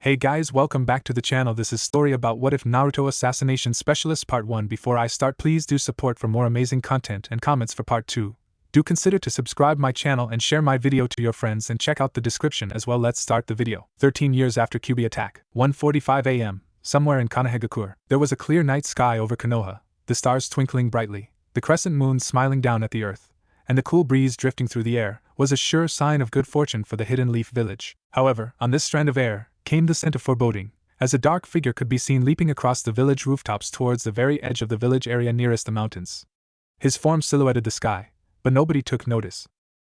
Hey guys, welcome back to the channel. This is story about what if Naruto Assassination Specialist Part 1. Before I start, please do support for more amazing content and comments for Part 2. Do consider to subscribe my channel and share my video to your friends and check out the description as well. Let's start the video. 13 years after Kyuubi attack, 1:45 a.m., somewhere in Konohagakure, there was a clear night sky over Konoha, the stars twinkling brightly, the crescent moon smiling down at the earth, and the cool breeze drifting through the air was a sure sign of good fortune for the Hidden Leaf village. However, on this strand of air came the scent of foreboding, as a dark figure could be seen leaping across the village rooftops towards the very edge of the village area nearest the mountains. His form silhouetted the sky, but nobody took notice.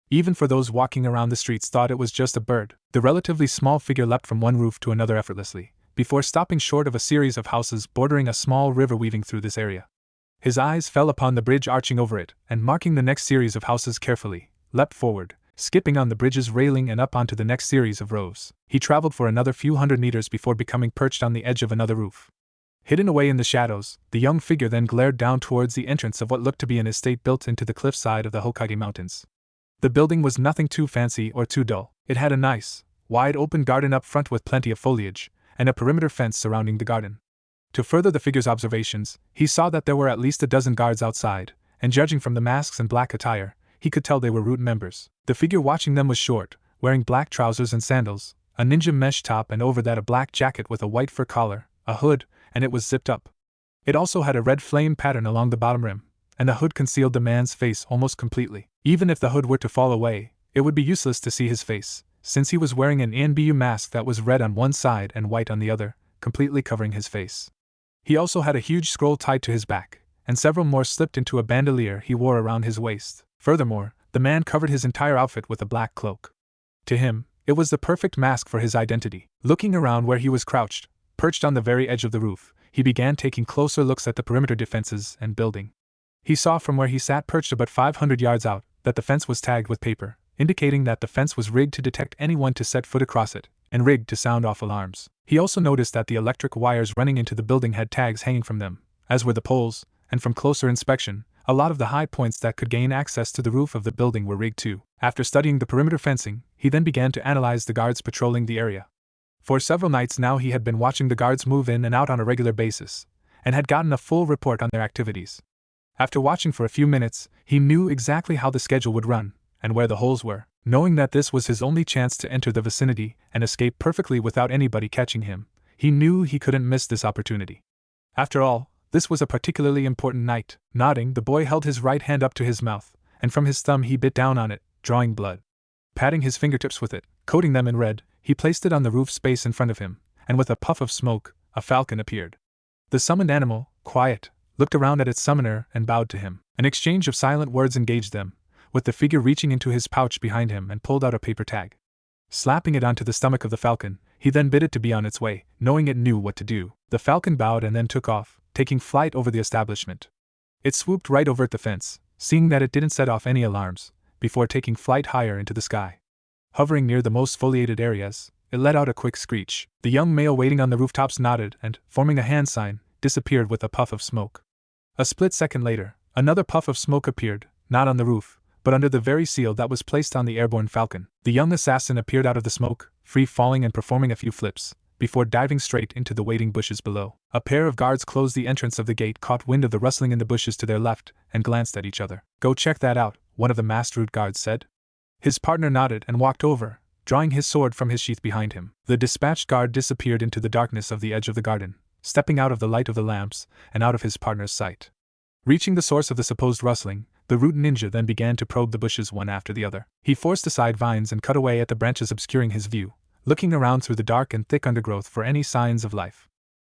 Even for those walking around the streets thought it was just a bird. The relatively small figure leapt from one roof to another effortlessly, before stopping short of a series of houses bordering a small river weaving through this area. His eyes fell upon the bridge arching over it, and marking the next series of houses carefully, leapt forward, skipping on the bridge's railing and up onto the next series of rows. He traveled for another few hundred meters before becoming perched on the edge of another roof. Hidden away in the shadows, the young figure then glared down towards the entrance of what looked to be an estate built into the cliffside of the Hokage Mountains. The building was nothing too fancy or too dull. It had a nice, wide open garden up front with plenty of foliage, and a perimeter fence surrounding the garden. To further the figure's observations, he saw that there were at least a dozen guards outside, and judging from the masks and black attire, he could tell they were root members. The figure watching them was short, wearing black trousers and sandals, a ninja mesh top, and over that a black jacket with a white fur collar, a hood, and it was zipped up. It also had a red flame pattern along the bottom rim, and the hood concealed the man's face almost completely. Even if the hood were to fall away, it would be useless to see his face, since he was wearing an NBU mask that was red on one side and white on the other, completely covering his face. He also had a huge scroll tied to his back, and several more slipped into a bandolier he wore around his waist. Furthermore, the man covered his entire outfit with a black cloak. To him, it was the perfect mask for his identity. Looking around where he was crouched, perched on the very edge of the roof, he began taking closer looks at the perimeter defenses and building. He saw from where he sat perched about 500 yards out that the fence was tagged with paper, indicating that the fence was rigged to detect anyone to set foot across it, and rigged to sound off alarms. He also noticed that the electric wires running into the building had tags hanging from them, as were the poles, and from closer inspection, a lot of the high points that could gain access to the roof of the building were rigged too. After studying the perimeter fencing, he then began to analyze the guards patrolling the area. For several nights now he had been watching the guards move in and out on a regular basis, and had gotten a full report on their activities. After watching for a few minutes, he knew exactly how the schedule would run, and where the holes were. Knowing that this was his only chance to enter the vicinity and escape perfectly without anybody catching him, he knew he couldn't miss this opportunity. After all, this was a particularly important night. Nodding, the boy held his right hand up to his mouth, and from his thumb he bit down on it, drawing blood. Patting his fingertips with it, coating them in red, he placed it on the roof space in front of him, and with a puff of smoke, a falcon appeared. The summoned animal, quiet, looked around at its summoner and bowed to him. An exchange of silent words engaged them, with the figure reaching into his pouch behind him and pulled out a paper tag. Slapping it onto the stomach of the falcon, he then bid it to be on its way, knowing it knew what to do. The falcon bowed and then took off, taking flight over the establishment. It swooped right over the fence, seeing that it didn't set off any alarms, before taking flight higher into the sky. Hovering near the most foliated areas, it let out a quick screech. The young male waiting on the rooftops nodded and, forming a hand sign, disappeared with a puff of smoke. A split second later, another puff of smoke appeared, not on the roof, but under the very seal that was placed on the airborne falcon. The young assassin appeared out of the smoke, free-falling and performing a few flips, before diving straight into the waiting bushes below. A pair of guards closed the entrance of the gate, caught wind of the rustling in the bushes to their left, and glanced at each other. "Go check that out," one of the masked root guards said. His partner nodded and walked over, drawing his sword from his sheath behind him. The dispatched guard disappeared into the darkness of the edge of the garden, stepping out of the light of the lamps and out of his partner's sight. Reaching the source of the supposed rustling, the root ninja then began to probe the bushes one after the other. He forced aside vines and cut away at the branches obscuring his view, looking around through the dark and thick undergrowth for any signs of life.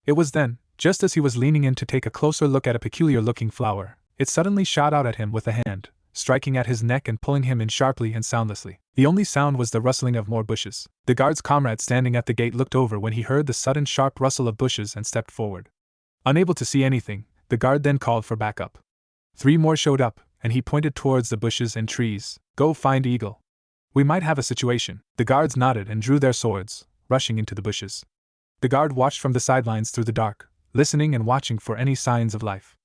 It was then, just as he was leaning in to take a closer look at a peculiar-looking flower, it suddenly shot out at him with a hand, striking at his neck and pulling him in sharply and soundlessly. The only sound was the rustling of more bushes. The guard's comrade standing at the gate looked over when he heard the sudden sharp rustle of bushes and stepped forward. Unable to see anything, the guard then called for backup. 3 more showed up, and he pointed towards the bushes and trees. "Go find Eagle. We might have a situation." The guards nodded and drew their swords, rushing into the bushes. The guard watched from the sidelines through the dark, listening and watching for any signs of life.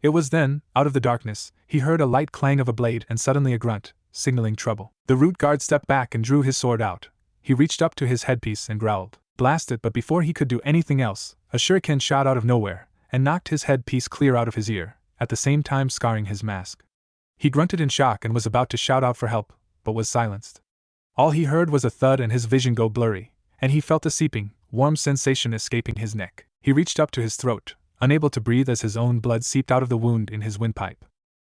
It was then, out of the darkness, he heard a light clang of a blade and suddenly a grunt, signaling trouble. The root guard stepped back and drew his sword out. He reached up to his headpiece and growled. Blast it, but before he could do anything else, a shuriken shot out of nowhere and knocked his headpiece clear out of his ear, at the same time scarring his mask. He grunted in shock and was about to shout out for help, but was silenced. All he heard was a thud and his vision go blurry, and he felt a seeping, warm sensation escaping his neck. He reached up to his throat, unable to breathe as his own blood seeped out of the wound in his windpipe.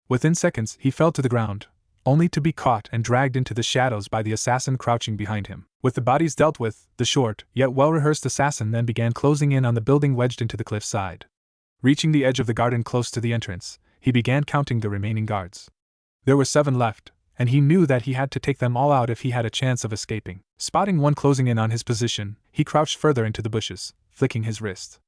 Within seconds, he fell to the ground, only to be caught and dragged into the shadows by the assassin crouching behind him. With the bodies dealt with, the short, yet well-rehearsed assassin then began closing in on the building wedged into the cliff side. Reaching the edge of the garden close to the entrance, he began counting the remaining guards. There were 7 left, and he knew that he had to take them all out if he had a chance of escaping. Spotting one closing in on his position, he crouched further into the bushes, flicking his wrist.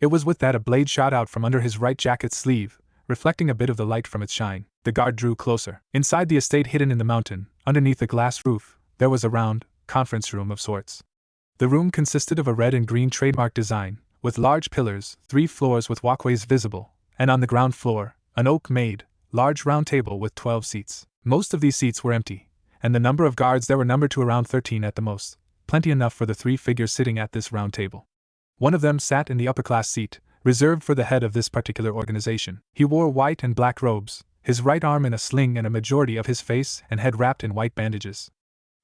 It was with that a blade shot out from under his right jacket sleeve, reflecting a bit of the light from its shine. The guard drew closer. Inside the estate hidden in the mountain, underneath a glass roof, there was a round, conference room of sorts. The room consisted of a red and green trademark design, with large pillars, 3 floors with walkways visible, and on the ground floor, an oak-made, large round table with 12 seats. Most of these seats were empty, and the number of guards there were numbered to around 13 at the most, plenty enough for the 3 figures sitting at this round table. One of them sat in the upper-class seat, reserved for the head of this particular organization. He wore white and black robes, his right arm in a sling and a majority of his face and head wrapped in white bandages.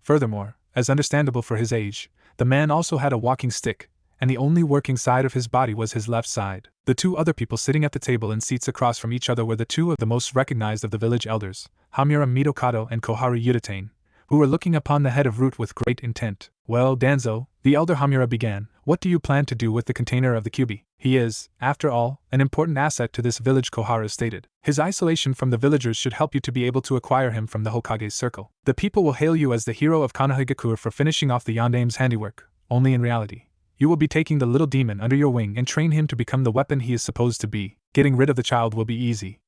Furthermore, as understandable for his age, the man also had a walking stick, and the only working side of his body was his left side. The 2 other people sitting at the table in seats across from each other were the 2 of the most recognized of the village elders, Hamura Mitokado and Koharu Yuditane, who were looking upon the head of Root with great intent. "Well, Danzo," the elder Hamura began, "what do you plan to do with the container of the Kyubi? He is, after all, an important asset to this village," Koharu stated. "His isolation from the villagers should help you to be able to acquire him from the Hokage's circle. The people will hail you as the hero of Konohagakure for finishing off the Yondame's handiwork, only in reality, you will be taking the little demon under your wing and train him to become the weapon he is supposed to be. Getting rid of the child will be easy.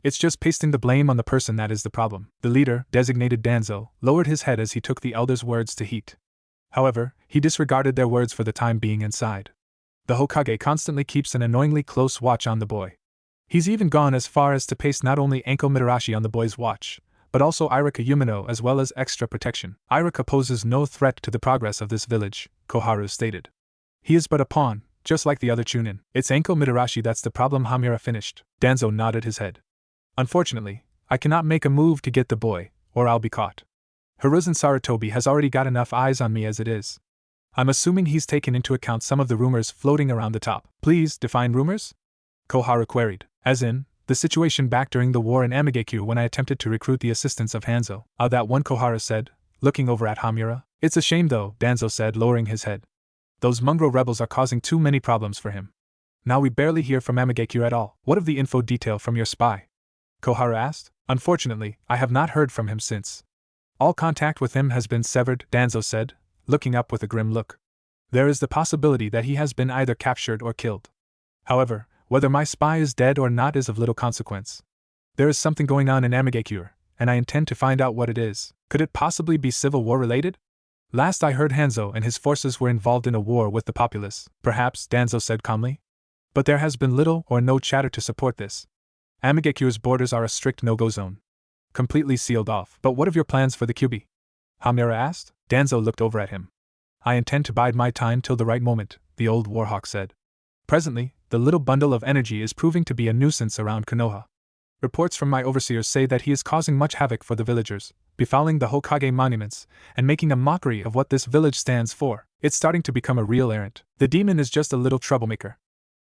It's just pasting the blame on the person that is the problem." The leader, designated Danzo, lowered his head as he took the elder's words to heat. However, he disregarded their words for the time being and sighed. "The Hokage constantly keeps an annoyingly close watch on the boy. He's even gone as far as to paste not only Anko Mitarashi on the boy's watch, but also Irika Yumino as well as extra protection. Irika poses no threat to the progress of this village," Koharu stated. "He is but a pawn, just like the other Chunin. It's Anko Mitarashi that's the problem," Hamura finished. Danzo nodded his head. "Unfortunately, I cannot make a move to get the boy, or I'll be caught. Hiruzen Sarutobi has already got enough eyes on me as it is. I'm assuming he's taken into account some of the rumors floating around the top." "Please define rumors?" Koharu queried. "As in, the situation back during the war in Amigekyu when I attempted to recruit the assistance of Hanzo." That one," Koharu said, looking over at Hamura. "It's a shame though," Danzo said, lowering his head. "Those mongrel rebels are causing too many problems for him. Now we barely hear from Amigekyu at all." "What of the info detail from your spy?" Koharu asked. "Unfortunately, I have not heard from him since. All contact with him has been severed," Danzo said, looking up with a grim look. "There is the possibility that he has been either captured or killed. However, whether my spy is dead or not is of little consequence. There is something going on in Amigekure, and I intend to find out what it is. Could it possibly be civil war related? Last I heard, Hanzo and his forces were involved in a war with the populace." "Perhaps," Danzo said calmly. "But there has been little or no chatter to support this. Amigekure's borders are a strict no-go zone. Completely sealed off." "But what of your plans for the Kyubi?" Hamura asked. Danzo looked over at him. "I intend to bide my time till the right moment," the old warhawk said. "Presently, the little bundle of energy is proving to be a nuisance around Konoha. Reports from my overseers say that he is causing much havoc for the villagers, befouling the Hokage monuments, and making a mockery of what this village stands for. It's starting to become a real errant. The demon is just a little troublemaker.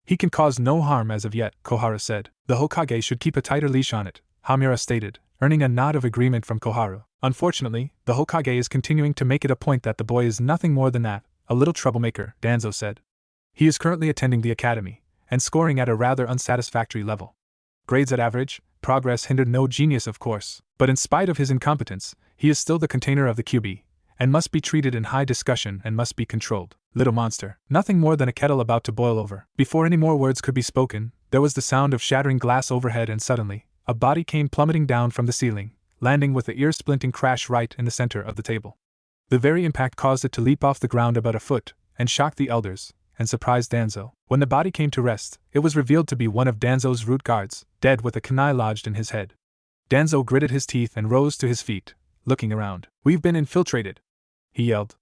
He can cause no harm as of yet," Koharu said. "The Hokage should keep a tighter leash on it," Hamura stated, earning a nod of agreement from Koharu. "Unfortunately, the Hokage is continuing to make it a point that the boy is nothing more than that, a little troublemaker," Danzo said. "He is currently attending the academy, and scoring at a rather unsatisfactory level. Grades at average, progress hindered, no genius of course, but in spite of his incompetence, he is still the container of the Kyubi, and must be treated in high discussion and must be controlled. Little monster, nothing more than a kettle about to boil over." Before any more words could be spoken, there was the sound of shattering glass overhead, and suddenly, a body came plummeting down from the ceiling, landing with a ear-splitting crash right in the center of the table. The very impact caused it to leap off the ground about a foot, and shocked the elders, and surprised Danzo. When the body came to rest, it was revealed to be one of Danzo's root guards, dead with a kunai lodged in his head. Danzo gritted his teeth and rose to his feet, looking around. "We've been infiltrated," he yelled.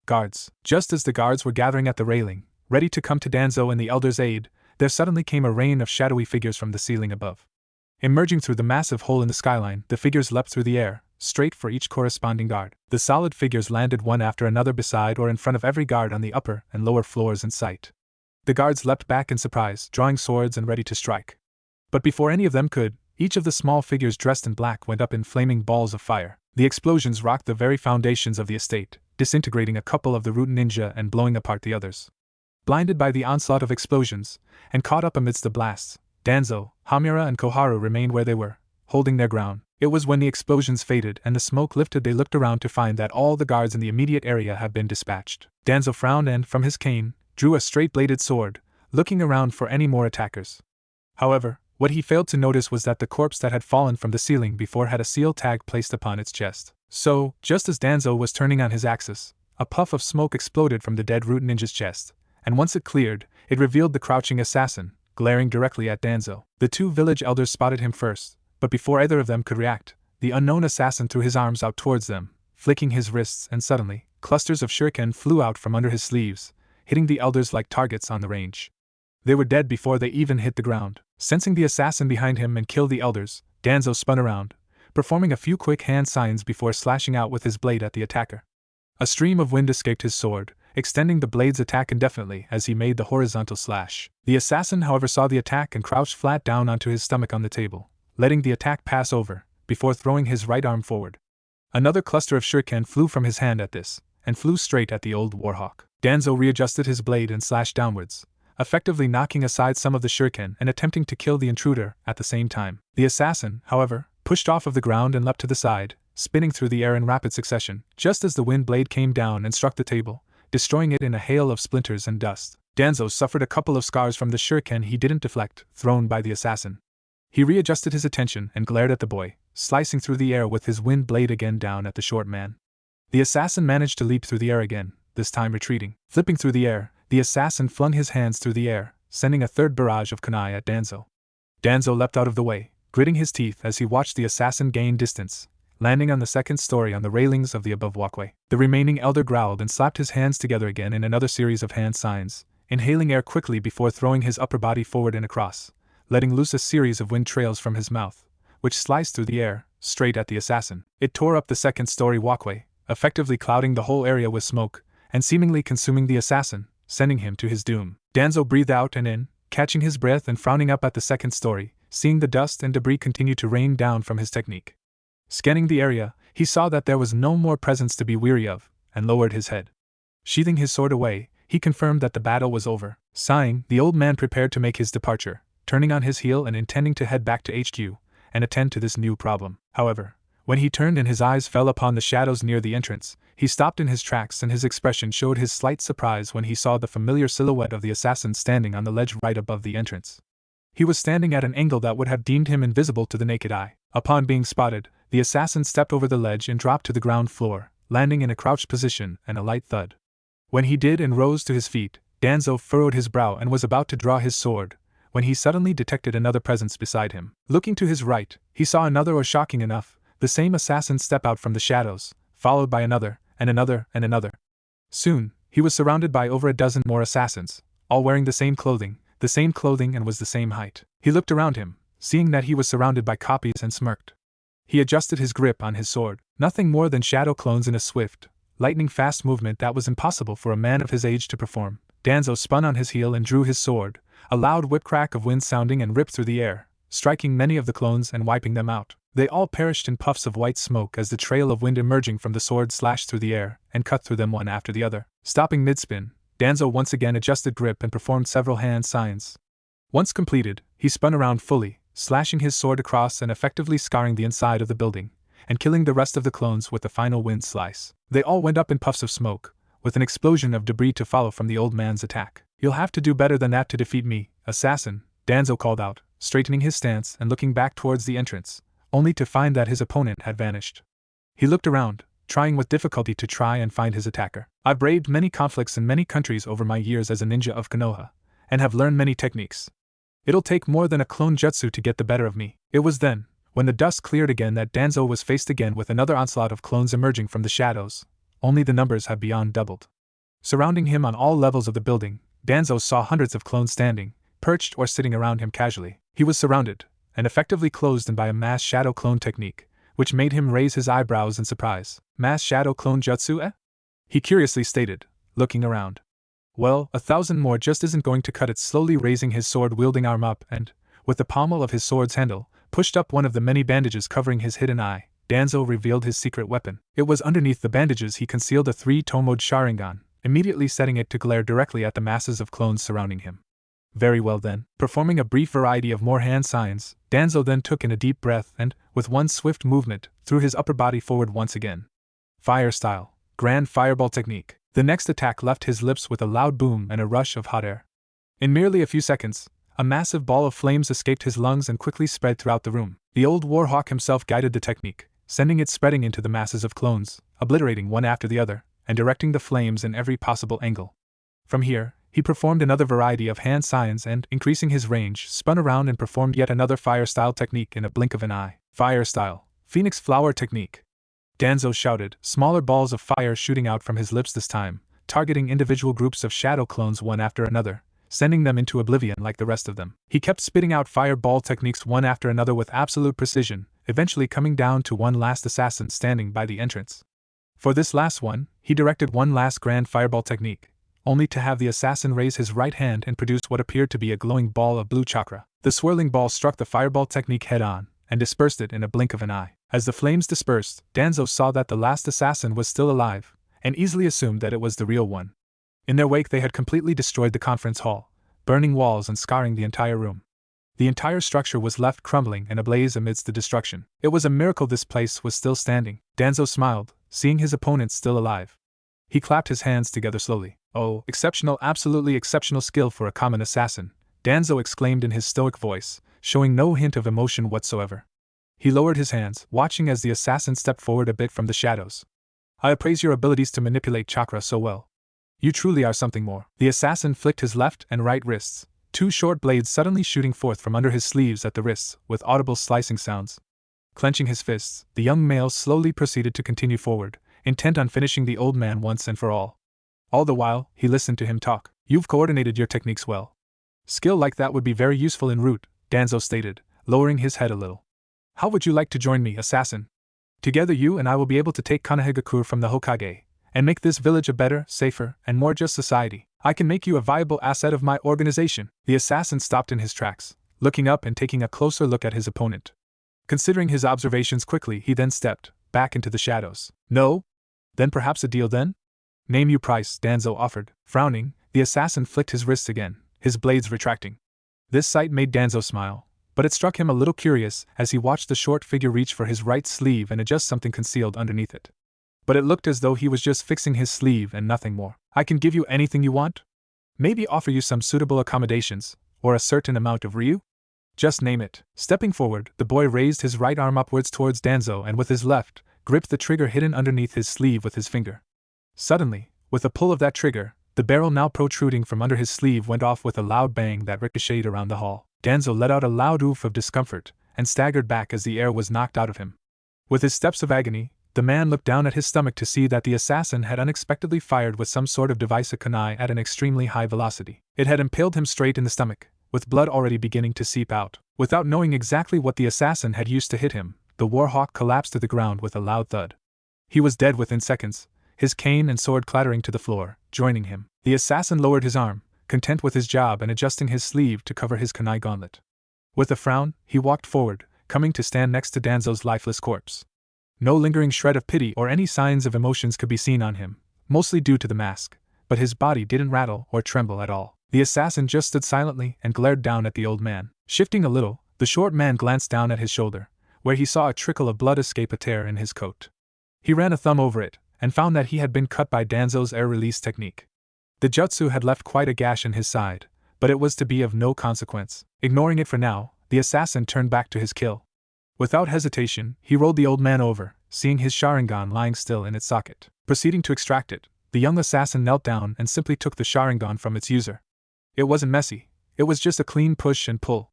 Guards. Just as the guards were gathering at the railing, ready to come to Danzo and the Elder's aid, there suddenly came a rain of shadowy figures from the ceiling above. Emerging through the massive hole in the skyline, the figures leapt through the air, straight for each corresponding guard. The solid figures landed one after another beside or in front of every guard on the upper and lower floors in sight. The guards leapt back in surprise, drawing swords and ready to strike. But before any of them could, each of the small figures dressed in black went up in flaming balls of fire. The explosions rocked the very foundations of the estate, disintegrating a couple of the root ninja and blowing apart the others. Blinded by the onslaught of explosions, and caught up amidst the blasts, Danzo, Hamura and Koharu remained where they were, holding their ground. It was when the explosions faded and the smoke lifted they looked around to find that all the guards in the immediate area had been dispatched. Danzo frowned and, from his cane, drew a straight-bladed sword, looking around for any more attackers. However, what he failed to notice was that the corpse that had fallen from the ceiling before had a seal tag placed upon its chest. So, just as Danzo was turning on his axis, a puff of smoke exploded from the dead root ninja's chest, and once it cleared, it revealed the crouching assassin, glaring directly at Danzo. The two village elders spotted him first, but before either of them could react, the unknown assassin threw his arms out towards them, flicking his wrists, and suddenly, clusters of shuriken flew out from under his sleeves, hitting the elders like targets on the range. They were dead before they even hit the ground. Sensing the assassin behind him and kill the elders, Danzo spun around, performing a few quick hand signs before slashing out with his blade at the attacker. A stream of wind escaped his sword, extending the blade's attack indefinitely as he made the horizontal slash. The assassin, however, saw the attack and crouched flat down onto his stomach on the table, letting the attack pass over, before throwing his right arm forward. Another cluster of shuriken flew from his hand at this, and flew straight at the old warhawk. Danzo readjusted his blade and slashed downwards, effectively knocking aside some of the shuriken and attempting to kill the intruder at the same time. The assassin, however, pushed off of the ground and leapt to the side, spinning through the air in rapid succession, just as the wind blade came down and struck the table, destroying it in a hail of splinters and dust. Danzo suffered a couple of scars from the shuriken he didn't deflect, thrown by the assassin. He readjusted his attention and glared at the boy, slicing through the air with his wind blade again down at the short man. The assassin managed to leap through the air again, this time retreating. Flipping through the air, the assassin flung his hands through the air, sending a third barrage of kunai at Danzo. Danzo leapt out of the way, gritting his teeth as he watched the assassin gain distance, landing on the second story on the railings of the above walkway. The remaining elder growled and slapped his hands together again in another series of hand signs, inhaling air quickly before throwing his upper body forward and across, letting loose a series of wind trails from his mouth, which sliced through the air, straight at the assassin. It tore up the second-story walkway, effectively clouding the whole area with smoke, and seemingly consuming the assassin, sending him to his doom. Danzo breathed out and in, catching his breath and frowning up at the second story, seeing the dust and debris continue to rain down from his technique. Scanning the area, he saw that there was no more presence to be weary of, and lowered his head. Sheathing his sword away, he confirmed that the battle was over. Sighing, the old man prepared to make his departure, turning on his heel and intending to head back to HQ, and attend to this new problem. However, when he turned and his eyes fell upon the shadows near the entrance, he stopped in his tracks and his expression showed his slight surprise when he saw the familiar silhouette of the assassin standing on the ledge right above the entrance. He was standing at an angle that would have deemed him invisible to the naked eye. Upon being spotted, the assassin stepped over the ledge and dropped to the ground floor, landing in a crouched position and a light thud. When he did and rose to his feet, Danzo furrowed his brow and was about to draw his sword, when he suddenly detected another presence beside him. Looking to his right, he saw another, or shocking enough, the same assassin step out from the shadows, followed by another, and another, and another. Soon, he was surrounded by over a dozen more assassins, all wearing the same clothing and was the same height. He looked around him, seeing that he was surrounded by copies, and smirked. He adjusted his grip on his sword, nothing more than shadow clones in a swift, lightning-fast movement that was impossible for a man of his age to perform. Danzo spun on his heel and drew his sword, a loud whip-crack of wind sounding and ripped through the air, striking many of the clones and wiping them out. They all perished in puffs of white smoke as the trail of wind emerging from the sword slashed through the air and cut through them one after the other. Stopping mid-spin, Danzo once again adjusted grip and performed several hand signs. Once completed, he spun around fully, slashing his sword across and effectively scarring the inside of the building, and killing the rest of the clones with the final wind slice. They all went up in puffs of smoke, with an explosion of debris to follow from the old man's attack. "You'll have to do better than that to defeat me, assassin," Danzo called out, straightening his stance and looking back towards the entrance, only to find that his opponent had vanished. He looked around, trying with difficulty to try and find his attacker. "I've braved many conflicts in many countries over my years as a ninja of Konoha, and have learned many techniques. It'll take more than a clone jutsu to get the better of me." It was then, when the dust cleared again, that Danzo was faced again with another onslaught of clones emerging from the shadows, only the numbers had beyond doubled. Surrounding him on all levels of the building, Danzo saw hundreds of clones standing, perched or sitting around him casually. He was surrounded, and effectively closed in by a mass shadow clone technique, which made him raise his eyebrows in surprise. Mass shadow clone jutsu, eh? He curiously stated, looking around. Well, 1,000 more just isn't going to cut it. Slowly raising his sword-wielding arm up and, with the pommel of his sword's handle, pushed up one of the many bandages covering his hidden eye, Danzo revealed his secret weapon. It was underneath the bandages he concealed a 3-tomoed Sharingan, immediately setting it to glare directly at the masses of clones surrounding him. Very well then. Performing a brief variety of more hand signs, Danzo then took in a deep breath and, with one swift movement, threw his upper body forward once again. Fire style. Grand fireball technique. The next attack left his lips with a loud boom and a rush of hot air. In merely a few seconds, a massive ball of flames escaped his lungs and quickly spread throughout the room. The old Warhawk himself guided the technique, sending it spreading into the masses of clones, obliterating one after the other, and directing the flames in every possible angle. From here, he performed another variety of hand signs and, increasing his range, spun around and performed yet another fire-style technique in a blink of an eye. Fire style. Phoenix flower technique. Danzo shouted, smaller balls of fire shooting out from his lips this time, targeting individual groups of shadow clones one after another, sending them into oblivion like the rest of them. He kept spitting out fireball techniques one after another with absolute precision, eventually coming down to one last assassin standing by the entrance. For this last one, he directed one last grand fireball technique, only to have the assassin raise his right hand and produce what appeared to be a glowing ball of blue chakra. The swirling ball struck the fireball technique head-on, and dispersed it in a blink of an eye. As the flames dispersed, Danzo saw that the last assassin was still alive, and easily assumed that it was the real one. In their wake they had completely destroyed the conference hall, burning walls and scarring the entire room. The entire structure was left crumbling and ablaze amidst the destruction. It was a miracle this place was still standing. Danzo smiled, seeing his opponent still alive. He clapped his hands together slowly. Oh, exceptional, absolutely exceptional skill for a common assassin, Danzo exclaimed in his stoic voice, showing no hint of emotion whatsoever. He lowered his hands, watching as the assassin stepped forward a bit from the shadows. I appraise your abilities to manipulate chakra so well. You truly are something more. The assassin flicked his left and right wrists, two short blades suddenly shooting forth from under his sleeves at the wrists, with audible slicing sounds. Clenching his fists, the young male slowly proceeded to continue forward, intent on finishing the old man once and for all. All the while, he listened to him talk. You've coordinated your techniques well. Skill like that would be very useful en route, Danzo stated, lowering his head a little. How would you like to join me, assassin? Together you and I will be able to take Kanahigakure from the Hokage, and make this village a better, safer, and more just society. I can make you a viable asset of my organization. The assassin stopped in his tracks, looking up and taking a closer look at his opponent. Considering his observations quickly, he then stepped back into the shadows. No? Then perhaps a deal then? Name you price, Danzo offered. Frowning, the assassin flicked his wrists again, his blades retracting. This sight made Danzo smile, but it struck him a little curious as he watched the short figure reach for his right sleeve and adjust something concealed underneath it. But it looked as though he was just fixing his sleeve and nothing more. I can give you anything you want? Maybe offer you some suitable accommodations, or a certain amount of Ryu? Just name it. Stepping forward, the boy raised his right arm upwards towards Danzo and with his left, gripped the trigger hidden underneath his sleeve with his finger. Suddenly, with a pull of that trigger, the barrel now protruding from under his sleeve went off with a loud bang that ricocheted around the hall. Danzo let out a loud oof of discomfort, and staggered back as the air was knocked out of him. With his steps of agony, the man looked down at his stomach to see that the assassin had unexpectedly fired with some sort of device a kunai at an extremely high velocity. It had impaled him straight in the stomach, with blood already beginning to seep out. Without knowing exactly what the assassin had used to hit him, the Warhawk collapsed to the ground with a loud thud. He was dead within seconds, his cane and sword clattering to the floor, joining him. The assassin lowered his arm, content with his job and adjusting his sleeve to cover his kunai gauntlet. With a frown, he walked forward, coming to stand next to Danzo's lifeless corpse. No lingering shred of pity or any signs of emotions could be seen on him, mostly due to the mask, but his body didn't rattle or tremble at all. The assassin just stood silently and glared down at the old man. Shifting a little, the short man glanced down at his shoulder, where he saw a trickle of blood escape a tear in his coat. He ran a thumb over it, and found that he had been cut by Danzo's air release technique. The jutsu had left quite a gash in his side, but it was to be of no consequence. Ignoring it for now, the assassin turned back to his kill. Without hesitation, he rolled the old man over, seeing his Sharingan lying still in its socket. Proceeding to extract it, the young assassin knelt down and simply took the Sharingan from its user. It wasn't messy, it was just a clean push and pull.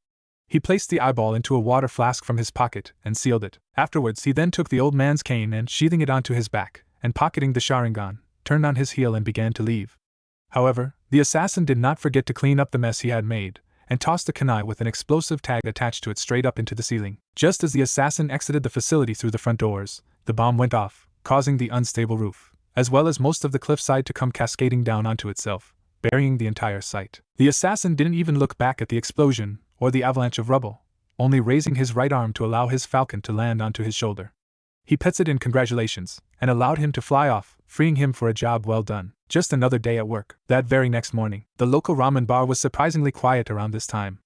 He placed the eyeball into a water flask from his pocket and sealed it. Afterwards he then took the old man's cane and, sheathing it onto his back, and pocketing the Sharingan, turned on his heel and began to leave. However, the assassin did not forget to clean up the mess he had made, and tossed the kunai with an explosive tag attached to it straight up into the ceiling. Just as the assassin exited the facility through the front doors, the bomb went off, causing the unstable roof, as well as most of the cliffside to come cascading down onto itself, burying the entire site. The assassin didn't even look back at the explosion or the avalanche of rubble, only raising his right arm to allow his falcon to land onto his shoulder. He pets it in congratulations, and allowed him to fly off, freeing him for a job well done. Just another day at work. That very next morning, the local ramen bar was surprisingly quiet around this time.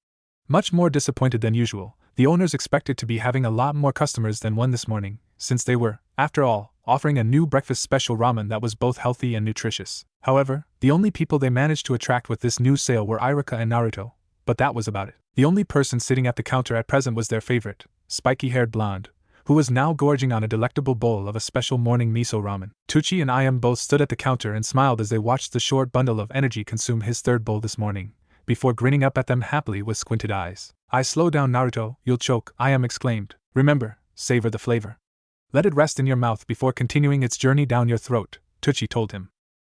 Much more disappointed than usual, the owners expected to be having a lot more customers than one this morning, since they were, after all, offering a new breakfast special ramen that was both healthy and nutritious. However, the only people they managed to attract with this new sale were Irika and Naruto, but that was about it. The only person sitting at the counter at present was their favorite, spiky-haired blonde, who was now gorging on a delectable bowl of a special morning miso ramen. Tucci and I both stood at the counter and smiled as they watched the short bundle of energy consume his third bowl this morning, before grinning up at them happily with squinted eyes. Slow down, Naruto, you'll choke, I exclaimed. Remember, savor the flavor. Let it rest in your mouth before continuing its journey down your throat, Tucci told him.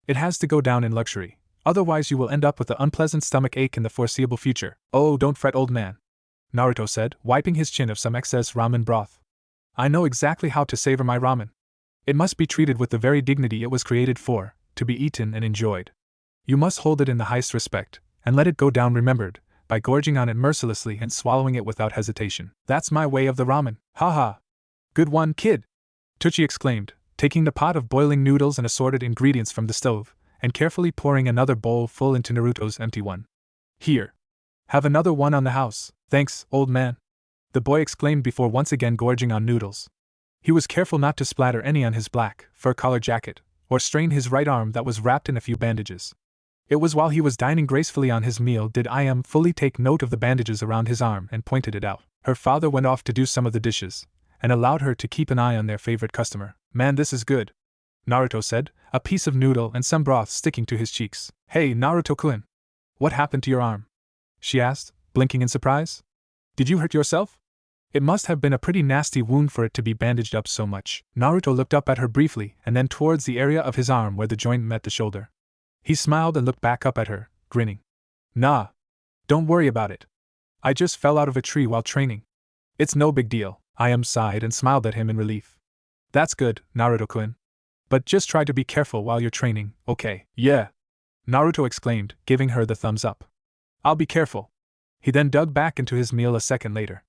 It has to go down in luxury, otherwise you will end up with an unpleasant stomach ache in the foreseeable future. Oh, don't fret, old man, Naruto said, wiping his chin of some excess ramen broth. I know exactly how to savor my ramen. It must be treated with the very dignity it was created for, to be eaten and enjoyed. You must hold it in the highest respect, and let it go down remembered, by gorging on it mercilessly and swallowing it without hesitation. That's my way of the ramen. Ha ha. Good one, kid, Tucci exclaimed, taking the pot of boiling noodles and assorted ingredients from the stove, and carefully pouring another bowl full into Naruto's empty one. Here. Have another one on the house. Thanks, old man, the boy exclaimed before once again gorging on noodles. He was careful not to splatter any on his black, fur-collar jacket, or strain his right arm that was wrapped in a few bandages. It was while he was dining gracefully on his meal did fully take note of the bandages around his arm and pointed it out. Her father went off to do some of the dishes, and allowed her to keep an eye on their favorite customer. Man, this is good, Naruto said, a piece of noodle and some broth sticking to his cheeks. Hey, Naruto-kun, what happened to your arm? She asked, blinking in surprise. Did you hurt yourself? It must have been a pretty nasty wound for it to be bandaged up so much. Naruto looked up at her briefly and then towards the area of his arm where the joint met the shoulder. He smiled and looked back up at her, grinning. Nah. Don't worry about it. I just fell out of a tree while training. It's no big deal. Sighed and smiled at him in relief. That's good, Naruto-kun. But just try to be careful while you're training, okay? Yeah. Naruto exclaimed, giving her the thumbs up. I'll be careful. He then dug back into his meal a second later.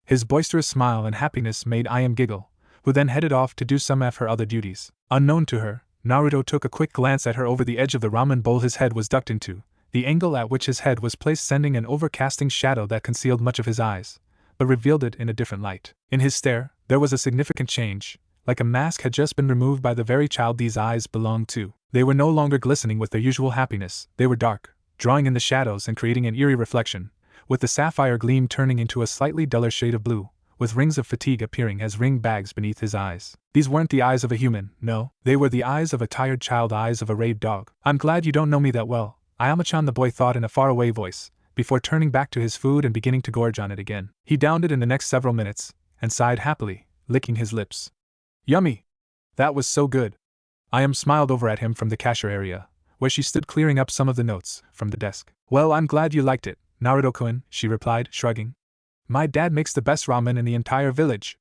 His boisterous smile and happiness made giggle, who then headed off to do some of her other duties. Unknown to her, Naruto took a quick glance at her over the edge of the ramen bowl his head was ducked into, the angle at which his head was placed sending an overcasting shadow that concealed much of his eyes, but revealed it in a different light. In his stare, there was a significant change, like a mask had just been removed by the very child these eyes belonged to. They were no longer glistening with their usual happiness, they were dark, drawing in the shadows and creating an eerie reflection, with the sapphire gleam turning into a slightly duller shade of blue, with rings of fatigue appearing as ring bags beneath his eyes. These weren't the eyes of a human, no, they were the eyes of a tired child, eyes of a raved dog. I'm glad you don't know me that well, Ayama-chan, the boy thought in a faraway voice, before turning back to his food and beginning to gorge on it again. He downed it in the next several minutes, and sighed happily, licking his lips. Yummy! That was so good. Ayam smiled over at him from the cashier area, where she stood clearing up some of the notes from the desk. Well, I'm glad you liked it, Naruto-kun, she replied, shrugging. My dad makes the best ramen in the entire village.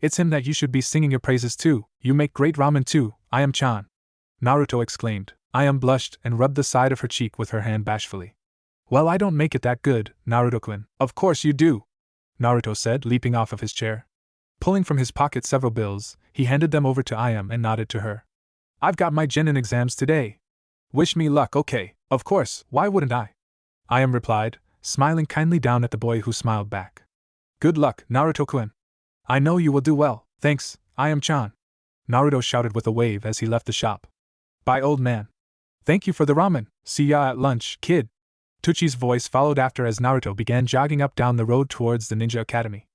It's him that you should be singing your praises to. You make great ramen too, Ayam-chan, Naruto exclaimed. Ayam blushed and rubbed the side of her cheek with her hand bashfully. Well, I don't make it that good, Naruto-kun. Of course you do, Naruto said, leaping off of his chair. Pulling from his pocket several bills, he handed them over to Ayam and nodded to her. I've got my genin exams today. Wish me luck. Okay, of course, why wouldn't I? Ayam replied, smiling kindly down at the boy who smiled back. Good luck, Naruto-kun. I know you will do well, thanks, Ayam-chan, Naruto shouted with a wave as he left the shop. Bye, old man. Thank you for the ramen. See ya at lunch, kid. Tucci's voice followed after as Naruto began jogging up down the road towards the ninja academy.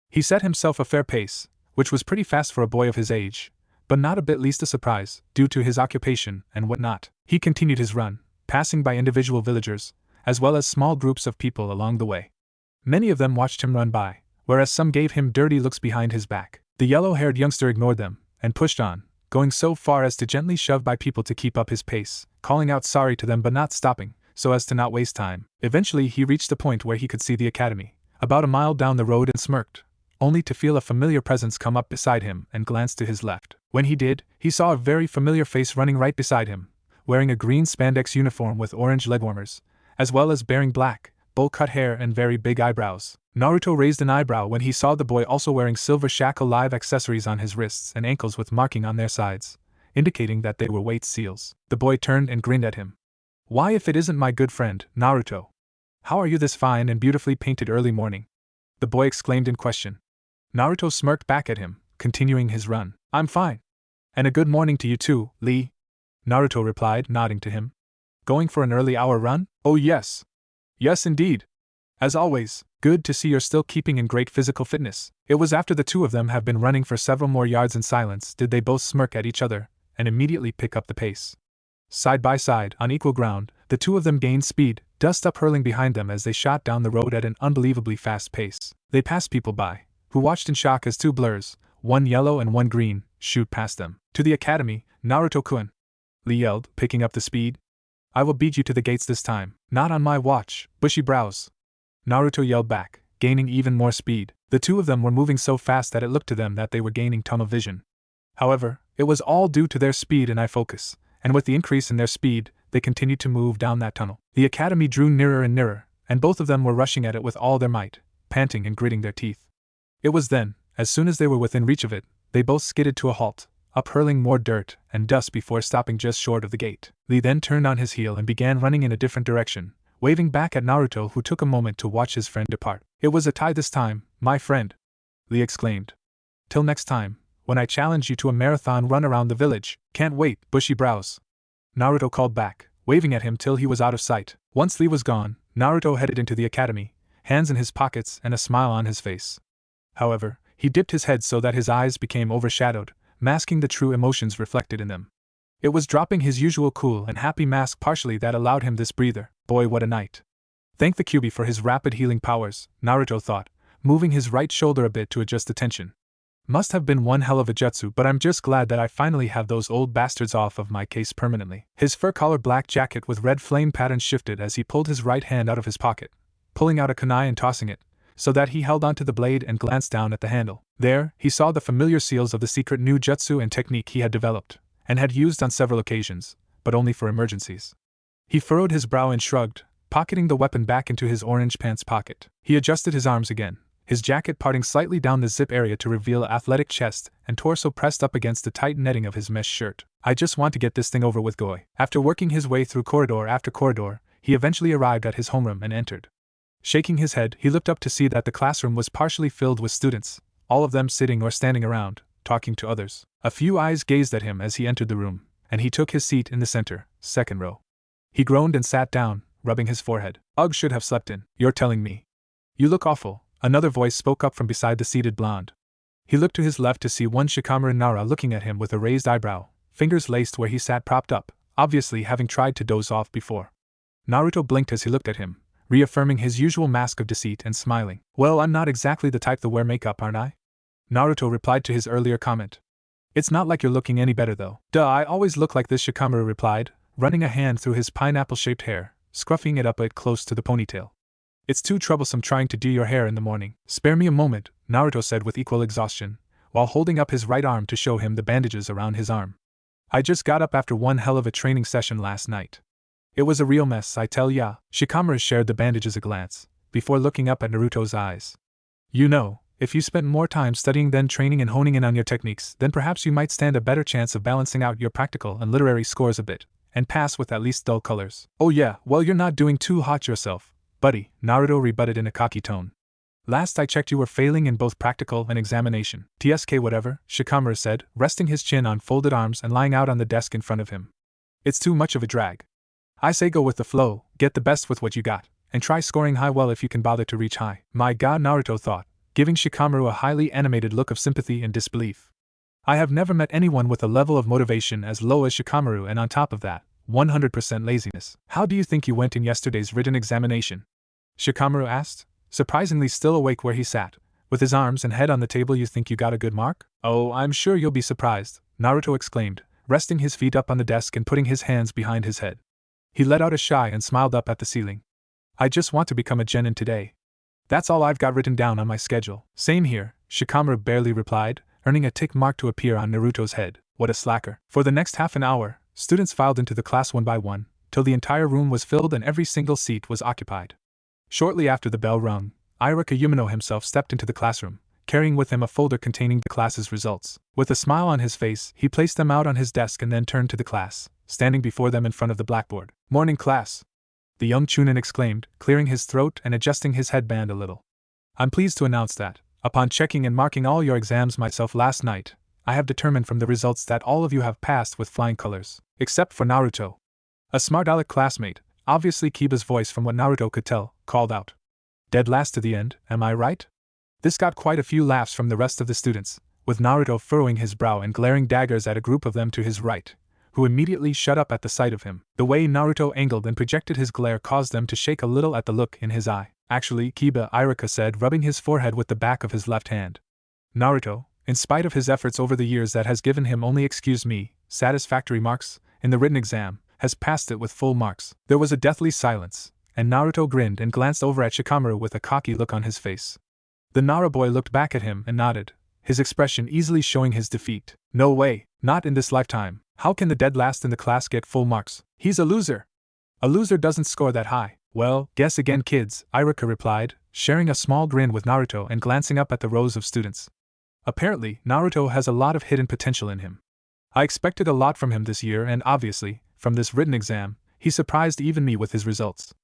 He set himself a fair pace, which was pretty fast for a boy of his age, but not a bit least a surprise, due to his occupation and whatnot. He continued his run, passing by individual villagers, as well as small groups of people along the way. Many of them watched him run by, whereas some gave him dirty looks behind his back. The yellow-haired youngster ignored them, and pushed on, going so far as to gently shove by people to keep up his pace, calling out sorry to them but not stopping, so as to not waste time. Eventually he reached the point where he could see the academy, about a mile down the road, and smirked, only to feel a familiar presence come up beside him and glance to his left. When he did, he saw a very familiar face running right beside him, wearing a green spandex uniform with orange legwarmers, as well as bearing black, bowl-cut hair and very big eyebrows. Naruto raised an eyebrow when he saw the boy also wearing silver shackle live accessories on his wrists and ankles with marking on their sides, indicating that they were weight seals. The boy turned and grinned at him. "Why, if it isn't my good friend, Naruto? How are you this fine and beautifully painted early morning?" the boy exclaimed in question. Naruto smirked back at him, continuing his run. "I'm fine. And a good morning to you too, Lee," Naruto replied, nodding to him. "Going for an early hour run? Oh yes. Yes indeed. As always, good to see you're still keeping in great physical fitness." It was after the two of them have been running for several more yards in silence did they both smirk at each other, and immediately pick up the pace. Side by side, on equal ground, the two of them gained speed, dust uphurling behind them as they shot down the road at an unbelievably fast pace. They passed people by, who watched in shock as two blurs, one yellow and one green, shoot past them. "To the academy, Naruto-kun," Lee yelled, picking up the speed. "I will beat you to the gates this time." "Not on my watch, bushy brows," Naruto yelled back, gaining even more speed. The two of them were moving so fast that it looked to them that they were gaining tunnel vision. However, it was all due to their speed and eye focus, and with the increase in their speed, they continued to move down that tunnel. The academy drew nearer and nearer, and both of them were rushing at it with all their might, panting and gritting their teeth. It was then, as soon as they were within reach of it, they both skidded to a halt, uphurling more dirt and dust before stopping just short of the gate. Lee then turned on his heel and began running in a different direction, waving back at Naruto, who took a moment to watch his friend depart. "It was a tie this time, my friend," Lee exclaimed. "Till next time, when I challenge you to a marathon run around the village." "Can't wait, bushy brows," Naruto called back, waving at him till he was out of sight. Once Lee was gone, Naruto headed into the academy, hands in his pockets and a smile on his face. However, he dipped his head so that his eyes became overshadowed, masking the true emotions reflected in them. It was dropping his usual cool and happy mask partially that allowed him this breather. Boy, what a night. Thank the Kyuubi for his rapid healing powers, Naruto thought, moving his right shoulder a bit to adjust the tension. Must have been one hell of a jutsu, but I'm just glad that I finally have those old bastards off of my case permanently. His fur-collared black jacket with red flame patterns shifted as he pulled his right hand out of his pocket, pulling out a kunai and tossing it, so that he held onto the blade and glanced down at the handle. There, he saw the familiar seals of the secret new jutsu and technique he had developed, and had used on several occasions, but only for emergencies. He furrowed his brow and shrugged, pocketing the weapon back into his orange pants pocket. He adjusted his arms again, his jacket parting slightly down the zip area to reveal athletic chest and torso pressed up against the tight netting of his mesh shirt. "I just want to get this thing over with, Goy." After working his way through corridor after corridor, he eventually arrived at his homeroom and entered. Shaking his head, he looked up to see that the classroom was partially filled with students, all of them sitting or standing around, talking to others. A few eyes gazed at him as he entered the room, and he took his seat in the center, second row. He groaned and sat down, rubbing his forehead. "Ugh, should have slept in." "You're telling me." "You look awful," another voice spoke up from beside the seated blonde. He looked to his left to see one Shikamaru Nara looking at him with a raised eyebrow, fingers laced where he sat propped up, obviously having tried to doze off before. Naruto blinked as he looked at him, reaffirming his usual mask of deceit and smiling. "Well, I'm not exactly the type to wear makeup, aren't I?" Naruto replied to his earlier comment. "It's not like you're looking any better though." "Duh, I always look like this," Shikamaru replied, running a hand through his pineapple-shaped hair, scruffing it up a bit close to the ponytail. "It's too troublesome trying to do your hair in the morning." "Spare me a moment," Naruto said with equal exhaustion, while holding up his right arm to show him the bandages around his arm. "I just got up after one hell of a training session last night. It was a real mess, I tell ya." Shikamaru shared the bandages a glance, before looking up at Naruto's eyes. "You know, if you spent more time studying than training and honing in on your techniques, then perhaps you might stand a better chance of balancing out your practical and literary scores a bit, and pass with at least dull colors." "Oh yeah, well you're not doing too hot yourself, buddy," Naruto rebutted in a cocky tone. "Last I checked you were failing in both practical and examination." "TSK whatever," Shikamaru said, resting his chin on folded arms and lying out on the desk in front of him. "It's too much of a drag. I say go with the flow, get the best with what you got, and try scoring high well if you can bother to reach high." "My god," Naruto thought, giving Shikamaru a highly animated look of sympathy and disbelief. I have never met anyone with a level of motivation as low as Shikamaru, and on top of that, 100% laziness. "How do you think you went in yesterday's written examination?" Shikamaru asked, surprisingly still awake where he sat, with his arms and head on the table. "You think you got a good mark?" "Oh, I'm sure you'll be surprised," Naruto exclaimed, resting his feet up on the desk and putting his hands behind his head. He let out a sigh and smiled up at the ceiling. I just want to become a genin today. That's all I've got written down on my schedule. Same here, Shikamaru barely replied, earning a tick mark to appear on Naruto's head. What a slacker. For the next half an hour, students filed into the class one by one, till the entire room was filled and every single seat was occupied. Shortly after the bell rung, Iraka Yumino himself stepped into the classroom, carrying with him a folder containing the class's results. With a smile on his face, he placed them out on his desk and then turned to the class, standing before them in front of the blackboard. Morning, class! The young Chunin exclaimed, clearing his throat and adjusting his headband a little. I'm pleased to announce that, upon checking and marking all your exams myself last night, I have determined from the results that all of you have passed with flying colors, except for Naruto. A smart aleck classmate, obviously Kiba's voice from what Naruto could tell, called out. Dead last to the end, am I right? This got quite a few laughs from the rest of the students, with Naruto furrowing his brow and glaring daggers at a group of them to his right, who immediately shut up at the sight of him. The way Naruto angled and projected his glare caused them to shake a little at the look in his eye. Actually, Kiba, Iraka said, rubbing his forehead with the back of his left hand. Naruto, in spite of his efforts over the years, that has given him only satisfactory marks in the written exam, has passed it with full marks. There was a deathly silence, and Naruto grinned and glanced over at Shikamaru with a cocky look on his face. The Nara boy looked back at him and nodded, his expression easily showing his defeat. No way, not in this lifetime. How can the dead last in the class get full marks? He's a loser. A loser doesn't score that high. Well, guess again, kids, Iraka replied, sharing a small grin with Naruto and glancing up at the rows of students. Apparently, Naruto has a lot of hidden potential in him. I expected a lot from him this year, and obviously, from this written exam, he surprised even me with his results.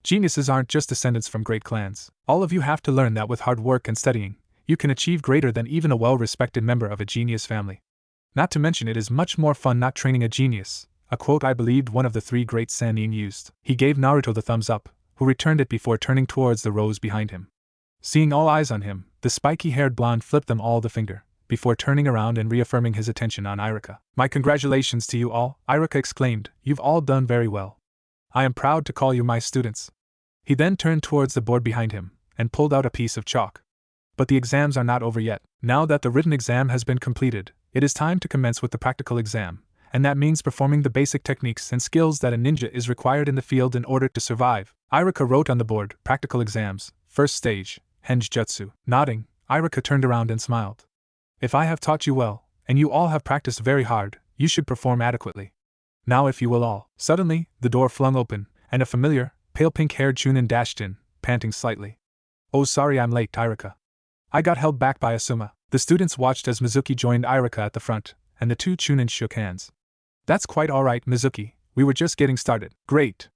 Geniuses aren't just descendants from great clans. All of you have to learn that with hard work and studying, you can achieve greater than even a well-respected member of a genius family. Not to mention, it is much more fun not training a genius, a quote I believed one of the three great Sannin used. He gave Naruto the thumbs up, who returned it before turning towards the rows behind him. Seeing all eyes on him, the spiky-haired blonde flipped them all the finger, before turning around and reaffirming his attention on Iraka. My congratulations to you all, Iraka exclaimed, you've all done very well. I am proud to call you my students. He then turned towards the board behind him, and pulled out a piece of chalk. But the exams are not over yet. Now that the written exam has been completed, it is time to commence with the practical exam, and that means performing the basic techniques and skills that a ninja is required in the field in order to survive. Iraka wrote on the board, practical exams, first stage, Henjutsu. Nodding, Iraka turned around and smiled. If I have taught you well, and you all have practiced very hard, you should perform adequately. Now if you will all. Suddenly, the door flung open, and a familiar, pale pink-haired Chunin dashed in, panting slightly. Oh, sorry I'm late, Iraka. I got held back by Asuma. The students watched as Mizuki joined Iraka at the front, and the two Chunin shook hands. That's quite alright, Mizuki, we were just getting started. Great.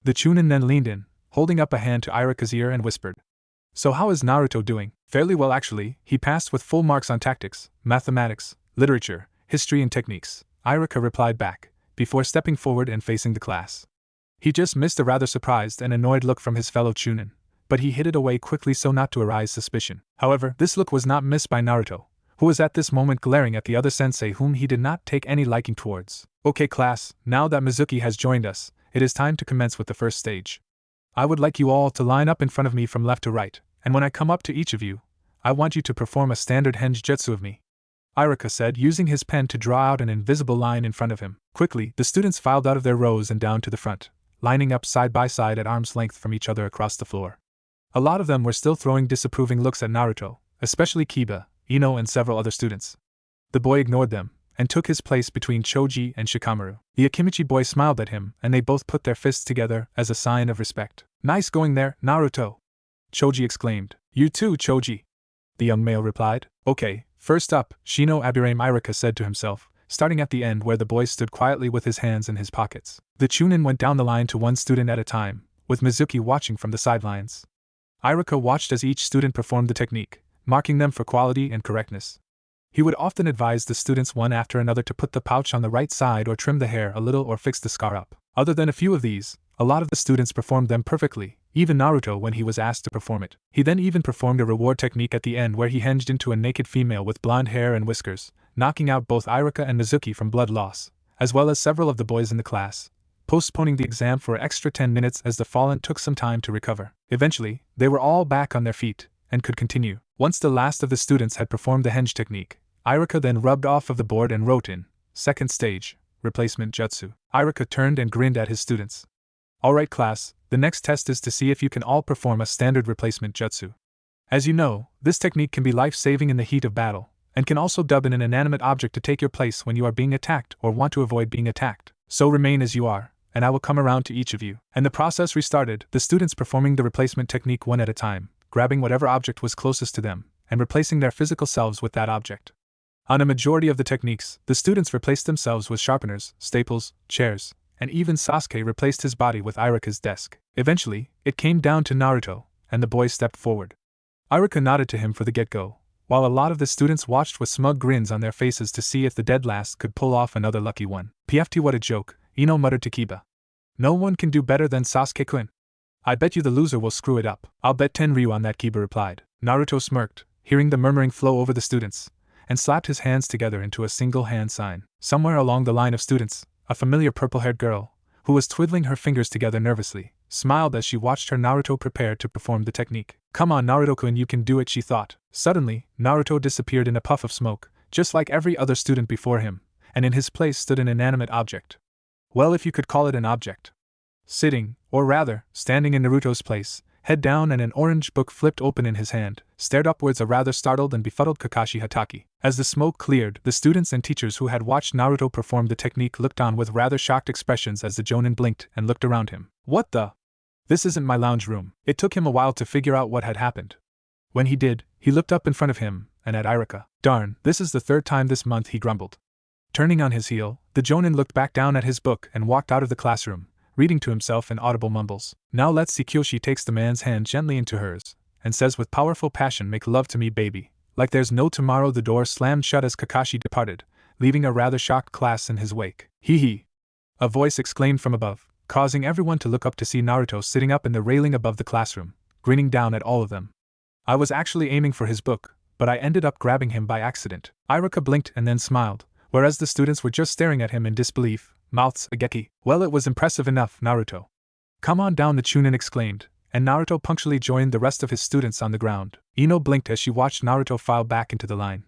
The Chunin then leaned in, holding up a hand to Iraka's ear and whispered. So how is Naruto doing? Fairly well actually, he passed with full marks on tactics, mathematics, literature, history and techniques, Iraka replied back, before stepping forward and facing the class. He just missed a rather surprised and annoyed look from his fellow Chunin, but he hid it away quickly so not to arouse suspicion. However, this look was not missed by Naruto, who was at this moment glaring at the other sensei whom he did not take any liking towards. Okay class, now that Mizuki has joined us, it is time to commence with the first stage. I would like you all to line up in front of me from left to right, and when I come up to each of you, I want you to perform a standard Henjutsu of me. Iraka said, using his pen to draw out an invisible line in front of him. Quickly, the students filed out of their rows and down to the front, lining up side by side at arm's length from each other across the floor. A lot of them were still throwing disapproving looks at Naruto, especially Kiba, Ino and several other students. The boy ignored them, and took his place between Choji and Shikamaru. The Akimichi boy smiled at him, and they both put their fists together as a sign of respect. Nice going there, Naruto! Choji exclaimed. You too, Choji! The young male replied. Okay, first up, Shino Abirame, Iraka said to himself, starting at the end where the boy stood quietly with his hands in his pockets. The Chunin went down the line to one student at a time, with Mizuki watching from the sidelines. Iraka watched as each student performed the technique, marking them for quality and correctness. He would often advise the students one after another to put the pouch on the right side or trim the hair a little or fix the scar up. Other than a few of these, a lot of the students performed them perfectly, even Naruto when he was asked to perform it. He then even performed a reward technique at the end where he hinged into a naked female with blonde hair and whiskers, knocking out both Iraka and Mizuki from blood loss, as well as several of the boys in the class, postponing the exam for an extra 10 minutes as the fallen took some time to recover. Eventually, they were all back on their feet, and could continue. Once the last of the students had performed the henge technique, Irika then rubbed off of the board and wrote in, second stage, replacement jutsu. Irika turned and grinned at his students. Alright class, the next test is to see if you can all perform a standard replacement jutsu. As you know, this technique can be life-saving in the heat of battle, and can also dub in an inanimate object to take your place when you are being attacked or want to avoid being attacked. So remain as you are, and I will come around to each of you. And the process restarted, the students performing the replacement technique one at a time, grabbing whatever object was closest to them, and replacing their physical selves with that object. On a majority of the techniques, the students replaced themselves with sharpeners, staples, chairs, and even Sasuke replaced his body with Irika's desk. Eventually, it came down to Naruto, and the boy stepped forward. Irika nodded to him for the get-go, while a lot of the students watched with smug grins on their faces to see if the dead last could pull off another lucky one. PFT, what a joke, Ino muttered to Kiba. No one can do better than Sasuke-kun. I bet you the loser will screw it up. I'll bet 10 Ryu on that, Kiba replied. Naruto smirked, hearing the murmuring flow over the students, and slapped his hands together into a single hand sign. Somewhere along the line of students, a familiar purple-haired girl, who was twiddling her fingers together nervously, smiled as she watched her Naruto prepare to perform the technique. Come on Naruto-kun, you can do it, she thought. Suddenly, Naruto disappeared in a puff of smoke, just like every other student before him, and in his place stood an inanimate object. Well, if you could call it an object. Sitting, or rather, standing in Naruto's place, head down and an orange book flipped open in his hand, stared upwards a rather startled and befuddled Kakashi Hatake. As the smoke cleared, the students and teachers who had watched Naruto perform the technique looked on with rather shocked expressions as the Jonin blinked and looked around him. What the? This isn't my lounge room. It took him a while to figure out what had happened. When he did, he looked up in front of him, and at Irika. Darn, this is the third time this month, he grumbled. Turning on his heel, the Jonin looked back down at his book and walked out of the classroom, reading to himself in audible mumbles. Now let's see. Kyoshi takes the man's hand gently into hers, and says with powerful passion, make love to me, baby. Like there's no tomorrow. The door slammed shut as Kakashi departed, leaving a rather shocked class in his wake. Hee hee! A voice exclaimed from above, causing everyone to look up to see Naruto sitting up in the railing above the classroom, grinning down at all of them. I was actually aiming for his book, but I ended up grabbing him by accident. Irika blinked and then smiled, whereas the students were just staring at him in disbelief, mouths ageki. Well, it was impressive enough, Naruto. Come on down, the Chunin exclaimed, and Naruto punctually joined the rest of his students on the ground. Ino blinked as she watched Naruto file back into the line.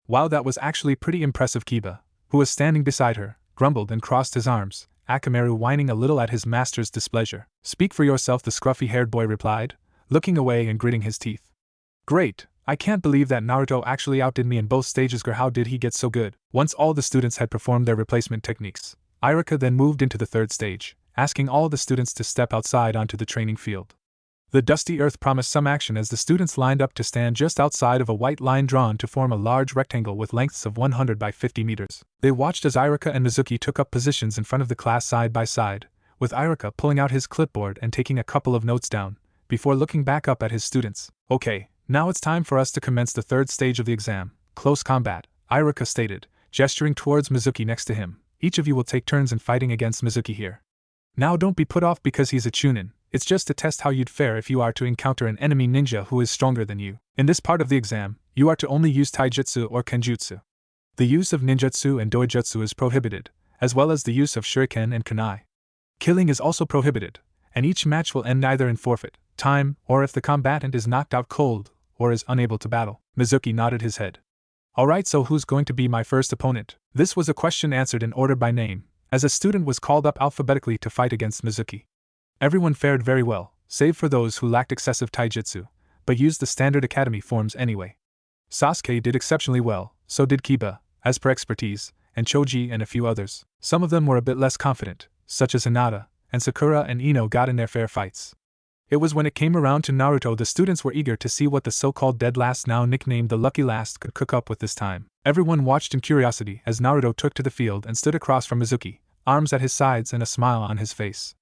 Wow, that was actually pretty impressive. Kiba, who was standing beside her, grumbled and crossed his arms, Akamaru whining a little at his master's displeasure. Speak for yourself, the scruffy-haired boy replied, looking away and gritting his teeth. Great, I can't believe that Naruto actually outdid me in both stages. How did he get so good? Once all the students had performed their replacement techniques, Irika then moved into the third stage, asking all the students to step outside onto the training field. The dusty earth promised some action as the students lined up to stand just outside of a white line drawn to form a large rectangle with lengths of 100 by 50 meters. They watched as Irika and Mizuki took up positions in front of the class side by side, with Irika pulling out his clipboard and taking a couple of notes down, before looking back up at his students. Okay, now it's time for us to commence the third stage of the exam, close combat, Irika stated, gesturing towards Mizuki next to him. Each of you will take turns in fighting against Mizuki here. Now don't be put off because he's a Chunin, it's just to test how you'd fare if you are to encounter an enemy ninja who is stronger than you. In this part of the exam, you are to only use taijutsu or kenjutsu. The use of ninjutsu and doujutsu is prohibited, as well as the use of shuriken and kunai. Killing is also prohibited, and each match will end either in forfeit, time, or if the combatant is knocked out cold, or is unable to battle. Mizuki nodded his head. Alright, so who's going to be my first opponent? This was a question answered in order by name, as a student was called up alphabetically to fight against Mizuki. Everyone fared very well, save for those who lacked excessive taijutsu, but used the standard academy forms anyway. Sasuke did exceptionally well, so did Kiba, as per expertise, and Choji and a few others. Some of them were a bit less confident, such as Hinata, and Sakura and Ino got in their fair fights. It was when it came around to Naruto the students were eager to see what the so-called dead last, now nicknamed the Lucky Last, could cook up with this time. Everyone watched in curiosity as Naruto took to the field and stood across from Mizuki, arms at his sides and a smile on his face.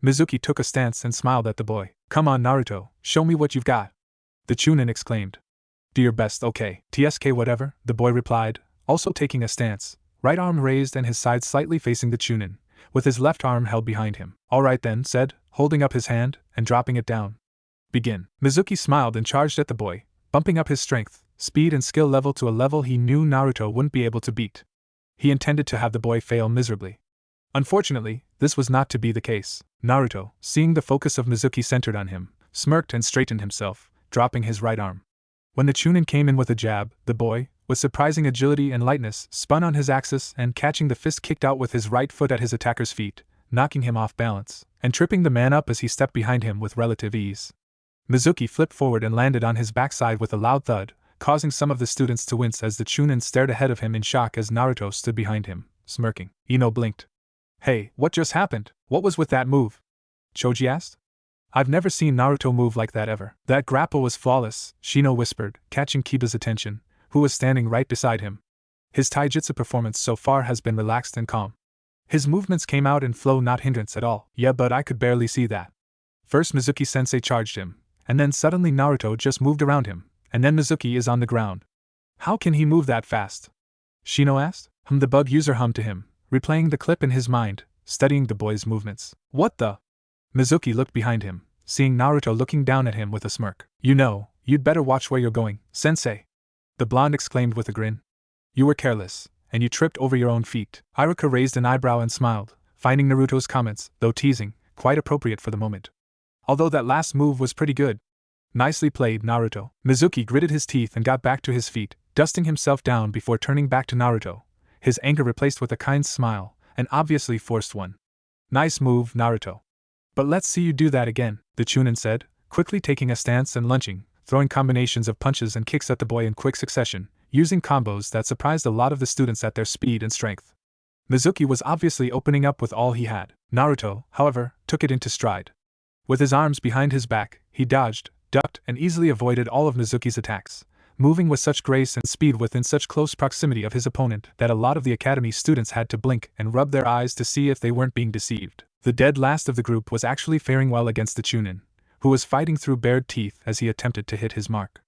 Mizuki took a stance and smiled at the boy. Come on Naruto, show me what you've got. The Chunin exclaimed. Do your best, okay. TSK whatever, the boy replied, also taking a stance, right arm raised and his side slightly facing the Chunin, with his left arm held behind him. Alright then, said, holding up his hand and dropping it down. Begin. Mizuki smiled and charged at the boy, bumping up his strength, speed and skill level to a level he knew Naruto wouldn't be able to beat. He intended to have the boy fail miserably. Unfortunately, this was not to be the case. Naruto, seeing the focus of Mizuki centered on him, smirked and straightened himself, dropping his right arm. When the Chunin came in with a jab, the boy, with surprising agility and lightness, spun on his axis and catching the fist kicked out with his right foot at his attacker's feet, knocking him off balance, and tripping the man up as he stepped behind him with relative ease. Mizuki flipped forward and landed on his backside with a loud thud, causing some of the students to wince as the Chunin stared ahead of him in shock as Naruto stood behind him, smirking. Ino blinked. "Hey, what just happened? What was with that move?" Choji asked. "I've never seen Naruto move like that ever." "That grapple was flawless," Shino whispered, catching Kiba's attention, who was standing right beside him. "His taijutsu performance so far has been relaxed and calm. His movements came out in flow, not hindrance at all." "Yeah, but I could barely see that." First Mizuki-sensei charged him, and then suddenly Naruto just moved around him, and then Mizuki is on the ground. "How can he move that fast?" Shino asked. The bug user hummed to him, replaying the clip in his mind, studying the boy's movements. "What the?" Mizuki looked behind him, seeing Naruto looking down at him with a smirk. "You'd better watch where you're going, sensei," the blonde exclaimed with a grin. "You were careless, and you tripped over your own feet." Iruka raised an eyebrow and smiled, finding Naruto's comments, though teasing, quite appropriate for the moment. "Although that last move was pretty good." "Nicely played, Naruto." Mizuki gritted his teeth and got back to his feet, dusting himself down before turning back to Naruto, his anger replaced with a kind smile, an obviously forced one. "Nice move, Naruto. But let's see you do that again," the Chunin said, quickly taking a stance and lunging, throwing combinations of punches and kicks at the boy in quick succession, using combos that surprised a lot of the students at their speed and strength. Mizuki was obviously opening up with all he had. Naruto, however, took it into stride. With his arms behind his back, he dodged, ducked, and easily avoided all of Mizuki's attacks, moving with such grace and speed within such close proximity of his opponent that a lot of the academy students had to blink and rub their eyes to see if they weren't being deceived. The dead last of the group was actually faring well against the Chunin, who was fighting through bared teeth as he attempted to hit his mark.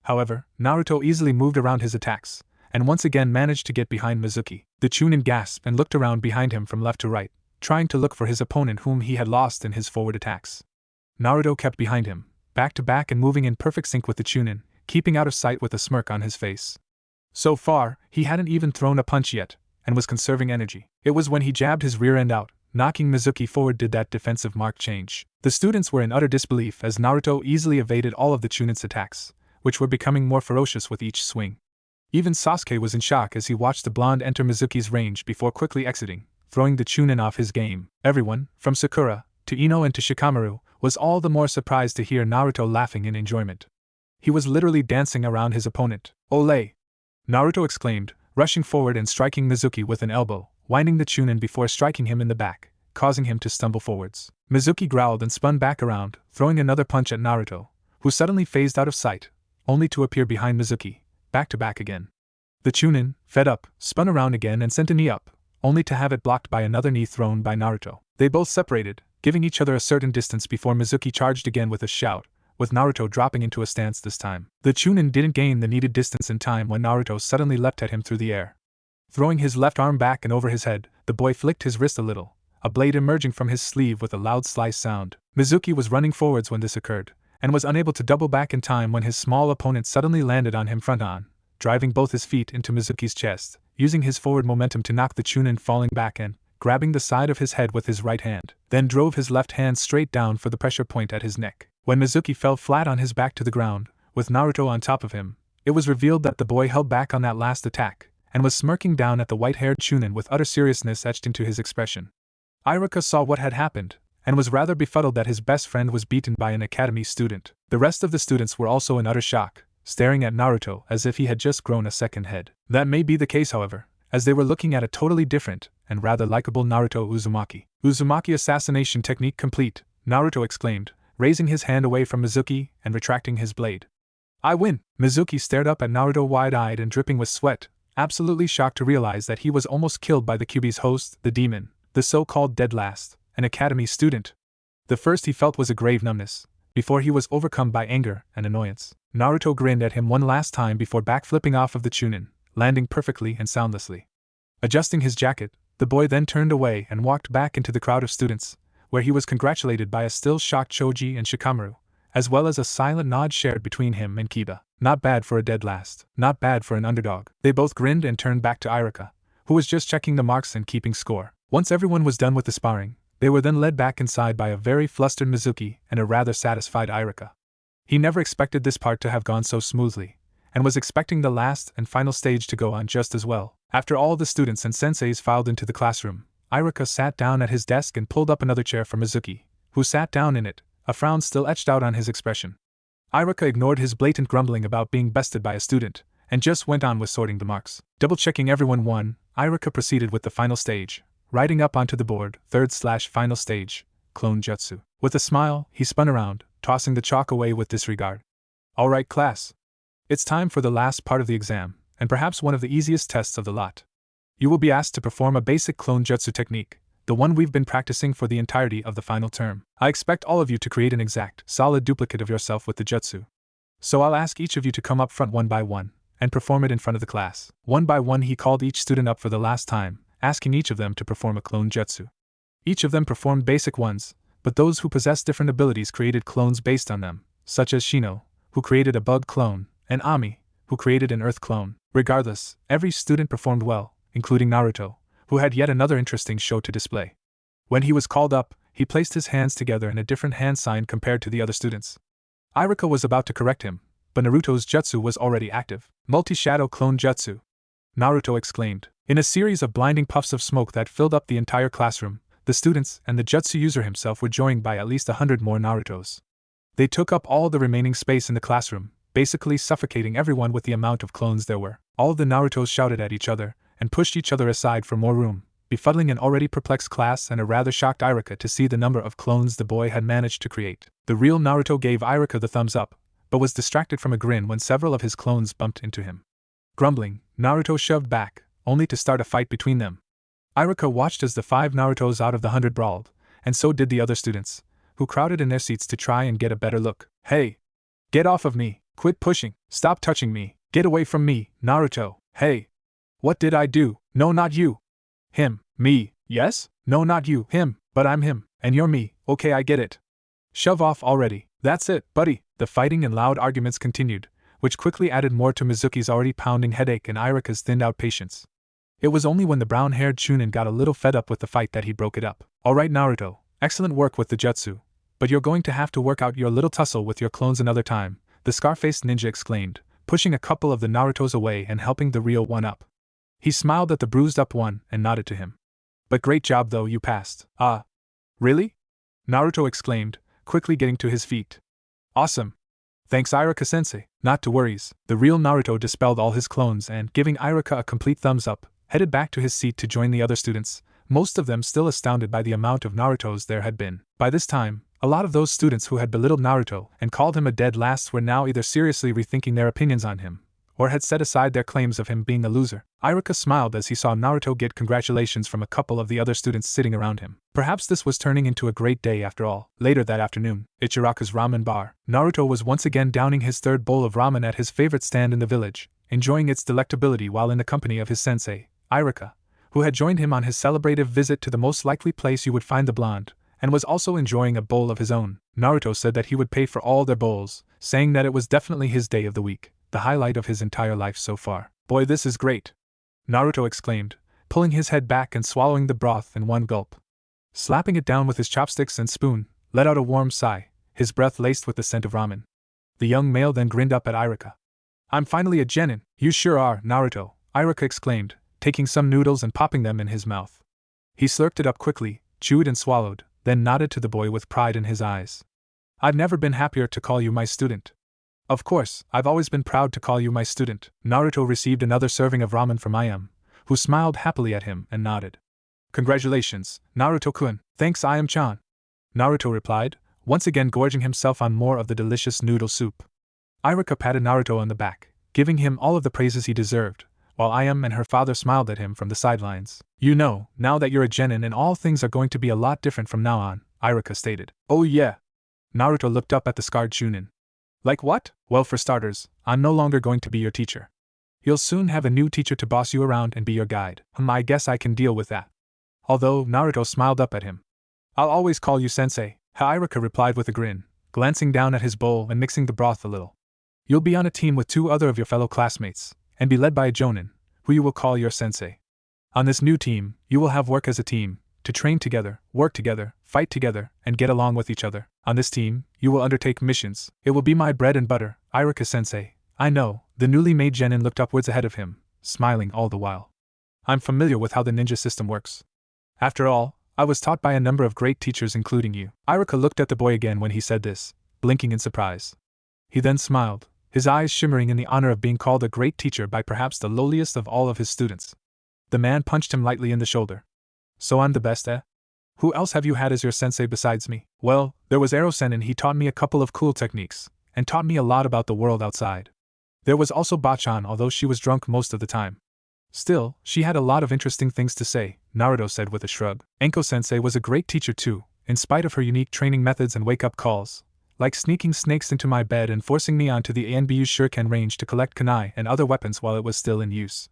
However, Naruto easily moved around his attacks, and once again managed to get behind Mizuki. The Chunin gasped and looked around behind him from left to right, trying to look for his opponent whom he had lost in his forward attacks. Naruto kept behind him, back to back and moving in perfect sync with the Chunin, keeping out of sight with a smirk on his face. So far, he hadn't even thrown a punch yet, and was conserving energy. It was when he jabbed his rear end out, knocking Mizuki forward, did that defensive mark change. The students were in utter disbelief as Naruto easily evaded all of the Chunin's attacks, which were becoming more ferocious with each swing. Even Sasuke was in shock as he watched the blonde enter Mizuki's range before quickly exiting, throwing the Chunin off his game. Everyone, from Sakura, to Ino and to Shikamaru, was all the more surprised to hear Naruto laughing in enjoyment. He was literally dancing around his opponent. "Olé!" Naruto exclaimed, rushing forward and striking Mizuki with an elbow, winding the Chunin before striking him in the back, causing him to stumble forwards. Mizuki growled and spun back around, throwing another punch at Naruto, who suddenly phased out of sight, only to appear behind Mizuki, back to back again. The Chunin, fed up, spun around again and sent a knee up, only to have it blocked by another knee thrown by Naruto. They both separated, giving each other a certain distance before Mizuki charged again with a shout, with Naruto dropping into a stance this time. The Chunin didn't gain the needed distance in time when Naruto suddenly leapt at him through the air. Throwing his left arm back and over his head, the boy flicked his wrist a little, a blade emerging from his sleeve with a loud slice sound. Mizuki was running forwards when this occurred, and was unable to double back in time when his small opponent suddenly landed on him front on, driving both his feet into Mizuki's chest, using his forward momentum to knock the Chunin falling back and, grabbing the side of his head with his right hand, then drove his left hand straight down for the pressure point at his neck. When Mizuki fell flat on his back to the ground, with Naruto on top of him, it was revealed that the boy held back on that last attack, and was smirking down at the white-haired Chunin with utter seriousness etched into his expression. Iruka saw what had happened, and was rather befuddled that his best friend was beaten by an academy student. The rest of the students were also in utter shock, staring at Naruto as if he had just grown a second head. That may be the case, however, as they were looking at a totally different, and rather likable Naruto Uzumaki. "Uzumaki assassination technique complete," Naruto exclaimed, raising his hand away from Mizuki and retracting his blade. "I win!" Mizuki stared up at Naruto wide-eyed and dripping with sweat, absolutely shocked to realize that he was almost killed by the Kyuubi's host, the demon, the so-called dead last, an academy student. The first he felt was a grave numbness, before he was overcome by anger and annoyance. Naruto grinned at him one last time before backflipping off of the Chunin, landing perfectly and soundlessly. Adjusting his jacket, the boy then turned away and walked back into the crowd of students, where he was congratulated by a still shocked Choji and Shikamaru, as well as a silent nod shared between him and Kiba. Not bad for a dead last, not bad for an underdog. They both grinned and turned back to Iruka, who was just checking the marks and keeping score. Once everyone was done with the sparring, they were then led back inside by a very flustered Mizuki and a rather satisfied Iruka. He never expected this part to have gone so smoothly, and was expecting the last and final stage to go on just as well. After all the students and senseis filed into the classroom, Iruka sat down at his desk and pulled up another chair for Mizuki, who sat down in it, a frown still etched out on his expression. Iruka ignored his blatant grumbling about being bested by a student, and just went on with sorting the marks. Double-checking everyone won, Iruka proceeded with the final stage, writing up onto the board, third/final stage, Clone Jutsu. With a smile, he spun around, tossing the chalk away with disregard. Alright class. It's time for the last part of the exam, and perhaps one of the easiest tests of the lot. You will be asked to perform a basic clone jutsu technique, the one we've been practicing for the entirety of the final term. I expect all of you to create an exact, solid duplicate of yourself with the jutsu. So I'll ask each of you to come up front one by one, and perform it in front of the class. One by one he called each student up for the last time, asking each of them to perform a clone jutsu. Each of them performed basic ones, but those who possessed different abilities created clones based on them, such as Shino, who created a bug clone, and Ami, who created an earth clone. Regardless, every student performed well, including Naruto, who had yet another interesting show to display. When he was called up, he placed his hands together in a different hand sign compared to the other students. Iruka was about to correct him, but Naruto's jutsu was already active. Multi-shadow clone jutsu, Naruto exclaimed. In a series of blinding puffs of smoke that filled up the entire classroom, the students and the jutsu user himself were joined by at least 100 more Narutos. They took up all the remaining space in the classroom, basically suffocating everyone with the amount of clones there were. All of the Narutos shouted at each other, and pushed each other aside for more room, befuddling an already perplexed class and a rather shocked Iruka to see the number of clones the boy had managed to create. The real Naruto gave Iruka the thumbs up, but was distracted from a grin when several of his clones bumped into him. Grumbling, Naruto shoved back, only to start a fight between them. Iruka watched as the 5 Narutos out of the 100 brawled, and so did the other students, who crowded in their seats to try and get a better look. Hey! Get off of me! Quit pushing! Stop touching me! Get away from me, Naruto! Hey! What did I do? No, not you! Him. Me. Yes? No, not you. Him. But I'm him, and you're me. Okay, I get it. Shove off already. That's it, buddy. The fighting and loud arguments continued, which quickly added more to Mizuki's already pounding headache and Iruka's thinned-out patience. It was only when the brown-haired Chunin got a little fed up with the fight that he broke it up. Alright Naruto, excellent work with the jutsu, but you're going to have to work out your little tussle with your clones another time, the scar-faced ninja exclaimed, pushing a couple of the Narutos away and helping the real one up. He smiled at the bruised-up one and nodded to him. But great job though, you passed. Ah. Really? Naruto exclaimed, quickly getting to his feet. Awesome. Thanks Iruka-sensei. Not to worries. The real Naruto dispelled all his clones and, giving Iruka a complete thumbs up, headed back to his seat to join the other students, most of them still astounded by the amount of Narutos there had been. By this time, a lot of those students who had belittled Naruto and called him a dead last were now either seriously rethinking their opinions on him, or had set aside their claims of him being a loser. Iruka smiled as he saw Naruto get congratulations from a couple of the other students sitting around him. Perhaps this was turning into a great day after all. Later that afternoon, Ichiraka's ramen bar, Naruto was once again downing his third bowl of ramen at his favorite stand in the village, enjoying its delectability while in the company of his sensei, Iruka, who had joined him on his celebrative visit to the most likely place you would find the blonde, and was also enjoying a bowl of his own. Naruto said that he would pay for all their bowls, saying that it was definitely his day of the week, the highlight of his entire life so far. Boy, this is great! Naruto exclaimed, pulling his head back and swallowing the broth in one gulp. Slapping it down with his chopsticks and spoon, let out a warm sigh, his breath laced with the scent of ramen. The young male then grinned up at Iruka. I'm finally a genin. You sure are, Naruto, Iruka exclaimed, taking some noodles and popping them in his mouth. He slurped it up quickly, chewed and swallowed, then nodded to the boy with pride in his eyes. I've never been happier to call you my student. Of course, I've always been proud to call you my student. Naruto received another serving of ramen from Ayam, who smiled happily at him and nodded. Congratulations, Naruto-kun. Thanks Ayam-chan. Naruto replied, once again gorging himself on more of the delicious noodle soup. Iruka patted Naruto on the back, giving him all of the praises he deserved, while Ayam and her father smiled at him from the sidelines. You know, now that you're a genin and all things are going to be a lot different from now on, Iruka stated. Oh yeah. Naruto looked up at the scarred Chunin. Like what? Well, for starters, I'm no longer going to be your teacher. You'll soon have a new teacher to boss you around and be your guide. I guess I can deal with that. Although, Naruto smiled up at him. I'll always call you sensei, Iruka replied with a grin, glancing down at his bowl and mixing the broth a little. You'll be on a team with 2 other of your fellow classmates, and be led by a jonin, who you will call your sensei. On this new team, you will have work as a team, to train together, work together, fight together, and get along with each other. On this team, you will undertake missions. It will be my bread and butter, Iruka-sensei, I know, the newly made genin looked upwards ahead of him, smiling all the while. I'm familiar with how the ninja system works. After all, I was taught by a number of great teachers including you. Iruka looked at the boy again when he said this, blinking in surprise. He then smiled, his eyes shimmering in the honor of being called a great teacher by perhaps the lowliest of all of his students. The man punched him lightly in the shoulder. So I'm the best, eh? Who else have you had as your sensei besides me? Well, there was Ero-sen and he taught me a couple of cool techniques, and taught me a lot about the world outside. There was also Bachan, although she was drunk most of the time. Still, she had a lot of interesting things to say, Naruto said with a shrug. Enko-sensei was a great teacher too, in spite of her unique training methods and wake-up calls, like sneaking snakes into my bed and forcing me onto the Anbu's shuriken range to collect kunai and other weapons while it was still in use.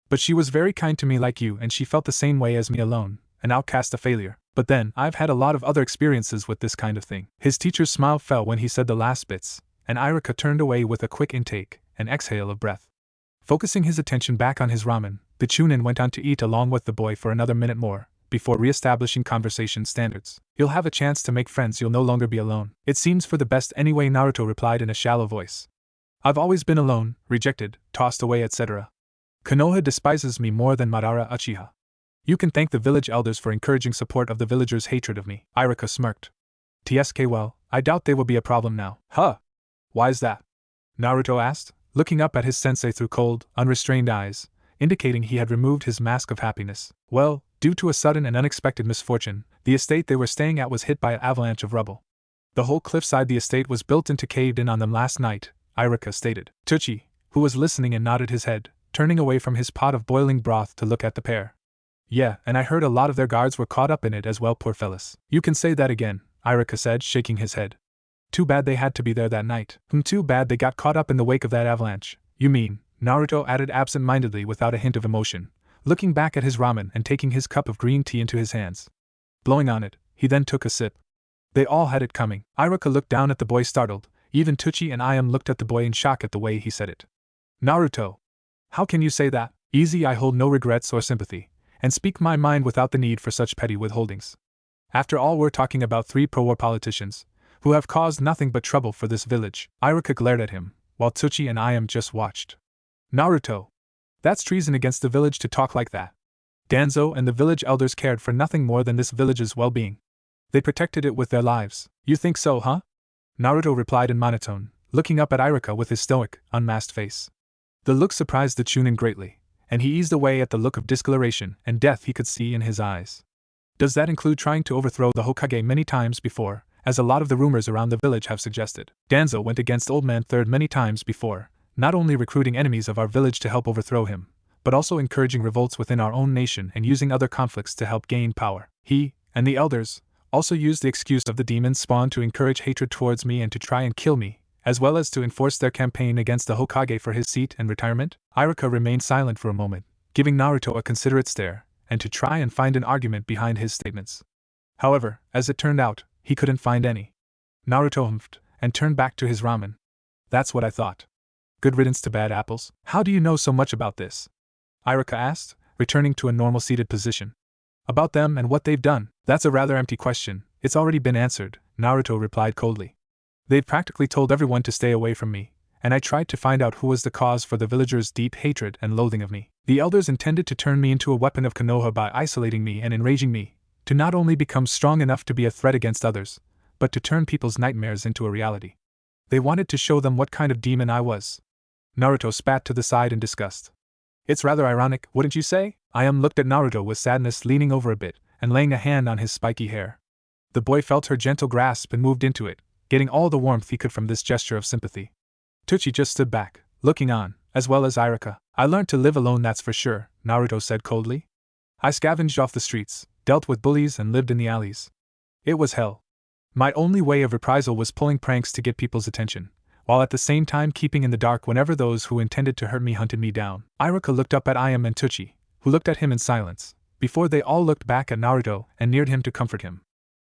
But she was very kind to me like you, and she felt the same way as me alone, an outcast, a failure. But then, I've had a lot of other experiences with this kind of thing. His teacher's smile fell when he said the last bits, and Iruka turned away with a quick intake and exhale of breath. Focusing his attention back on his ramen, the Chunin went on to eat along with the boy for another minute more, before re-establishing conversation standards. You'll have a chance to make friends, you'll no longer be alone. It seems for the best anyway, Naruto replied in a shallow voice. I've always been alone, rejected, tossed away, etc. Konoha despises me more than Madara Uchiha. You can thank the village elders for encouraging support of the villagers' hatred of me. Iruka smirked. TSK, well, I doubt they will be a problem now. Huh? Why's that? Naruto asked, looking up at his sensei through cold, unrestrained eyes, indicating he had removed his mask of happiness. Well, due to a sudden and unexpected misfortune, the estate they were staying at was hit by an avalanche of rubble. The whole cliffside the estate was built into caved in on them last night, Iruka stated. Tucci, who was listening and nodded his head, turning away from his pot of boiling broth to look at the pair. Yeah, and I heard a lot of their guards were caught up in it as well, poor fellas. You can say that again, Iruka said, shaking his head. Too bad they had to be there that night. Too bad they got caught up in the wake of that avalanche. You mean, Naruto added absent-mindedly without a hint of emotion, looking back at his ramen and taking his cup of green tea into his hands. Blowing on it, he then took a sip. They all had it coming. Iruka looked down at the boy startled, even Tucci and Ayam looked at the boy in shock at the way he said it. Naruto! How can you say that? Easy, I hold no regrets or sympathy, and speak my mind without the need for such petty withholdings. After all, we're talking about 3 pro-war politicians, who have caused nothing but trouble for this village. Iruka glared at him, while Tucci and Ayam just watched. Naruto! That's treason against the village to talk like that. Danzo and the village elders cared for nothing more than this village's well-being. They protected it with their lives. You think so, huh? Naruto replied in monotone, looking up at Iruka with his stoic, unmasked face. The look surprised the Chunin greatly, and he eased away at the look of discoloration and death he could see in his eyes. Does that include trying to overthrow the Hokage many times before, as a lot of the rumors around the village have suggested? Danzo went against Old Man Third many times before, not only recruiting enemies of our village to help overthrow him, but also encouraging revolts within our own nation and using other conflicts to help gain power. He, and the elders, also used the excuse of the demon spawn to encourage hatred towards me and to try and kill me, as well as to enforce their campaign against the Hokage for his seat and retirement. Iruka remained silent for a moment, giving Naruto a considerate stare, and to try and find an argument behind his statements. However, as it turned out, he couldn't find any. Naruto humphed, and turned back to his ramen. That's what I thought. Good riddance to bad apples. How do you know so much about this? Iruka asked, returning to a normal seated position. About them and what they've done. That's a rather empty question, it's already been answered, Naruto replied coldly. They'd practically told everyone to stay away from me, and I tried to find out who was the cause for the villagers' deep hatred and loathing of me. The elders intended to turn me into a weapon of Konoha by isolating me and enraging me, to not only become strong enough to be a threat against others, but to turn people's nightmares into a reality. They wanted to show them what kind of demon I was. Naruto spat to the side in disgust. It's rather ironic, wouldn't you say? Ayam looked at Naruto with sadness, leaning over a bit and laying a hand on his spiky hair. The boy felt her gentle grasp and moved into it, getting all the warmth he could from this gesture of sympathy. Tucci just stood back, looking on, as well as Iruka. I learned to live alone, that's for sure, Naruto said coldly. I scavenged off the streets, dealt with bullies and lived in the alleys. It was hell. My only way of reprisal was pulling pranks to get people's attention, while at the same time keeping in the dark whenever those who intended to hurt me hunted me down. Iruka looked up at Ayam and Tucci, who looked at him in silence, before they all looked back at Naruto and neared him to comfort him.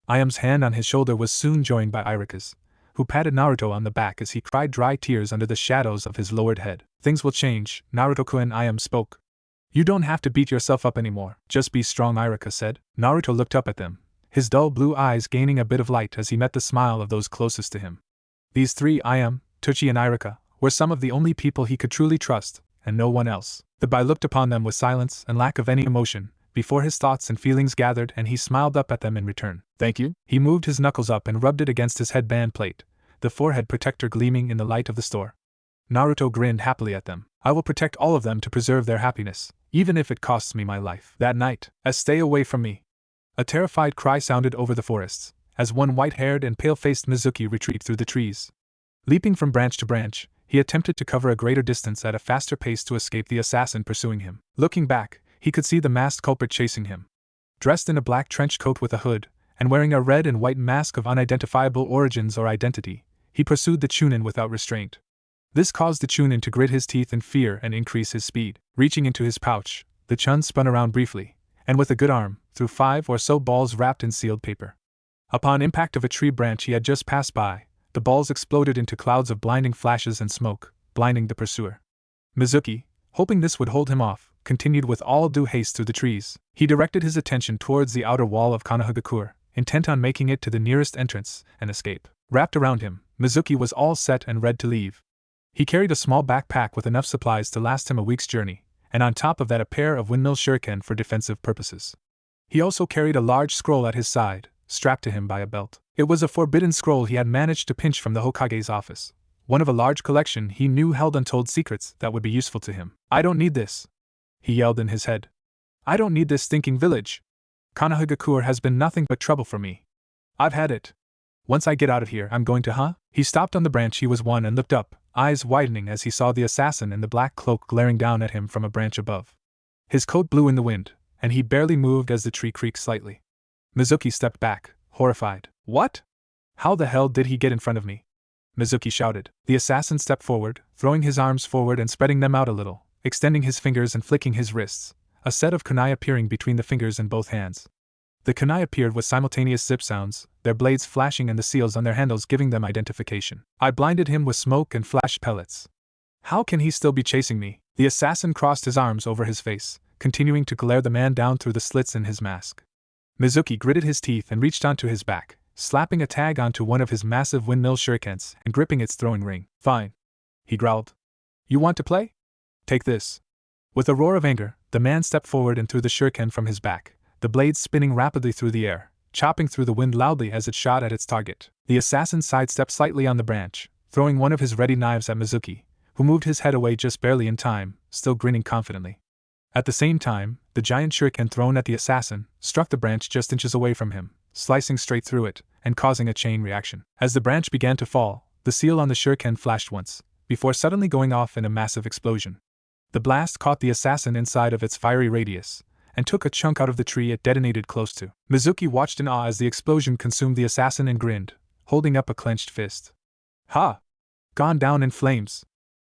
Ayam's hand on his shoulder was soon joined by Iruka's, who patted Naruto on the back as he cried dry tears under the shadows of his lowered head. Things will change, Naruto-kun, Ayam spoke. You don't have to beat yourself up anymore, just be strong, Iruka said. Naruto looked up at them, his dull blue eyes gaining a bit of light as he met the smile of those closest to him. These 3, Ayam, Tucci and Iruka, were some of the only people he could truly trust, and no one else. The boy looked upon them with silence and lack of any emotion, before his thoughts and feelings gathered, and he smiled up at them in return. "Thank you." He moved his knuckles up and rubbed it against his headband plate, the forehead protector gleaming in the light of the store. Naruto grinned happily at them. "I will protect all of them to preserve their happiness, even if it costs me my life." That night, stay away from me!" A terrified cry sounded over the forests, as one white-haired and pale-faced Mizuki retreated through the trees. Leaping from branch to branch, he attempted to cover a greater distance at a faster pace to escape the assassin pursuing him. Looking back, he could see the masked culprit chasing him. Dressed in a black trench coat with a hood, and wearing a red and white mask of unidentifiable origins or identity, he pursued the Chunin without restraint. This caused the Chunin to grit his teeth in fear and increase his speed. Reaching into his pouch, the Chun spun around briefly, and with a good arm, threw 5 or so balls wrapped in sealed paper. Upon impact of a tree branch he had just passed by, the balls exploded into clouds of blinding flashes and smoke, blinding the pursuer. Mizuki, hoping this would hold him off, continued with all due haste through the trees. He directed his attention towards the outer wall of Konohagakure, intent on making it to the nearest entrance and escape. Wrapped around him, Mizuki was all set and ready to leave. He carried a small backpack with enough supplies to last him a week's journey, and on top of that a pair of windmill shuriken for defensive purposes. He also carried a large scroll at his side, strapped to him by a belt. It was a forbidden scroll he had managed to pinch from the Hokage's office, one of a large collection he knew held untold secrets that would be useful to him. "I don't need this," he yelled in his head. "I don't need this stinking village. Konohagakure has been nothing but trouble for me. I've had it. Once I get out of here, I'm going to He stopped on the branch he was on and looked up, eyes widening as he saw the assassin in the black cloak glaring down at him from a branch above. His coat blew in the wind, and he barely moved as the tree creaked slightly. Mizuki stepped back, horrified. "What? How the hell did he get in front of me?" Mizuki shouted. The assassin stepped forward, throwing his arms forward and spreading them out a little, extending his fingers and flicking his wrists, a set of kunai appearing between the fingers in both hands. The kunai appeared with simultaneous zip sounds, their blades flashing and the seals on their handles giving them identification. I blinded him with smoke and flash pellets. How can he still be chasing me? The assassin crossed his arms over his face, continuing to glare the man down through the slits in his mask. Mizuki gritted his teeth and reached onto his back, slapping a tag onto one of his massive windmill shurikens and gripping its throwing ring. "Fine," he growled. "You want to play? Take this." With a roar of anger, the man stepped forward and threw the shuriken from his back, the blades spinning rapidly through the air, chopping through the wind loudly as it shot at its target. The assassin sidestepped slightly on the branch, throwing one of his ready knives at Mizuki, who moved his head away just barely in time, still grinning confidently. At the same time, the giant shuriken thrown at the assassin struck the branch just inches away from him, slicing straight through it, and causing a chain reaction. As the branch began to fall, the seal on the shuriken flashed once, before suddenly going off in a massive explosion. The blast caught the assassin inside of its fiery radius, and took a chunk out of the tree it detonated close to. Mizuki watched in awe as the explosion consumed the assassin and grinned, holding up a clenched fist. "Ha! Gone down in flames.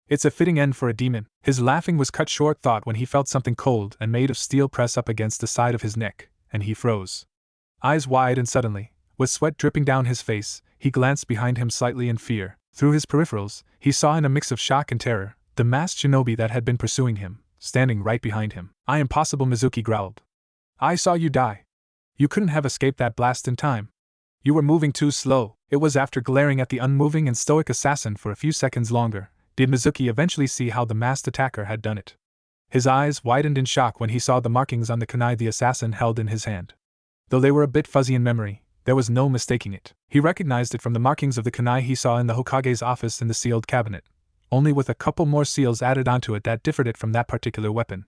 It's a fitting end for a demon." His laughing was cut short when he felt something cold and made of steel press up against the side of his neck, and he froze. Eyes wide and suddenly, with sweat dripping down his face, he glanced behind him slightly in fear. Through his peripherals, he saw in a mix of shock and terror, the masked shinobi that had been pursuing him, standing right behind him. Impossible," Mizuki growled. "I saw you die. You couldn't have escaped that blast in time. You were moving too slow." It was after glaring at the unmoving and stoic assassin for a few seconds longer, did Mizuki eventually see how the masked attacker had done it. His eyes widened in shock when he saw the markings on the kunai the assassin held in his hand. Though they were a bit fuzzy in memory, there was no mistaking it. He recognized it from the markings of the kunai he saw in the Hokage's office in the sealed cabinet, only with a couple more seals added onto it that differed it from that particular weapon.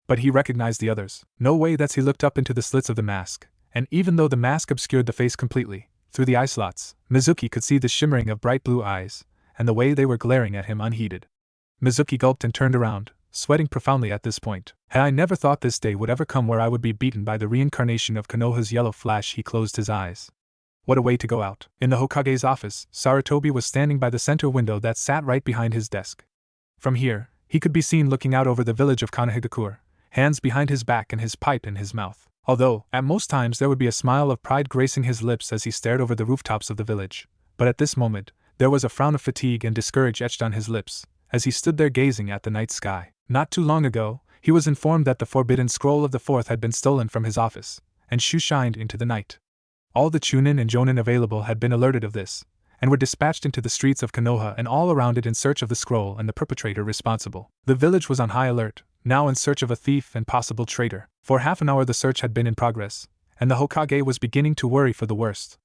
But he recognized the others. No way. That's he looked up into the slits of the mask, and even though the mask obscured the face completely, through the eye slots, Mizuki could see the shimmering of bright blue eyes, and the way they were glaring at him unheeded. Mizuki gulped and turned around, sweating profoundly at this point. Had I never thought this day would ever come where I would be beaten by the reincarnation of Konoha's yellow flash. He closed his eyes. What a way to go out. In the Hokage's office, Sarutobi was standing by the center window that sat right behind his desk. From here, he could be seen looking out over the village of Konohagakure, hands behind his back and his pipe in his mouth. Although, at most times there would be a smile of pride gracing his lips as he stared over the rooftops of the village, but at this moment, there was a frown of fatigue and discourage etched on his lips, as he stood there gazing at the night sky. Not too long ago, he was informed that the forbidden scroll of the fourth had been stolen from his office, and shoe-shined into the night. All the Chunin and Jonin available had been alerted of this, and were dispatched into the streets of Konoha and all around it in search of the scroll and the perpetrator responsible. The village was on high alert, now in search of a thief and possible traitor. For half an hour the search had been in progress, and the Hokage was beginning to worry for the worst.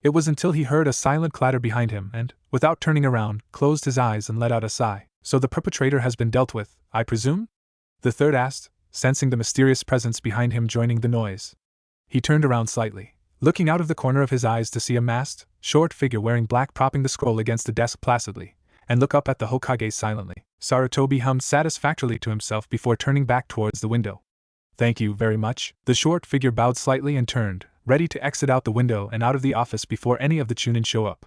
It was until he heard a silent clatter behind him and, without turning around, closed his eyes and let out a sigh. So the perpetrator has been dealt with, I presume? The third asked, sensing the mysterious presence behind him joining the noise. He turned around slightly, looking out of the corner of his eyes to see a masked, short figure wearing black propping the scroll against the desk placidly, and look up at the Hokage silently. Sarutobi hummed satisfactorily to himself before turning back towards the window. Thank you very much. The short figure bowed slightly and turned, ready to exit out the window and out of the office before any of the Chunin show up.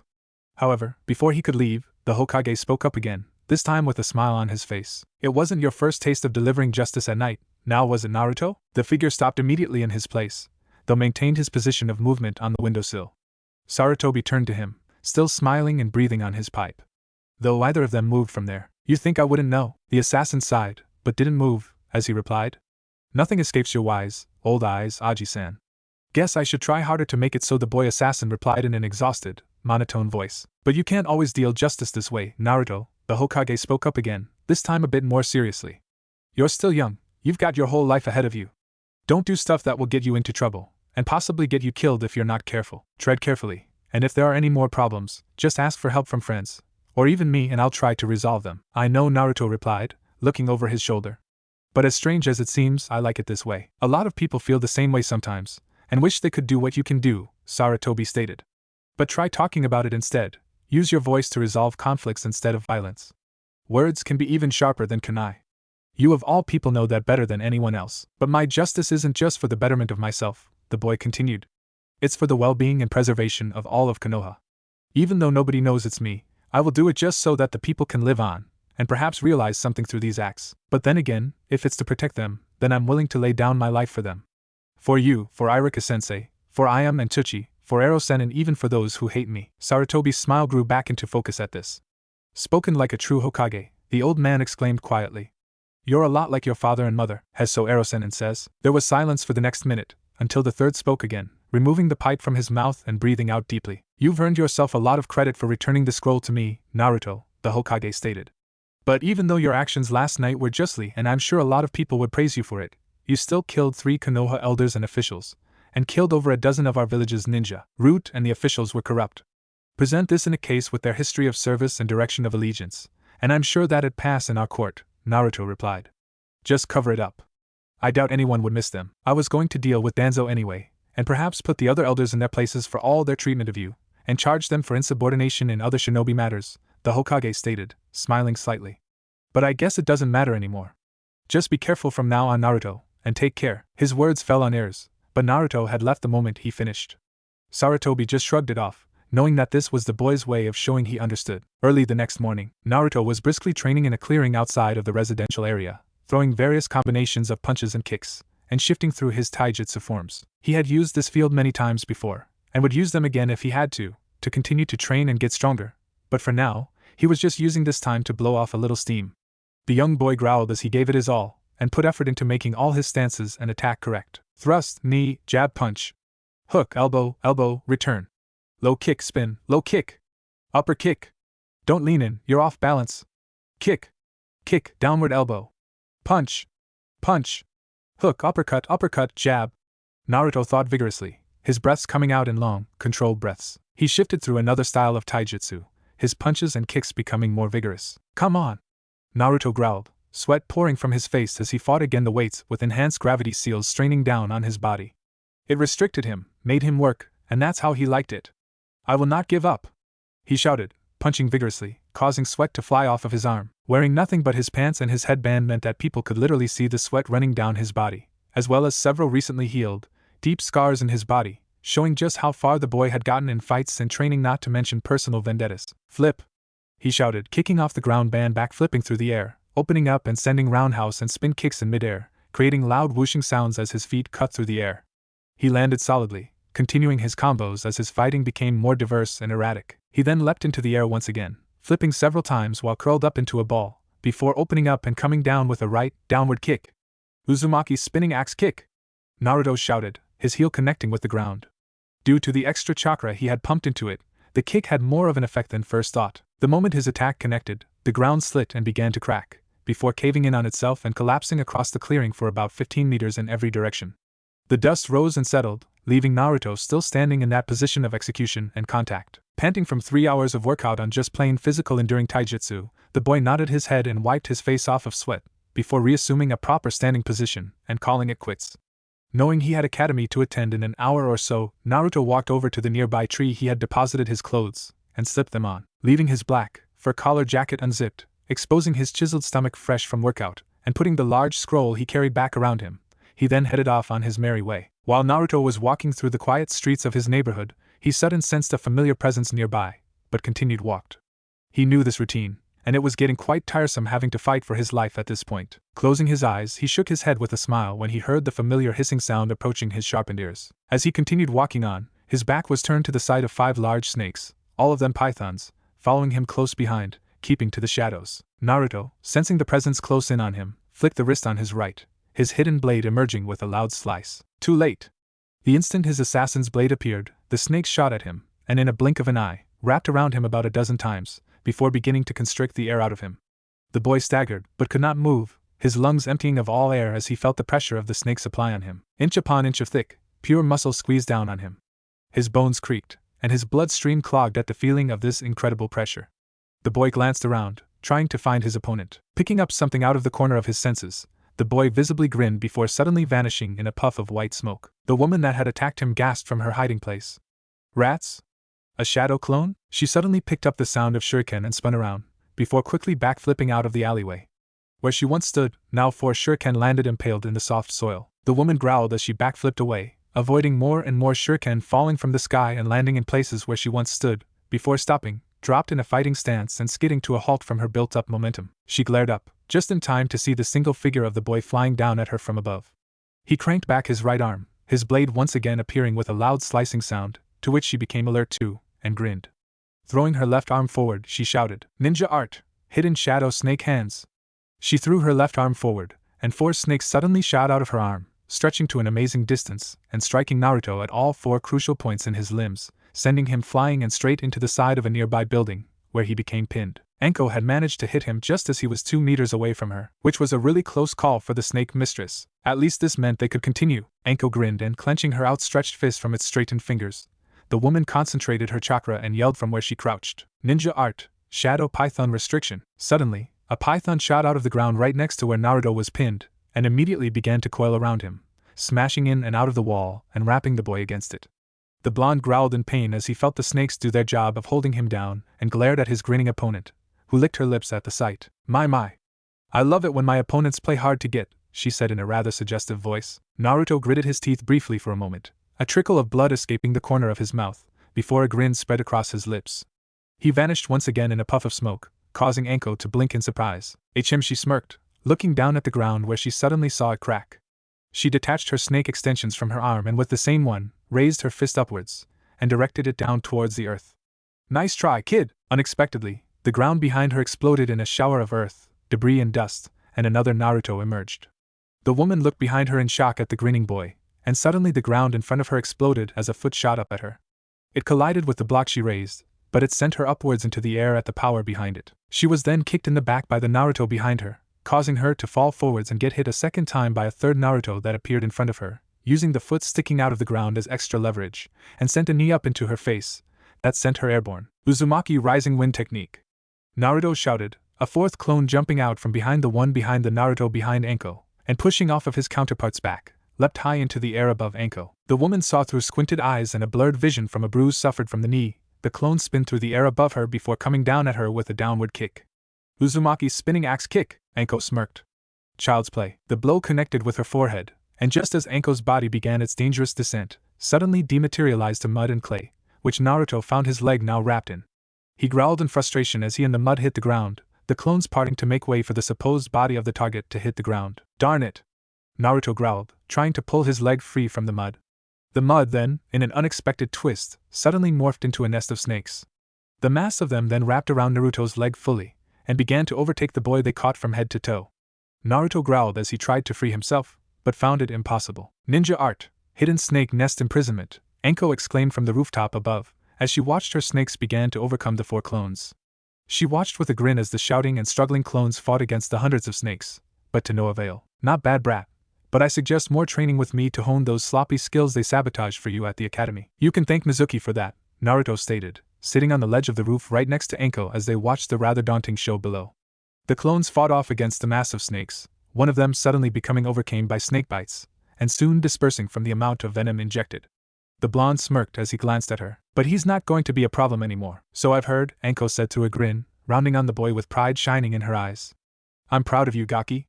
However, before he could leave, the Hokage spoke up again, this time with a smile on his face. It wasn't your first taste of delivering justice at night, now was it, Naruto? The figure stopped immediately in his place, though maintained his position of movement on the windowsill. Sarutobi turned to him, still smiling and breathing on his pipe. Though either of them moved from there. You think I wouldn't know? The assassin sighed, but didn't move, as he replied. Nothing escapes your wise, old eyes, Aji-san. Guess I should try harder to make it so, the boy assassin replied in an exhausted, monotone voice. But you can't always deal justice this way, Naruto, the Hokage spoke up again, this time a bit more seriously. You're still young, you've got your whole life ahead of you. Don't do stuff that will get you into trouble, and possibly get you killed if you're not careful. Tread carefully, and if there are any more problems, just ask for help from friends, or even me, and I'll try to resolve them. I know, Naruto replied, looking over his shoulder. But as strange as it seems, I like it this way. A lot of people feel the same way sometimes, and wish they could do what you can do, Sarutobi stated. But try talking about it instead. Use your voice to resolve conflicts instead of violence. Words can be even sharper than kunai. You of all people know that better than anyone else. But my justice isn't just for the betterment of myself, the boy continued. It's for the well-being and preservation of all of Konoha. Even though nobody knows it's me, I will do it just so that the people can live on, and perhaps realize something through these acts. But then again, if it's to protect them, then I'm willing to lay down my life for them. For you, for Iruka-sensei, for Ayam and Tsuchi, for Ero-sen, and even for those who hate me. Sarutobi's smile grew back into focus at this. Spoken like a true Hokage, the old man exclaimed quietly. You're a lot like your father and mother, so Ero-sen says. There was silence for the next minute, until the third spoke again, removing the pipe from his mouth and breathing out deeply. You've earned yourself a lot of credit for returning the scroll to me, Naruto, the Hokage stated. But even though your actions last night were justly, and I'm sure a lot of people would praise you for it, you still killed 3 Konoha elders and officials, and killed over a dozen of our village's ninja. Root and the officials were corrupt. Present this in a case with their history of service and direction of allegiance, and I'm sure that'd pass in our court, Naruto replied. Just cover it up. I doubt anyone would miss them. I was going to deal with Danzo anyway, and perhaps put the other elders in their places for all their treatment of you, and charge them for insubordination in other shinobi matters, the Hokage stated, smiling slightly. But I guess it doesn't matter anymore. Just be careful from now on, Naruto, and take care. His words fell on ears, but Naruto had left the moment he finished. Sarutobi just shrugged it off, knowing that this was the boy's way of showing he understood. Early the next morning, Naruto was briskly training in a clearing outside of the residential area, throwing various combinations of punches and kicks, and shifting through his taijutsu forms. He had used this field many times before, and would use them again if he had to continue to train and get stronger, but for now, he was just using this time to blow off a little steam. The young boy growled as he gave it his all, and put effort into making all his stances and attack correct. Thrust, knee, jab, punch. Hook, elbow, elbow, return. Low kick, spin, low kick. Upper kick. Don't lean in, you're off balance. Kick. Kick, downward elbow. Punch. Punch. Hook, uppercut, uppercut, jab. Naruto thought vigorously, his breaths coming out in long, controlled breaths. He shifted through another style of taijutsu, his punches and kicks becoming more vigorous. Come on! Naruto growled, sweat pouring from his face as he fought again, the weights with enhanced gravity seals straining down on his body. It restricted him, made him work, and that's how he liked it. I will not give up! He shouted, punching vigorously, causing sweat to fly off of his arm. Wearing nothing but his pants and his headband meant that people could literally see the sweat running down his body, as well as several recently healed, deep scars in his body, showing just how far the boy had gotten in fights and training, not to mention personal vendettas. Flip! He shouted, kicking off the ground, back flipping through the air, opening up and sending roundhouse and spin kicks in midair, creating loud whooshing sounds as his feet cut through the air. He landed solidly, continuing his combos as his fighting became more diverse and erratic. He then leapt into the air once again, flipping several times while curled up into a ball, before opening up and coming down with a right, downward kick. Uzumaki spinning axe kick! Naruto shouted, his heel connecting with the ground. Due to the extra chakra he had pumped into it, the kick had more of an effect than first thought. The moment his attack connected, the ground slit and began to crack, before caving in on itself and collapsing across the clearing for about 15 meters in every direction. The dust rose and settled, leaving Naruto still standing in that position of execution and contact. Panting from 3 hours of workout on just plain physical enduring taijutsu, the boy nodded his head and wiped his face off of sweat, before reassuming a proper standing position and calling it quits. Knowing he had academy to attend in an hour or so, Naruto walked over to the nearby tree he had deposited his clothes, and slipped them on, leaving his black, fur collar jacket unzipped, exposing his chiseled stomach fresh from workout, and putting the large scroll he carried back around him. He then headed off on his merry way. While Naruto was walking through the quiet streets of his neighborhood, he suddenly sensed a familiar presence nearby, but continued walked. He knew this routine, and it was getting quite tiresome having to fight for his life at this point. Closing his eyes, he shook his head with a smile when he heard the familiar hissing sound approaching his sharpened ears. As he continued walking on, his back was turned to the sight of 5 large snakes, all of them pythons, following him close behind, keeping to the shadows. Naruto, sensing the presence close in on him, flicked the wrist on his right, his hidden blade emerging with a loud slice. Too late! The instant his assassin's blade appeared, the snakes shot at him, and in a blink of an eye, wrapped around him about a dozen times, before beginning to constrict the air out of him. The boy staggered, but could not move, his lungs emptying of all air as he felt the pressure of the snake's supply on him. Inch upon inch of thick, pure muscle squeezed down on him. His bones creaked, and his blood stream clogged at the feeling of this incredible pressure. The boy glanced around, trying to find his opponent. Picking up something out of the corner of his senses, the boy visibly grinned before suddenly vanishing in a puff of white smoke. The woman that had attacked him gasped from her hiding place. Rats? A shadow clone? She suddenly picked up the sound of shuriken and spun around, before quickly backflipping out of the alleyway. Where she once stood, now 4 shuriken landed impaled in the soft soil. The woman growled as she backflipped away, avoiding more and more shuriken falling from the sky and landing in places where she once stood, before stopping, dropped in a fighting stance and skidding to a halt from her built-up momentum. She glared up, just in time to see the single figure of the boy flying down at her from above. He cranked back his right arm, his blade once again appearing with a loud slicing sound, to which she became alert too, and grinned. Throwing her left arm forward, she shouted, "Ninja art! Hidden shadow snake hands!" She threw her left arm forward, and 4 snakes suddenly shot out of her arm, stretching to an amazing distance, and striking Naruto at all 4 crucial points in his limbs, sending him flying and straight into the side of a nearby building, where he became pinned. Anko had managed to hit him just as he was 2 meters away from her, which was a really close call for the snake mistress. At least this meant they could continue. Anko grinned and clenching her outstretched fist from its straightened fingers, the woman concentrated her chakra and yelled from where she crouched, "Ninja art, shadow python restriction." Suddenly, a python shot out of the ground right next to where Naruto was pinned, and immediately began to coil around him, smashing in and out of the wall and wrapping the boy against it. The blonde growled in pain as he felt the snakes do their job of holding him down, and glared at his grinning opponent, who licked her lips at the sight. My. I love it when my opponents play hard to get," she said in a rather suggestive voice. Naruto gritted his teeth briefly for a moment, a trickle of blood escaping the corner of his mouth, before a grin spread across his lips. He vanished once again in a puff of smoke, causing Anko to blink in surprise. "HM," she smirked, looking down at the ground where she suddenly saw a crack. She detached her snake extensions from her arm and with the same one, raised her fist upwards, and directed it down towards the earth. "Nice try, kid!" Unexpectedly, the ground behind her exploded in a shower of earth, debris and dust, and another Naruto emerged. The woman looked behind her in shock at the grinning boy, and suddenly the ground in front of her exploded as a foot shot up at her. It collided with the block she raised, but it sent her upwards into the air at the power behind it. She was then kicked in the back by the Naruto behind her, causing her to fall forwards and get hit a second time by a third Naruto that appeared in front of her, using the foot sticking out of the ground as extra leverage, and sent a knee up into her face. That sent her airborne. Uzumaki Rising Wind Technique. Naruto shouted, a 4th clone jumping out from behind the one behind the Naruto behind Anko, and pushing off of his counterpart's back, leapt high into the air above Anko. The woman saw through squinted eyes and a blurred vision from a bruise suffered from the knee, the clone spin through the air above her before coming down at her with a downward kick. Uzumaki's spinning axe kick, Anko smirked. Child's play. The blow connected with her forehead, and just as Anko's body began its dangerous descent, suddenly dematerialized to mud and clay, which Naruto found his leg now wrapped in. He growled in frustration as he and the mud hit the ground, the clones parting to make way for the supposed body of the target to hit the ground. "Darn it!" Naruto growled, trying to pull his leg free from the mud. The mud then, in an unexpected twist, suddenly morphed into a nest of snakes. The mass of them then wrapped around Naruto's leg fully, and began to overtake the boy they caught from head to toe. Naruto growled as he tried to free himself, but found it impossible. "Ninja art, hidden snake nest imprisonment," Anko exclaimed from the rooftop above, as she watched her snakes began to overcome the 4 clones. She watched with a grin as the shouting and struggling clones fought against the hundreds of snakes, but to no avail. Not bad, brat. But I suggest more training with me to hone those sloppy skills they sabotaged for you at the academy. You can thank Mizuki for that, Naruto stated, sitting on the ledge of the roof right next to Enko as they watched the rather daunting show below. The clones fought off against the mass of snakes, one of them suddenly becoming overcome by snake bites, and soon dispersing from the amount of venom injected. The blonde smirked as he glanced at her. But he's not going to be a problem anymore. So I've heard, Enko said through a grin, rounding on the boy with pride shining in her eyes. I'm proud of you, Gaki.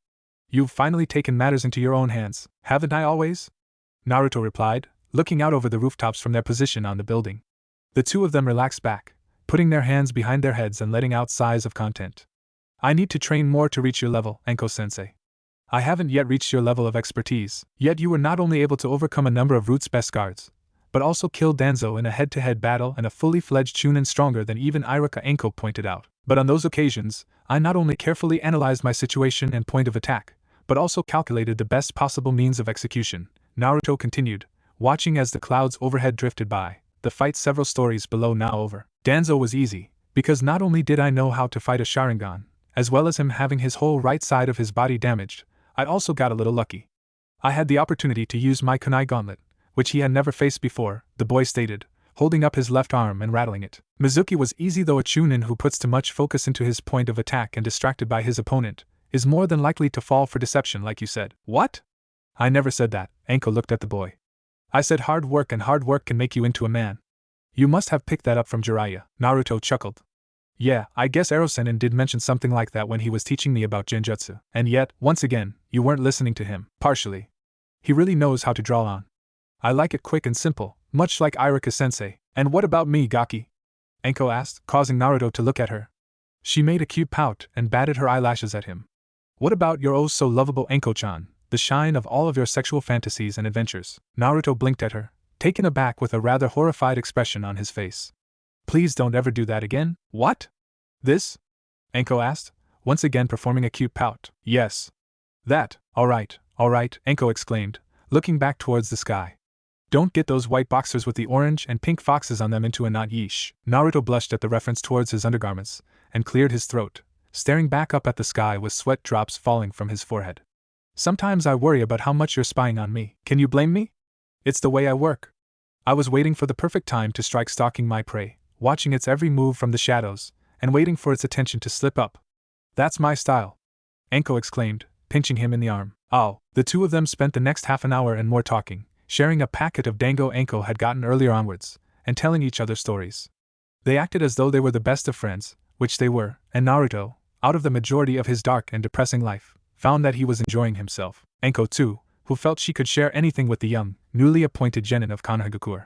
You've finally taken matters into your own hands, haven't I always? Naruto replied, looking out over the rooftops from their position on the building. The two of them relaxed back, putting their hands behind their heads and letting out sighs of content. I need to train more to reach your level, Enko-sensei. I haven't yet reached your level of expertise, yet you were not only able to overcome a number of Root's best guards, but also killed Danzo in a head-to-head battle and a fully fledged Chunin stronger than even Iruka, Enko pointed out. But on those occasions, I not only carefully analyzed my situation and point of attack, but also calculated the best possible means of execution, Naruto continued, watching as the clouds overhead drifted by, the fight several stories below now over. Danzo was easy, because not only did I know how to fight a Sharingan, as well as him having his whole right side of his body damaged, I also got a little lucky. I had the opportunity to use my kunai gauntlet, which he had never faced before, the boy stated, holding up his left arm and rattling it. Mizuki was easy, though a Chunin who puts too much focus into his point of attack and distracted by his opponent is more than likely to fall for deception, like you said. What? I never said that, Enko looked at the boy. I said hard work, and hard work can make you into a man. You must have picked that up from Jiraiya, Naruto chuckled. Yeah, I guess Erosenin did mention something like that when he was teaching me about Genjutsu. And yet, once again, you weren't listening to him. Partially. He really knows how to draw on. I like it quick and simple, much like Iruka-sensei. And what about me, Gaki? Enko asked, causing Naruto to look at her. She made a cute pout and batted her eyelashes at him. What about your oh-so-lovable Enko-chan, the shine of all of your sexual fantasies and adventures? Naruto blinked at her, taken aback with a rather horrified expression on his face. Please don't ever do that again. What? This? Enko asked, once again performing a cute pout. Yes. That. All right, Enko exclaimed, looking back towards the sky. Don't get those white boxers with the orange and pink foxes on them into a knot, yeesh. Naruto blushed at the reference towards his undergarments, and cleared his throat, staring back up at the sky with sweat drops falling from his forehead. Sometimes I worry about how much you're spying on me. Can you blame me? It's the way I work. I was waiting for the perfect time to strike, stalking my prey, watching its every move from the shadows, and waiting for its attention to slip up. That's my style. Enko exclaimed, pinching him in the arm. Oh, the two of them spent the next half an hour and more talking, sharing a packet of dango Enko had gotten earlier onwards, and telling each other stories. They acted as though they were the best of friends, which they were, and Naruto, out of the majority of his dark and depressing life, found that he was enjoying himself. Enko too, who felt she could share anything with the young, newly appointed genin of Konohagakure.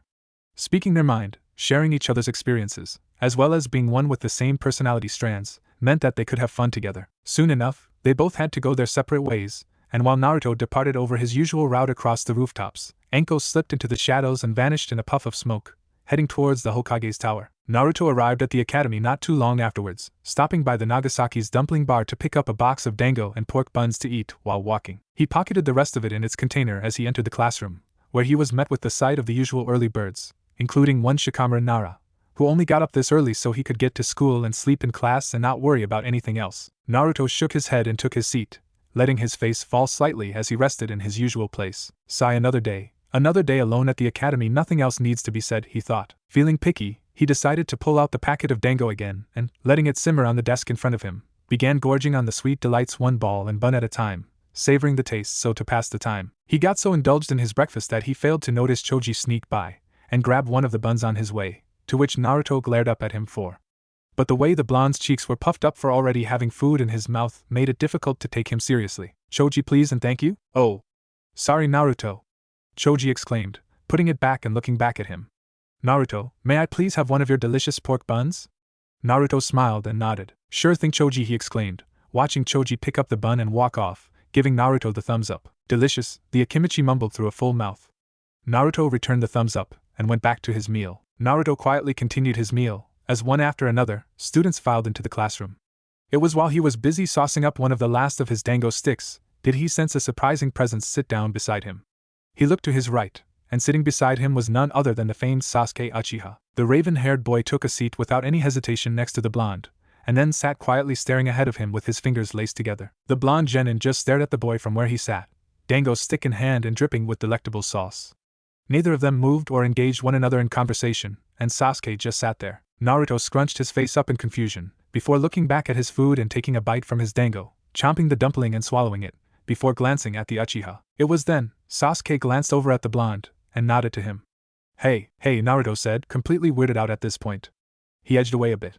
Speaking their mind, sharing each other's experiences, as well as being one with the same personality strands, meant that they could have fun together. Soon enough, they both had to go their separate ways, and while Naruto departed over his usual route across the rooftops, Enko slipped into the shadows and vanished in a puff of smoke, heading towards the Hokage's tower. Naruto arrived at the academy not too long afterwards, stopping by the Nagasaki's dumpling bar to pick up a box of dango and pork buns to eat while walking. He pocketed the rest of it in its container as he entered the classroom, where he was met with the sight of the usual early birds, including one Shikamaru Nara, who only got up this early so he could get to school and sleep in class and not worry about anything else. Naruto shook his head and took his seat, letting his face fall slightly as he rested in his usual place. Sigh, another day alone at the academy, nothing else needs to be said, he thought. Feeling picky, he decided to pull out the packet of dango again and, letting it simmer on the desk in front of him, began gorging on the sweet delights one ball and bun at a time, savoring the taste so to pass the time. He got so indulged in his breakfast that he failed to notice Choji sneak by and grab one of the buns on his way, to which Naruto glared up at him for. But the way the blonde's cheeks were puffed up for already having food in his mouth made it difficult to take him seriously. Choji, please and thank you? Oh. Sorry, Naruto. Choji exclaimed, putting it back and looking back at him. Naruto, may I please have one of your delicious pork buns? Naruto smiled and nodded. Sure thing, Choji, he exclaimed, watching Choji pick up the bun and walk off, giving Naruto the thumbs up. Delicious, the Akimichi mumbled through a full mouth. Naruto returned the thumbs up and went back to his meal. Naruto quietly continued his meal, as one after another, students filed into the classroom. It was while he was busy saucing up one of the last of his dango sticks, did he sense a surprising presence sit down beside him. He looked to his right, and sitting beside him was none other than the famed Sasuke Uchiha. The raven-haired boy took a seat without any hesitation next to the blonde, and then sat quietly staring ahead of him with his fingers laced together. The blonde genin just stared at the boy from where he sat, dango stick in hand and dripping with delectable sauce. Neither of them moved or engaged one another in conversation, and Sasuke just sat there. Naruto scrunched his face up in confusion, before looking back at his food and taking a bite from his dango, chomping the dumpling and swallowing it, before glancing at the Uchiha. It was then Sasuke glanced over at the blonde, and nodded to him. Hey, Naruto said, completely weirded out at this point. He edged away a bit.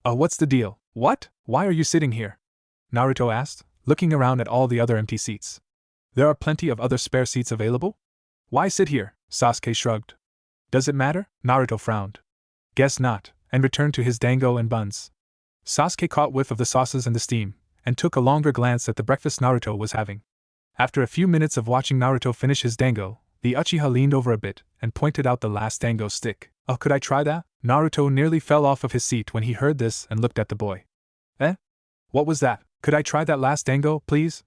What's the deal? What? Why are you sitting here? Naruto asked, looking around at all the other empty seats. There are plenty of other spare seats available? Why sit here? Sasuke shrugged. Does it matter? Naruto frowned. Guess not, and returned to his dango and buns. Sasuke caught whiff of the sauces and the steam, and took a longer glance at the breakfast Naruto was having. After a few minutes of watching Naruto finish his dango, the Uchiha leaned over a bit and pointed out the last dango stick. Oh, could I try that? Naruto nearly fell off of his seat when he heard this and looked at the boy. What was that? Could I try that last dango, please?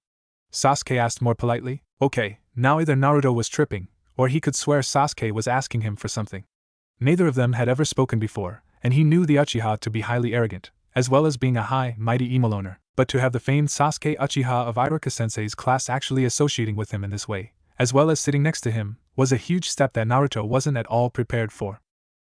Sasuke asked more politely. Okay, now either Naruto was tripping, or he could swear Sasuke was asking him for something. Neither of them had ever spoken before, and he knew the Uchiha to be highly arrogant, as well as being a high, mighty emo loner, but to have the famed Sasuke Uchiha of Iruka-sensei's class actually associating with him in this way, as well as sitting next to him, was a huge step that Naruto wasn't at all prepared for.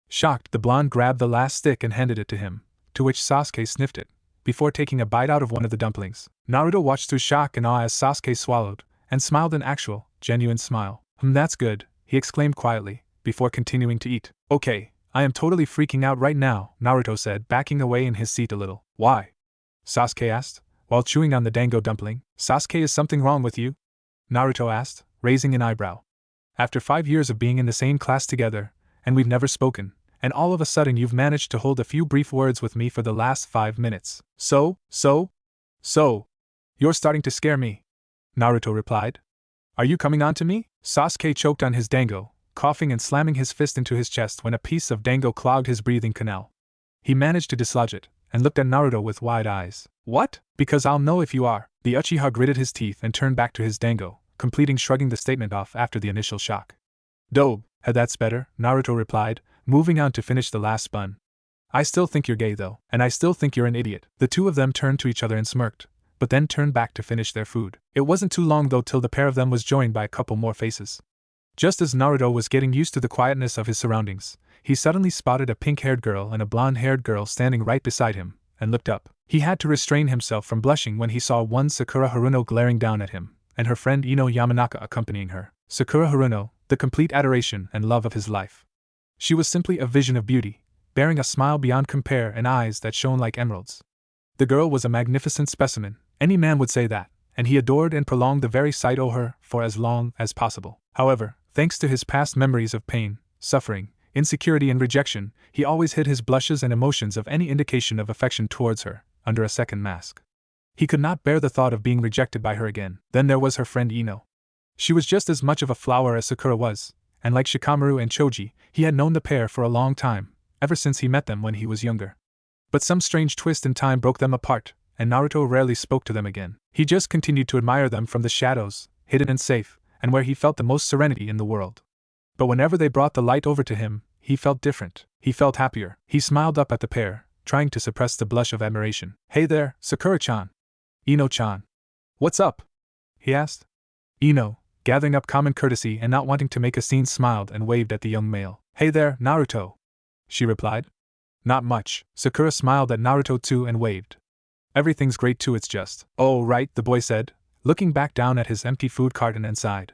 Shocked, the blonde grabbed the last stick and handed it to him, to which Sasuke sniffed it, before taking a bite out of one of the dumplings. Naruto watched through shock and awe as Sasuke swallowed, and smiled an actual, genuine smile. That's good, he exclaimed quietly, before continuing to eat. Okay, I am totally freaking out right now, Naruto said, backing away in his seat a little. Why? Sasuke asked, while chewing on the dango dumpling. Sasuke, is something wrong with you? Naruto asked, raising an eyebrow. After 5 years of being in the same class together, and we've never spoken, and all of a sudden you've managed to hold a few brief words with me for the last 5 minutes. So? You're starting to scare me, Naruto replied. Are you coming on to me? Sasuke choked on his dango, coughing and slamming his fist into his chest when a piece of dango clogged his breathing canal. He managed to dislodge it, and looked at Naruto with wide eyes. What? Because I'll know if you are. The Uchiha gritted his teeth and turned back to his dango, completing shrugging the statement off after the initial shock. Dope, that's better, Naruto replied, moving on to finish the last bun. I still think you're gay though, and I still think you're an idiot. The two of them turned to each other and smirked, but then turned back to finish their food. It wasn't too long though till the pair of them was joined by a couple more faces. Just as Naruto was getting used to the quietness of his surroundings, he suddenly spotted a pink-haired girl and a blonde-haired girl standing right beside him, and looked up. He had to restrain himself from blushing when he saw one Sakura Haruno glaring down at him, and her friend Ino Yamanaka accompanying her. Sakura Haruno, the complete adoration and love of his life. She was simply a vision of beauty, bearing a smile beyond compare and eyes that shone like emeralds. The girl was a magnificent specimen, any man would say that, and he adored and prolonged the very sight of her for as long as possible. However, thanks to his past memories of pain, suffering, insecurity and rejection, he always hid his blushes and emotions of any indication of affection towards her, under a second mask. He could not bear the thought of being rejected by her again. Then there was her friend Ino. She was just as much of a flower as Sakura was, and like Shikamaru and Choji, he had known the pair for a long time, ever since he met them when he was younger. But some strange twist in time broke them apart, and Naruto rarely spoke to them again. He just continued to admire them from the shadows, hidden and safe, and where he felt the most serenity in the world. But whenever they brought the light over to him, he felt different. He felt happier. He smiled up at the pair, trying to suppress the blush of admiration. Hey there, Sakura-chan. Ino-chan. What's up? He asked. Ino, gathering up common courtesy and not wanting to make a scene, smiled and waved at the young male. Hey there, Naruto. She replied. Not much. Sakura smiled at Naruto too and waved. Everything's great too, it's just. Oh right, the boy said, looking back down at his empty food carton and sighed.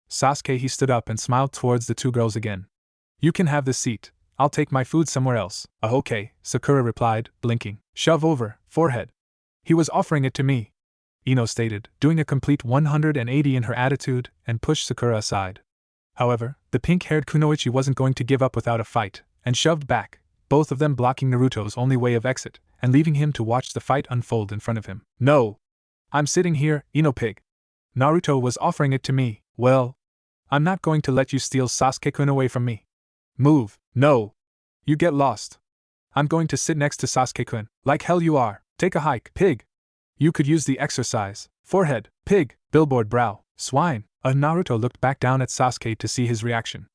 Sasuke, he stood up and smiled towards the two girls again. You can have this seat. I'll take my food somewhere else. Okay, Sakura replied, blinking. Shove over, forehead. He was offering it to me, Ino stated, doing a complete 180 in her attitude, and pushed Sakura aside. However, the pink-haired kunoichi wasn't going to give up without a fight, and shoved back, both of them blocking Naruto's only way of exit, and leaving him to watch the fight unfold in front of him. No! I'm sitting here, Ino pig. Naruto was offering it to me. Well, I'm not going to let you steal Sasuke-kun away from me. Move. No. You get lost. I'm going to sit next to Sasuke-kun. Like hell you are. Take a hike, pig. You could use the exercise. Forehead, pig, billboard brow, swine. Naruto looked back down at Sasuke to see his reaction.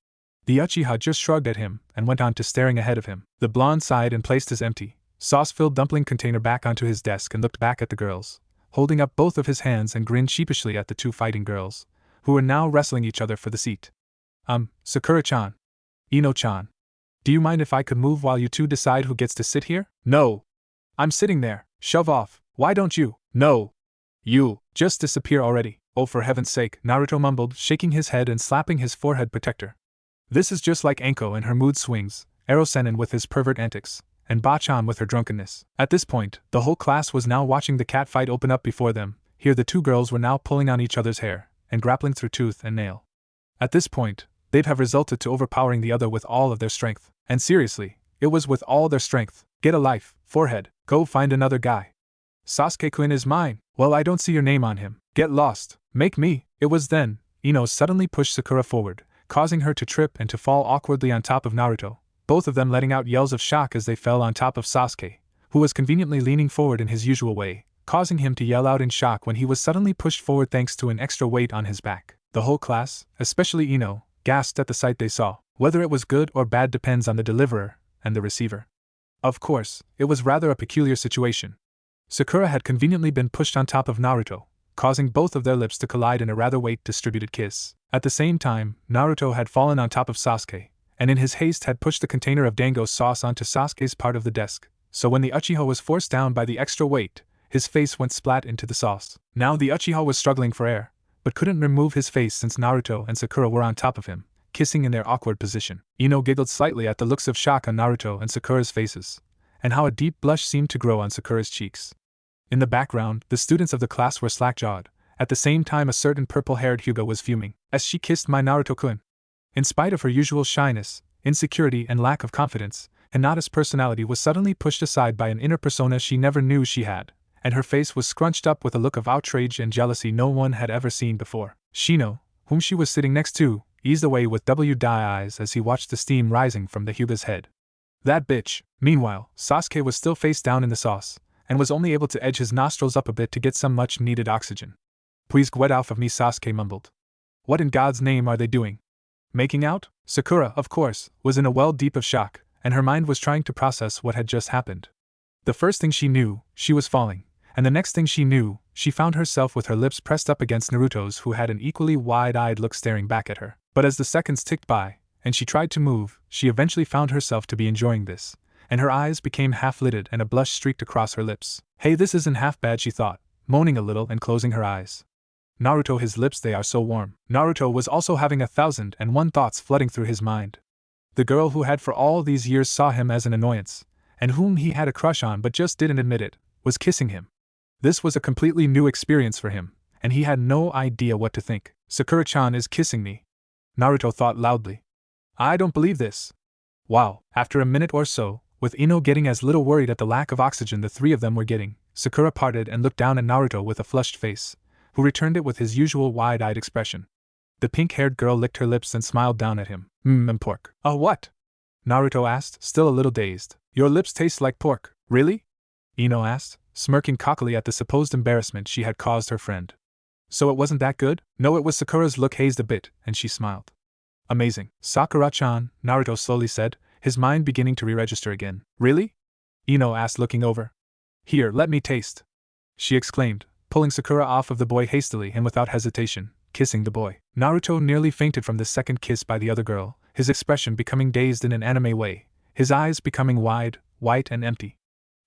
The Uchiha just shrugged at him and went on to staring ahead of him. The blonde sighed and placed his empty, sauce-filled dumpling container back onto his desk and looked back at the girls, holding up both of his hands and grinned sheepishly at the two fighting girls, who were now wrestling each other for the seat. Sakura-chan. Ino-chan. Do you mind if I could move while you two decide who gets to sit here? No. I'm sitting there. Shove off. Why don't you? No. You. Just disappear already. Oh, for heaven's sake, Naruto mumbled, shaking his head and slapping his forehead protector. This is just like Anko and her mood swings, Ero-sennin with his pervert antics, and Ba-chan with her drunkenness. At this point, the whole class was now watching the cat fight open up before them. Here the two girls were now pulling on each other's hair, and grappling through tooth and nail. At this point, they'd have resulted to overpowering the other with all of their strength. And seriously, it was with all their strength. Get a life, forehead, go find another guy. Sasuke-kun is mine. Well, I don't see your name on him. Get lost. Make me. It was then, Ino suddenly pushed Sakura forward, causing her to trip and to fall awkwardly on top of Naruto, both of them letting out yells of shock as they fell on top of Sasuke, who was conveniently leaning forward in his usual way, causing him to yell out in shock when he was suddenly pushed forward thanks to an extra weight on his back. The whole class, especially Ino, gasped at the sight they saw. Whether it was good or bad depends on the deliverer and the receiver. Of course, it was rather a peculiar situation. Sakura had conveniently been pushed on top of Naruto, causing both of their lips to collide in a rather weight-distributed kiss. At the same time, Naruto had fallen on top of Sasuke, and in his haste had pushed the container of dango sauce onto Sasuke's part of the desk, so when the Uchiha was forced down by the extra weight, his face went splat into the sauce. Now the Uchiha was struggling for air, but couldn't remove his face since Naruto and Sakura were on top of him, kissing in their awkward position. Ino giggled slightly at the looks of shock on Naruto and Sakura's faces, and how a deep blush seemed to grow on Sakura's cheeks. In the background, the students of the class were slack-jawed. At the same time, a certain purple-haired Hyuga was fuming, as she kissed my Naruto-kun. In spite of her usual shyness, insecurity and lack of confidence, Hinata's personality was suddenly pushed aside by an inner persona she never knew she had, and her face was scrunched up with a look of outrage and jealousy no one had ever seen before. Shino, whom she was sitting next to, eased away with wide eyes as he watched the steam rising from the Hyuga's head. That bitch. Meanwhile, Sasuke was still face down in the sauce, and was only able to edge his nostrils up a bit to get some much-needed oxygen. Please get off of me, Sasuke mumbled. What in God's name are they doing? Making out? Sakura, of course, was in a well deep of shock, and her mind was trying to process what had just happened. The first thing she knew, she was falling, and the next thing she knew, she found herself with her lips pressed up against Naruto's, who had an equally wide-eyed look staring back at her. But as the seconds ticked by, and she tried to move, she eventually found herself to be enjoying this, and her eyes became half-lidded and a blush streaked across her lips. Hey, this isn't half bad, she thought, moaning a little and closing her eyes. Naruto, his lips, they are so warm. Naruto was also having 1,001 thoughts flooding through his mind. The girl who had for all these years saw him as an annoyance, and whom he had a crush on but just didn't admit it, was kissing him. This was a completely new experience for him, and he had no idea what to think. Sakura-chan is kissing me, Naruto thought loudly. I don't believe this. Wow. After a minute or so, with Ino getting as little worried at the lack of oxygen the three of them were getting, Sakura parted and looked down at Naruto with a flushed face, who returned it with his usual wide-eyed expression. The pink-haired girl licked her lips and smiled down at him. Pork. What? Naruto asked, still a little dazed. Your lips taste like pork. Really? Ino asked, smirking cockily at the supposed embarrassment she had caused her friend. So it wasn't that good? No, it was. Sakura's look hazed a bit, and she smiled. Amazing. Sakura-chan, Naruto slowly said, his mind beginning to re-register again. Really? Ino asked, looking over. Here, let me taste, she exclaimed, pulling Sakura off of the boy hastily and without hesitation, kissing the boy. Naruto nearly fainted from this second kiss by the other girl, his expression becoming dazed in an anime way, his eyes becoming wide, white and empty.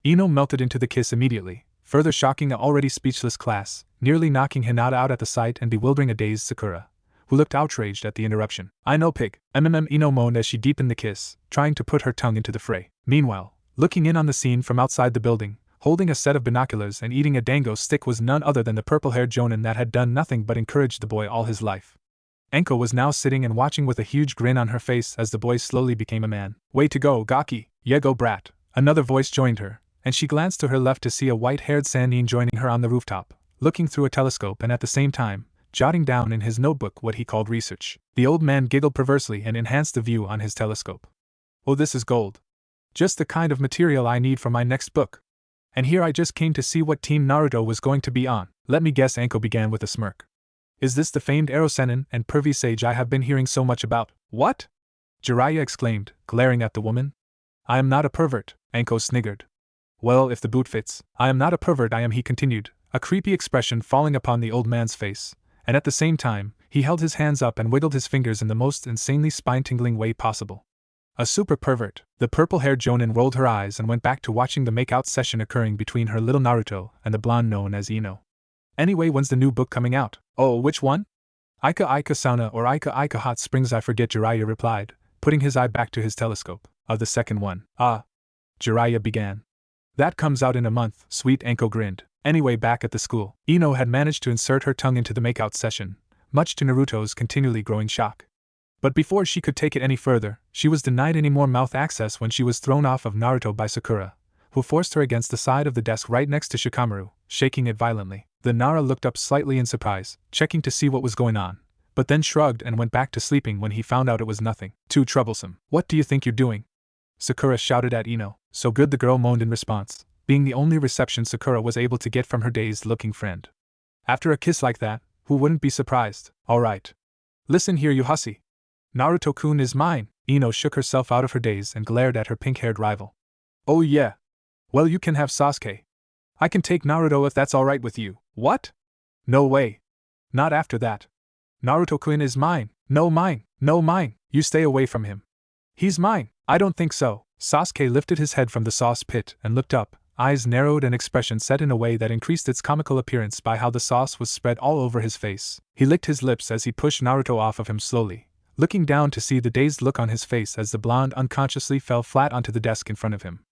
Ino melted into the kiss immediately, further shocking the already speechless class, nearly knocking Hinata out at the sight and bewildering a dazed Sakura, who looked outraged at the interruption. I know, pig. Ino moaned as she deepened the kiss, trying to put her tongue into the fray. Meanwhile, looking in on the scene from outside the building, holding a set of binoculars and eating a dango stick was none other than the purple-haired jonin that had done nothing but encourage the boy all his life. Enko was now sitting and watching with a huge grin on her face as the boy slowly became a man. Way to go, Gaki, Yego brat. Another voice joined her, and she glanced to her left to see a white-haired Sannin joining her on the rooftop, looking through a telescope and at the same time, jotting down in his notebook what he called research. The old man giggled perversely and enhanced the view on his telescope. Oh, this is gold. Just the kind of material I need for my next book. And here I just came to see what team Naruto was going to be on. Let me guess, Anko began with a smirk. Is this the famed Ero-sennin and pervy sage I have been hearing so much about? What? Jiraiya exclaimed, glaring at the woman. I am not a pervert, Anko sniggered. Well, if the boot fits. I am not a pervert, I am, he continued, a creepy expression falling upon the old man's face, and at the same time, he held his hands up and wiggled his fingers in the most insanely spine-tingling way possible. A super pervert. The purple-haired Jonin rolled her eyes and went back to watching the make-out session occurring between her little Naruto and the blonde known as Ino. Anyway, when's the new book coming out? Oh, which one? Aika Aika Sauna or Aika Aika Hot Springs, I forget, Jiraiya replied, putting his eye back to his telescope. Of the second one. Ah. Jiraiya began. That comes out in a month, Sweet Anko grinned. Anyway, back at the school, Ino had managed to insert her tongue into the make-out session, much to Naruto's continually growing shock. But before she could take it any further, she was denied any more mouth access when she was thrown off of Naruto by Sakura, who forced her against the side of the desk right next to Shikamaru, shaking it violently. The Nara looked up slightly in surprise, checking to see what was going on, but then shrugged and went back to sleeping when he found out it was nothing too troublesome. What do you think you're doing? Sakura shouted at Ino. So good, the girl moaned in response, being the only reception Sakura was able to get from her dazed-looking friend. After a kiss like that, who wouldn't be surprised? All right. Listen here, you hussy. Naruto-kun is mine. Ino shook herself out of her daze and glared at her pink-haired rival. Oh yeah. Well, you can have Sasuke. I can take Naruto if that's alright with you. What? No way. Not after that. Naruto-kun is mine. No mine. No mine. You stay away from him. He's mine. I don't think so. Sasuke lifted his head from the sauce pit and looked up, eyes narrowed and expression set in a way that increased its comical appearance by how the sauce was spread all over his face. He licked his lips as he pushed Naruto off of him slowly, looking down to see the dazed look on his face as the blonde unconsciously fell flat onto the desk in front of him.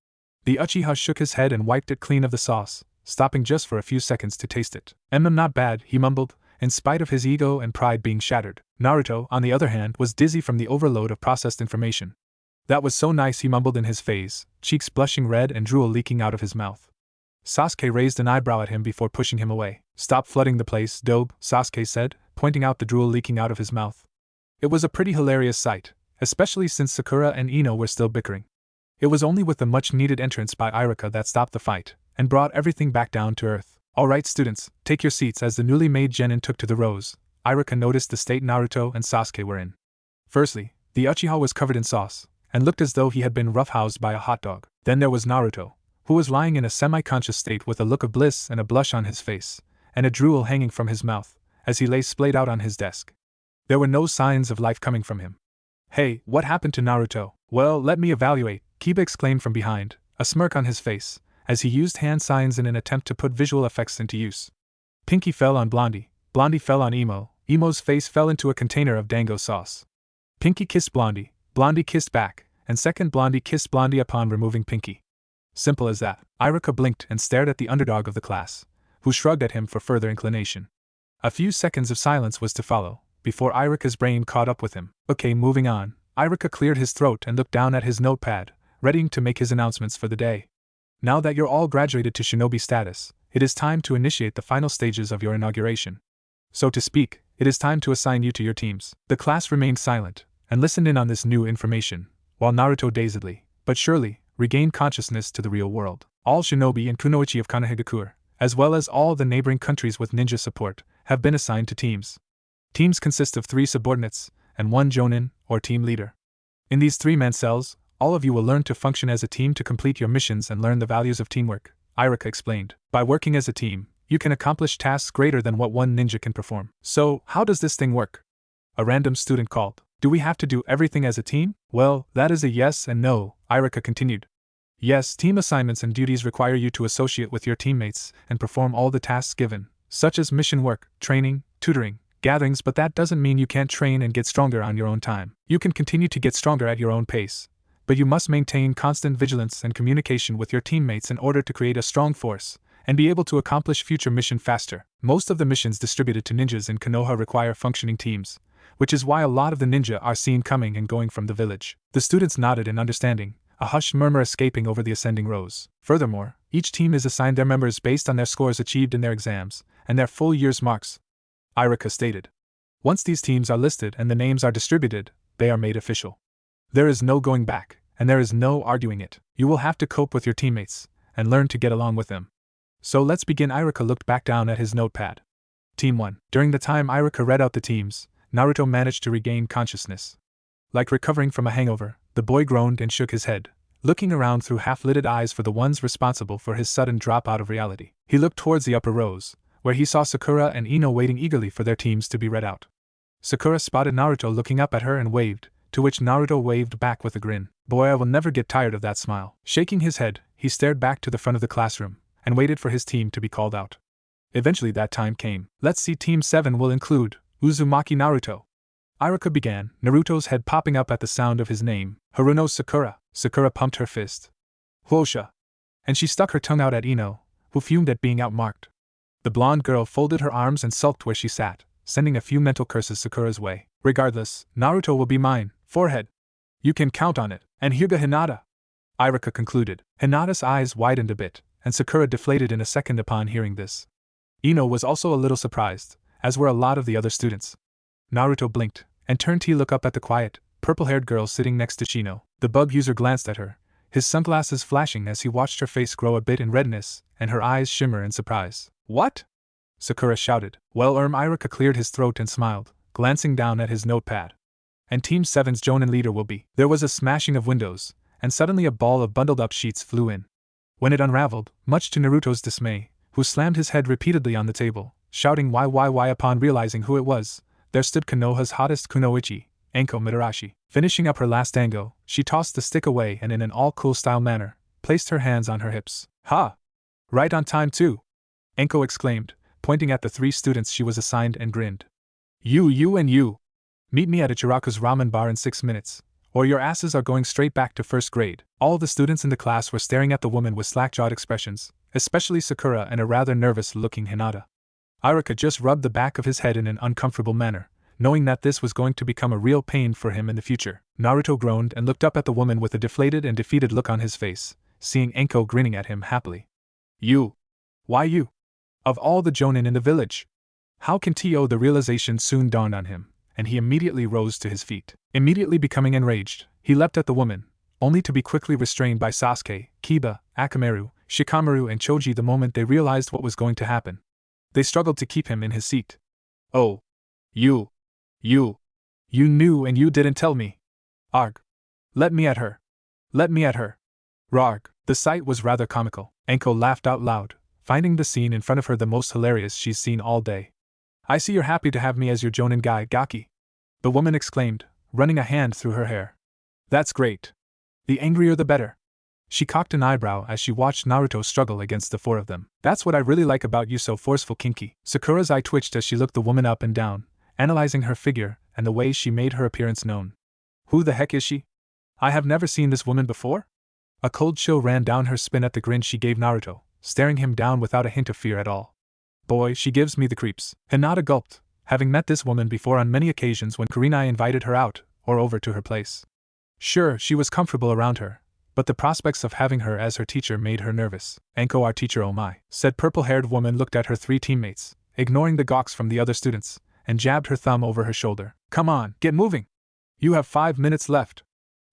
The Uchiha shook his head and wiped it clean of the sauce, stopping just for a few seconds to taste it. Not bad, he mumbled, in spite of his ego and pride being shattered. Naruto, on the other hand, was dizzy from the overload of processed information. That was so nice, he mumbled in his phase, cheeks blushing red and drool leaking out of his mouth. Sasuke raised an eyebrow at him before pushing him away. Stop flooding the place, Dobe, Sasuke said, pointing out the drool leaking out of his mouth. It was a pretty hilarious sight, especially since Sakura and Ino were still bickering. It was only with the much-needed entrance by Iruka that stopped the fight, and brought everything back down to earth. Alright students, take your seats. As the newly made genin took to the rows, Iruka noticed the state Naruto and Sasuke were in. Firstly, the Uchiha was covered in sauce, and looked as though he had been roughhoused by a hot dog. Then there was Naruto, who was lying in a semi-conscious state with a look of bliss and a blush on his face, and a drool hanging from his mouth, as he lay splayed out on his desk. There were no signs of life coming from him. Hey, what happened to Naruto? Well, let me evaluate, Kiba exclaimed from behind, a smirk on his face, as he used hand signs in an attempt to put visual effects into use. Pinky fell on Blondie, Blondie fell on Emo, Emo's face fell into a container of dango sauce. Pinky kissed Blondie, Blondie kissed back, and second Blondie kissed Blondie upon removing Pinky. Simple as that. Iruka blinked and stared at the underdog of the class, who shrugged at him for further inclination. A few seconds of silence was to follow, before Iruka's brain caught up with him. Okay, moving on. Iruka cleared his throat and looked down at his notepad, readying to make his announcements for the day. Now that you're all graduated to shinobi status, it is time to initiate the final stages of your inauguration. So to speak, it is time to assign you to your teams. The class remained silent, and listened in on this new information, while Naruto dazedly, but surely, regained consciousness to the real world. All shinobi in Kunoichi of Konohagakure, as well as all the neighboring countries with ninja support, have been assigned to teams. Teams consist of 3 subordinates, and 1 jonin, or team leader. In these 3-man cells, all of you will learn to function as a team to complete your missions and learn the values of teamwork, Iruka explained. By working as a team, you can accomplish tasks greater than what one ninja can perform. So, how does this thing work? A random student called. Do we have to do everything as a team? Well, that is a yes and no, Iruka continued. Yes, team assignments and duties require you to associate with your teammates and perform all the tasks given, such as mission work, training, tutoring, gatherings, but that doesn't mean you can't train and get stronger on your own time. You can continue to get stronger at your own pace, but you must maintain constant vigilance and communication with your teammates in order to create a strong force and be able to accomplish future mission faster. Most of the missions distributed to ninjas in Konoha require functioning teams, which is why a lot of the ninja are seen coming and going from the village. The students nodded in understanding, a hushed murmur escaping over the ascending rows. Furthermore, each team is assigned their members based on their scores achieved in their exams and their full year's marks, Iruka stated. Once these teams are listed and the names are distributed, they are made official. There is no going back, and there is no arguing it. You will have to cope with your teammates and learn to get along with them. So let's begin. Iruka looked back down at his notepad. Team 1. During the time Iruka read out the teams, Naruto managed to regain consciousness. Like recovering from a hangover, the boy groaned and shook his head, looking around through half-lidded eyes for the ones responsible for his sudden drop out of reality. He looked towards the upper rows, where he saw Sakura and Ino waiting eagerly for their teams to be read out. Sakura spotted Naruto looking up at her and waved, to which Naruto waved back with a grin. Boy, I will never get tired of that smile. Shaking his head, he stared back to the front of the classroom, and waited for his team to be called out. Eventually that time came. Let's see, Team 7 will include Uzumaki Naruto. Iruka began, Naruto's head popping up at the sound of his name. Haruno Sakura. Sakura pumped her fist. Huosha. And she stuck her tongue out at Ino, who fumed at being outmarked. The blonde girl folded her arms and sulked where she sat, sending a few mental curses Sakura's way. Regardless, Naruto will be mine. Forehead. You can count on it. And Hyuga Hinata. Iruka concluded. Hinata's eyes widened a bit, and Sakura deflated in a second upon hearing this. Ino was also a little surprised, as were a lot of the other students. Naruto blinked, and turned to look up at the quiet, purple-haired girl sitting next to Shino. The bug user glanced at her, his sunglasses flashing as he watched her face grow a bit in redness, and her eyes shimmer in surprise. What? Sakura shouted. Well, Iruka cleared his throat and smiled, glancing down at his notepad. And Team 7's Jonin leader will be. There was a smashing of windows, and suddenly a ball of bundled-up sheets flew in. When it unraveled, much to Naruto's dismay, who slammed his head repeatedly on the table, shouting why upon realizing who it was, there stood Konoha's hottest kunoichi, Anko Mitarashi. Finishing up her last dango, she tossed the stick away and in an all-cool style manner, placed her hands on her hips. Ha! Right on time too! Anko exclaimed, pointing at the 3 students she was assigned and grinned. You and you! Meet me at Ichiraku's ramen bar in 6 minutes, or your asses are going straight back to first grade. All the students in the class were staring at the woman with slack-jawed expressions, especially Sakura and a rather nervous-looking Hinata. Iruka just rubbed the back of his head in an uncomfortable manner, knowing that this was going to become a real pain for him in the future. Naruto groaned and looked up at the woman with a deflated and defeated look on his face, seeing Anko grinning at him happily. You? Why you? Of all the jonin in the village? How can T.O. The realization soon dawned on him, and he immediately rose to his feet. Immediately becoming enraged, he leapt at the woman, only to be quickly restrained by Sasuke, Kiba, Akamaru, Shikamaru and Choji the moment they realized what was going to happen. They struggled to keep him in his seat. Oh. You knew and you didn't tell me. Arg. Let me at her. Let me at her. Rarg. The sight was rather comical. Anko laughed out loud, finding the scene in front of her the most hilarious she's seen all day. I see you're happy to have me as your jonin guy, Gaki. The woman exclaimed, running a hand through her hair. That's great. The angrier the better. She cocked an eyebrow as she watched Naruto struggle against the 4 of them. That's what I really like about you, so forceful, Kinky. Sakura's eye twitched as she looked the woman up and down, analyzing her figure and the way she made her appearance known. Who the heck is she? I have never seen this woman before? A cold chill ran down her spine at the grin she gave Naruto, staring him down without a hint of fear at all. Boy, she gives me the creeps. Hinata gulped, having met this woman before on many occasions when Kurenai invited her out, or over to her place. Sure, she was comfortable around her, but the prospects of having her as her teacher made her nervous. Anko, our teacher, oh my, said purple-haired woman, looked at her 3 teammates, ignoring the gawks from the other students, and jabbed her thumb over her shoulder. Come on, get moving! You have 5 minutes left.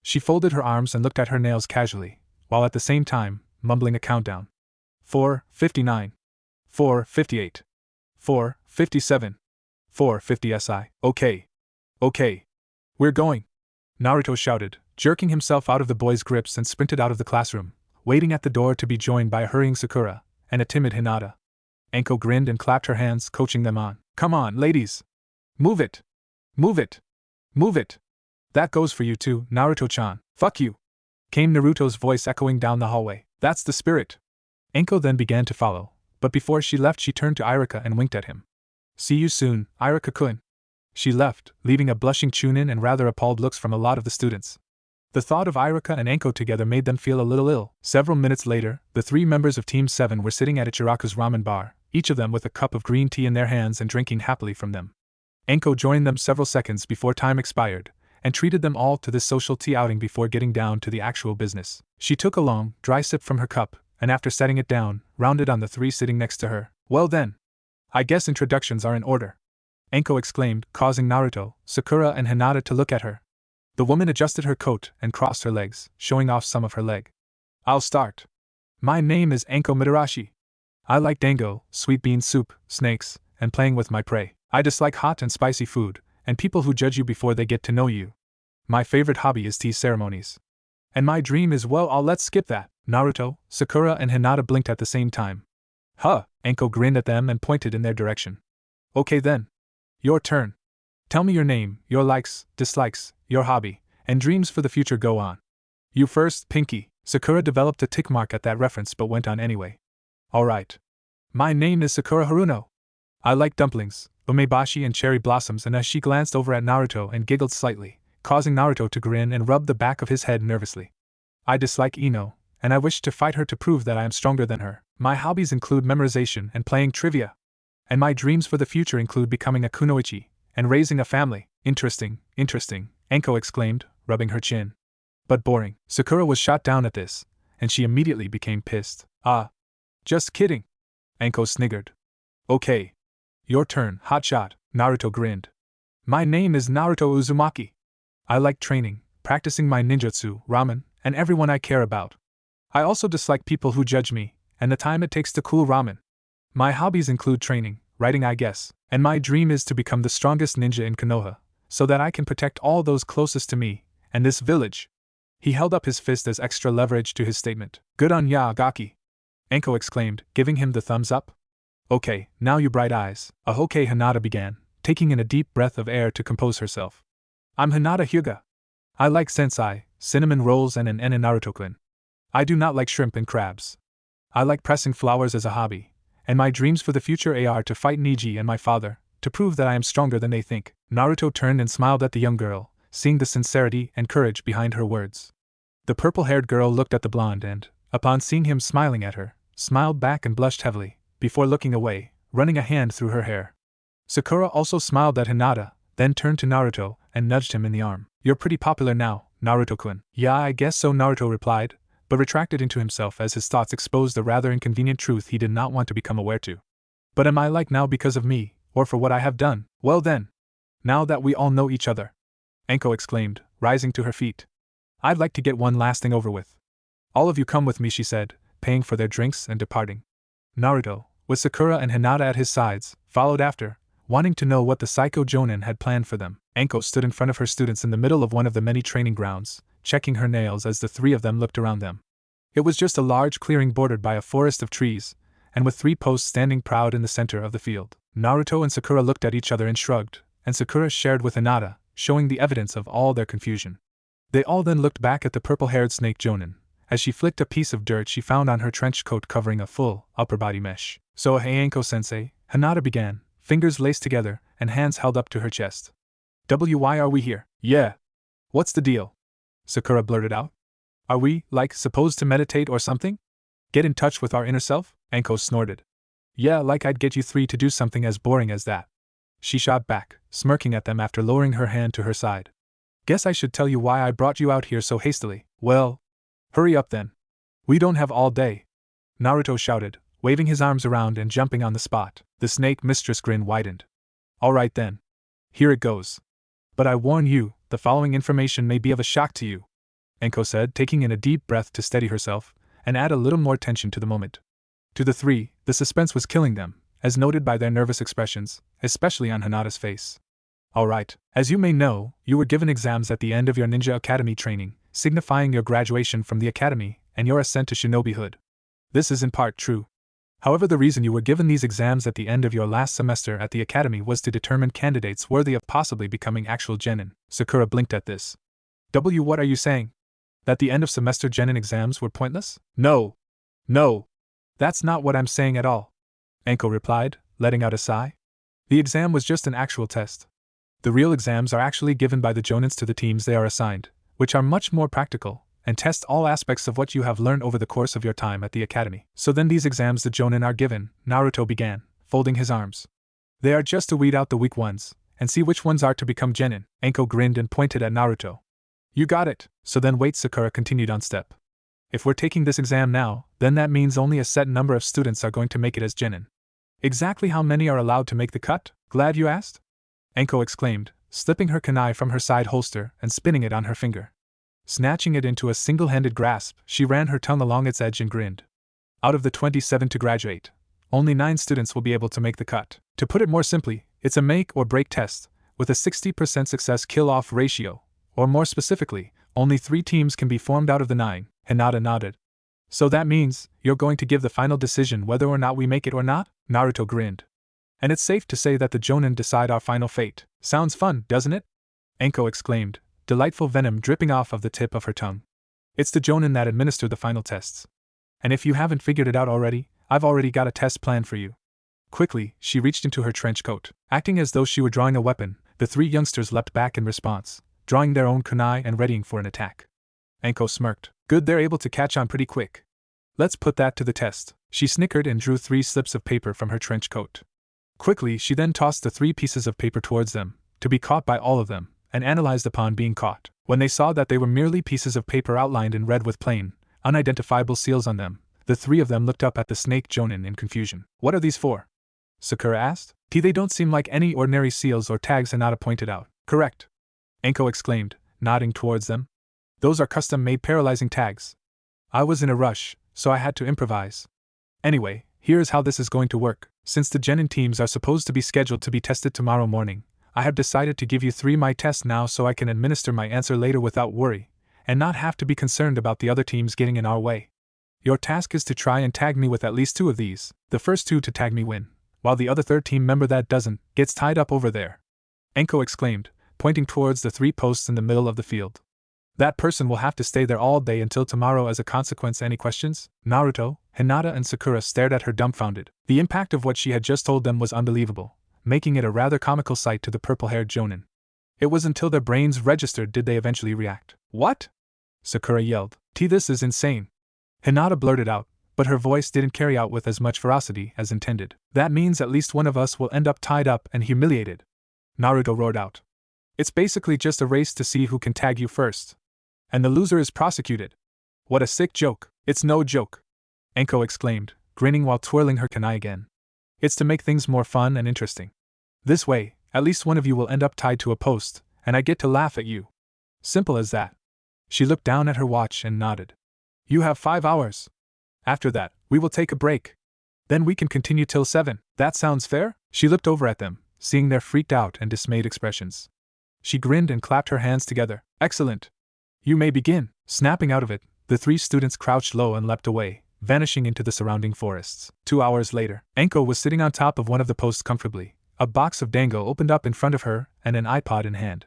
She folded her arms and looked at her nails casually, while at the same time, mumbling a countdown. 4:59. 4:58. 4:57. 4:50 SI. Okay. We're going. Naruto shouted, jerking himself out of the boys' grips and sprinted out of the classroom, waiting at the door to be joined by a hurrying Sakura and a timid Hinata. Anko grinned and clapped her hands, coaching them on. Come on, ladies! Move it! Move it! Move it! That goes for you too, Naruto-chan. Fuck you! Came Naruto's voice echoing down the hallway. That's the spirit! Anko then began to follow, but before she left she turned to Iruka and winked at him. See you soon, Iruka-kun. She left, leaving a blushing Chunin and rather appalled looks from a lot of the students. The thought of Iruka and Anko together made them feel a little ill. Several minutes later, the 3 members of Team 7 were sitting at Ichiraku's ramen bar, each of them with a cup of green tea in their hands and drinking happily from them. Anko joined them several seconds before time expired, and treated them all to this social tea outing before getting down to the actual business. She took a long, dry sip from her cup, and after setting it down, rounded on the 3 sitting next to her. Well then. I guess introductions are in order. Anko exclaimed, causing Naruto, Sakura and Hinata to look at her. The woman adjusted her coat and crossed her legs, showing off some of her leg. I'll start. My name is Anko Mitarashi. I like dango, sweet bean soup, snakes, and playing with my prey. I dislike hot and spicy food, and people who judge you before they get to know you. My favorite hobby is tea ceremonies. And my dream is, well, let's skip that. Naruto, Sakura, and Hinata blinked at the same time. Huh, Anko grinned at them and pointed in their direction. Okay then. Your turn. Tell me your name, your likes, dislikes, your hobby, and dreams for the future. Go on. You first, Pinky. Sakura developed a tick mark at that reference but went on anyway. Alright. My name is Sakura Haruno. I like dumplings, umeboshi and cherry blossoms, and as she glanced over at Naruto and giggled slightly, causing Naruto to grin and rub the back of his head nervously. I dislike Ino, and I wish to fight her to prove that I am stronger than her. My hobbies include memorization and playing trivia. And my dreams for the future include becoming a kunoichi and raising a family. Interesting, Anko exclaimed, rubbing her chin. But boring. Sakura was shot down at this, and she immediately became pissed. Ah. Just kidding. Anko sniggered. Okay. Your turn, hotshot. Naruto grinned. My name is Naruto Uzumaki. I like training, practicing my ninjutsu, ramen, and everyone I care about. I also dislike people who judge me, and the time it takes to cool ramen. My hobbies include training, writing I guess, and my dream is to become the strongest ninja in Konoha, so that I can protect all those closest to me, and this village. He held up his fist as extra leverage to his statement. Good on ya, Gaki. Anko exclaimed, giving him the thumbs up. Okay, now you bright eyes. Okay, Hinata began, taking in a deep breath of air to compose herself. I'm Hinata Hyuga. I like sensai, cinnamon rolls, and an Naruto-kun. I do not like shrimp and crabs. I like pressing flowers as a hobby, and my dreams for the future are to fight Niji and my father, to prove that I am stronger than they think. Naruto turned and smiled at the young girl, seeing the sincerity and courage behind her words. The purple-haired girl looked at the blonde and, upon seeing him smiling at her, smiled back and blushed heavily, before looking away, running a hand through her hair. Sakura also smiled at Hinata, then turned to Naruto and nudged him in the arm. You're pretty popular now, Naruto-kun. Yeah, I guess so, Naruto replied, but retracted into himself as his thoughts exposed the rather inconvenient truth he did not want to become aware to. But am I like now because of me, or for what I have done? Well then. Now that we all know each other. Anko exclaimed, rising to her feet. I'd like to get one last thing over with. All of you come with me, she said, paying for their drinks and departing. Naruto, with Sakura and Hinata at his sides, followed after, wanting to know what the Psycho Jonin had planned for them. Anko stood in front of her students in the middle of one of the many training grounds, checking her nails as the three of them looked around them. It was just a large clearing bordered by a forest of trees, and with 3 posts standing proud in the center of the field. Naruto and Sakura looked at each other and shrugged, and Sakura shared with Hinata, showing the evidence of all their confusion. They all then looked back at the purple-haired snake Jonin, as she flicked a piece of dirt she found on her trench coat covering a full, upper-body mesh. So hey Anko-sensei, Hinata began, fingers laced together, and hands held up to her chest. Why are we here? Yeah. What's the deal? Sakura blurted out. Are we, supposed to meditate or something? Get in touch with our inner self? Anko snorted. Yeah, like I'd get you 3 to do something as boring as that. She shot back, smirking at them after lowering her hand to her side. Guess I should tell you why I brought you out here so hastily. Well, hurry up then. We don't have all day. Naruto shouted, waving his arms around and jumping on the spot. The snake mistress grin widened. All right then. Here it goes. But I warn you, the following information may be of a shock to you, Anko said, taking in a deep breath to steady herself, and add a little more tension to the moment. To the 3, the suspense was killing them, as noted by their nervous expressions, especially on Hinata's face. Alright, as you may know, you were given exams at the end of your Ninja Academy training, signifying your graduation from the academy and your ascent to shinobihood. This is in part true. However, the reason you were given these exams at the end of your last semester at the academy was to determine candidates worthy of possibly becoming actual genin. Sakura blinked at this. What are you saying? That the end of semester genin exams were pointless? No. That's not what I'm saying at all, Anko replied, letting out a sigh. The exam was just an actual test. The real exams are actually given by the jonins to the teams they are assigned, which are much more practical, and test all aspects of what you have learned over the course of your time at the academy. So then these exams the jonin are given, Naruto began, folding his arms. They are just to weed out the weak ones, and see which ones are to become genin. Anko grinned and pointed at Naruto. You got it. So then wait, Sakura continued on step. If we're taking this exam now, then that means only a set number of students are going to make it as genin. Exactly how many are allowed to make the cut? Glad you asked? Anko exclaimed, slipping her kunai from her side holster and spinning it on her finger. Snatching it into a single-handed grasp, she ran her tongue along its edge and grinned. Out of the 27 to graduate, only 9 students will be able to make the cut. To put it more simply, it's a make or break test, with a 60% success kill-off ratio, Or more specifically, only 3 teams can be formed out of the 9, Hinata nodded. So that means, you're going to give the final decision whether or not we make it or not? Naruto grinned. And it's safe to say that the Jonin decide our final fate. Sounds fun, doesn't it? Enko exclaimed, delightful venom dripping off of the tip of her tongue. It's the Jonin that administer the final tests. And if you haven't figured it out already, I've already got a test planned for you. Quickly, she reached into her trench coat. Acting as though she were drawing a weapon, the 3 youngsters leapt back in response, drawing their own kunai and readying for an attack. Enko smirked. Good, they're able to catch on pretty quick. Let's put that to the test. She snickered and drew 3 slips of paper from her trench coat. Quickly, she then tossed the 3 pieces of paper towards them, to be caught by all of them, and analyzed upon being caught. When they saw that they were merely pieces of paper outlined in red with plain, unidentifiable seals on them, the 3 of them looked up at the snake Jonin in confusion. What are these for? Sakura asked. They don't seem like any ordinary seals or tags, Hinata pointed out. Correct. Enko exclaimed, nodding towards them. Those are custom-made paralyzing tags. I was in a rush, so I had to improvise. Anyway, here's how this is going to work. Since the Genin teams are supposed to be scheduled to be tested tomorrow morning, I have decided to give you 3 my tests now so I can administer my answer later without worry, and not have to be concerned about the other teams getting in our way. Your task is to try and tag me with at least 2 of these. The first 2 to tag me win, while the other 3rd team member that doesn't, gets tied up over there. Enko exclaimed, pointing towards the 3 posts in the middle of the field. That person will have to stay there all day until tomorrow as a consequence. Any questions? Naruto, Hinata and Sakura stared at her dumbfounded. The impact of what she had just told them was unbelievable, making it a rather comical sight to the purple-haired Jonin. It was until their brains registered did they eventually react. What? Sakura yelled. This is insane. Hinata blurted out, but her voice didn't carry out with as much ferocity as intended. That means at least one of us will end up tied up and humiliated. Naruto roared out. It's basically just a race to see who can tag you first. And the loser is prosecuted. What a sick joke. It's no joke. Enko exclaimed, grinning while twirling her kunai again. It's to make things more fun and interesting. This way, at least one of you will end up tied to a post, and I get to laugh at you. Simple as that. She looked down at her watch and nodded. You have 5 hours. After that, we will take a break. Then we can continue till 7. That sounds fair? She looked over at them, seeing their freaked out and dismayed expressions. She grinned and clapped her hands together. Excellent. You may begin. Snapping out of it, the 3 students crouched low and leapt away, vanishing into the surrounding forests. 2 hours later, Enko was sitting on top of one of the posts comfortably, a box of dango opened up in front of her and an iPod in hand.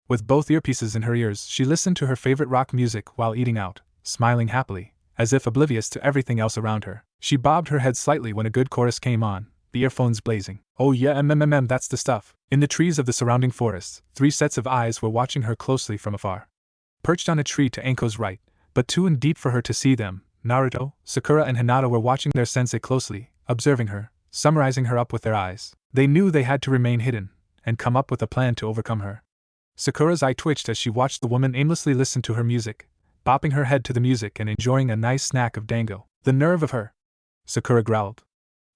With both earpieces in her ears, she listened to her favorite rock music while eating out, smiling happily, as if oblivious to everything else around her. She bobbed her head slightly when a good chorus came on, the earphones blazing. Oh yeah, that's the stuff. In the trees of the surrounding forests, 3 sets of eyes were watching her closely from afar. Perched on a tree to Enko's right, but too in deep for her to see them, Naruto, Sakura and Hinata were watching their sensei closely, observing her, summarizing her up with their eyes. They knew they had to remain hidden, and come up with a plan to overcome her. Sakura's eye twitched as she watched the woman aimlessly listen to her music, bopping her head to the music and enjoying a nice snack of dango. The nerve of her! Sakura growled.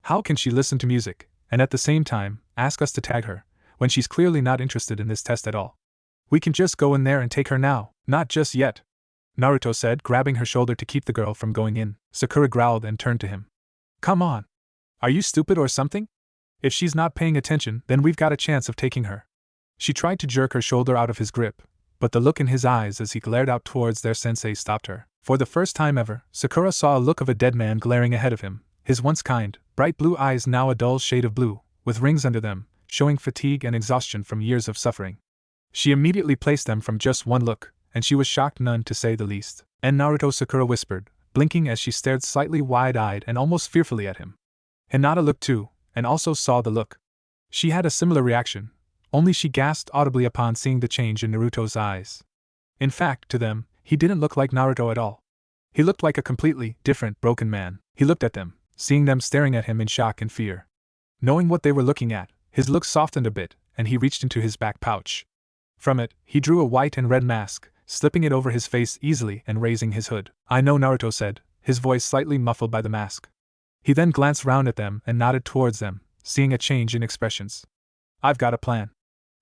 How can she listen to music, and at the same time, ask us to tag her, when she's clearly not interested in this test at all? We can just go in there and take her now. Not just yet, Naruto said, grabbing her shoulder to keep the girl from going in. Sakura growled and turned to him. Come on. Are you stupid or something? If she's not paying attention, then we've got a chance of taking her. She tried to jerk her shoulder out of his grip, but the look in his eyes as he glared out towards their sensei stopped her. For the first time ever, Sakura saw a look of a dead man glaring ahead of him, his once kind, bright blue eyes now a dull shade of blue, with rings under them, showing fatigue and exhaustion from years of suffering. She immediately placed them from just one look, and she was shocked none to say the least. And Naruto, Sakura whispered, blinking as she stared slightly wide-eyed and almost fearfully at him. Hinata looked too, and also saw the look. She had a similar reaction, only she gasped audibly upon seeing the change in Naruto's eyes. In fact, to them, he didn't look like Naruto at all. He looked like a completely different, broken man. He looked at them, seeing them staring at him in shock and fear. Knowing what they were looking at, his look softened a bit, and he reached into his back pouch. From it, he drew a white and red mask, slipping it over his face easily and raising his hood. I know, Naruto said, his voice slightly muffled by the mask. He then glanced round at them and nodded towards them, seeing a change in expressions. I've got a plan.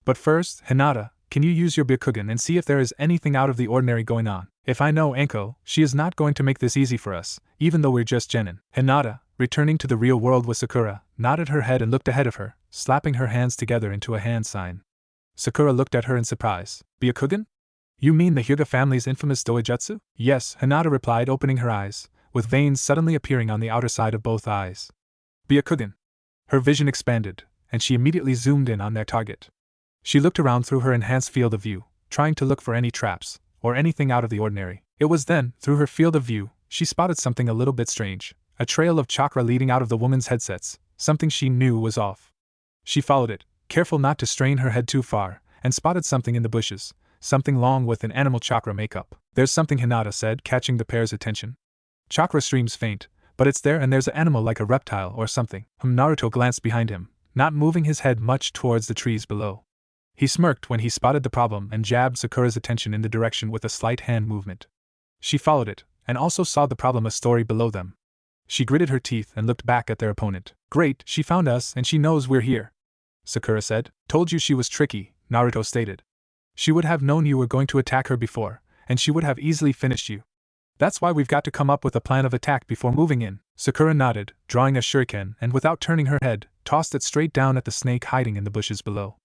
But first, Hinata, can you use your Byakugan and see if there is anything out of the ordinary going on? If I know Enko, she is not going to make this easy for us, even though we're just genin. Hinata, returning to the real world with Sakura, nodded her head and looked ahead of her, slapping her hands together into a hand sign. Sakura looked at her in surprise. Byakugan? You mean the Hyuga family's infamous doujutsu? Yes, Hinata replied, opening her eyes, with veins suddenly appearing on the outer side of both eyes. Byakugan. Her vision expanded, and she immediately zoomed in on their target. She looked around through her enhanced field of view, trying to look for any traps, or anything out of the ordinary. It was then, through her field of view, she spotted something a little bit strange, a trail of chakra leading out of the woman's headsets, something she knew was off. She followed it, careful not to strain her head too far, and spotted something in the bushes, something long with an animal chakra makeup. There's something, Hinata said, catching the pair's attention. Chakra streams faint, but it's there, and there's an animal like a reptile or something. Naruto glanced behind him, not moving his head much towards the trees below. He smirked when he spotted the problem and jabbed Sakura's attention in the direction with a slight hand movement. She followed it, and also saw the problem a story below them. She gritted her teeth and looked back at their opponent. Great, she found us and she knows we're here, Sakura said. Told you she was tricky, Naruto stated. She would have known you were going to attack her before, and she would have easily finished you. That's why we've got to come up with a plan of attack before moving in. Sakura nodded, drawing a shuriken, and without turning her head, tossed it straight down at the snake hiding in the bushes below.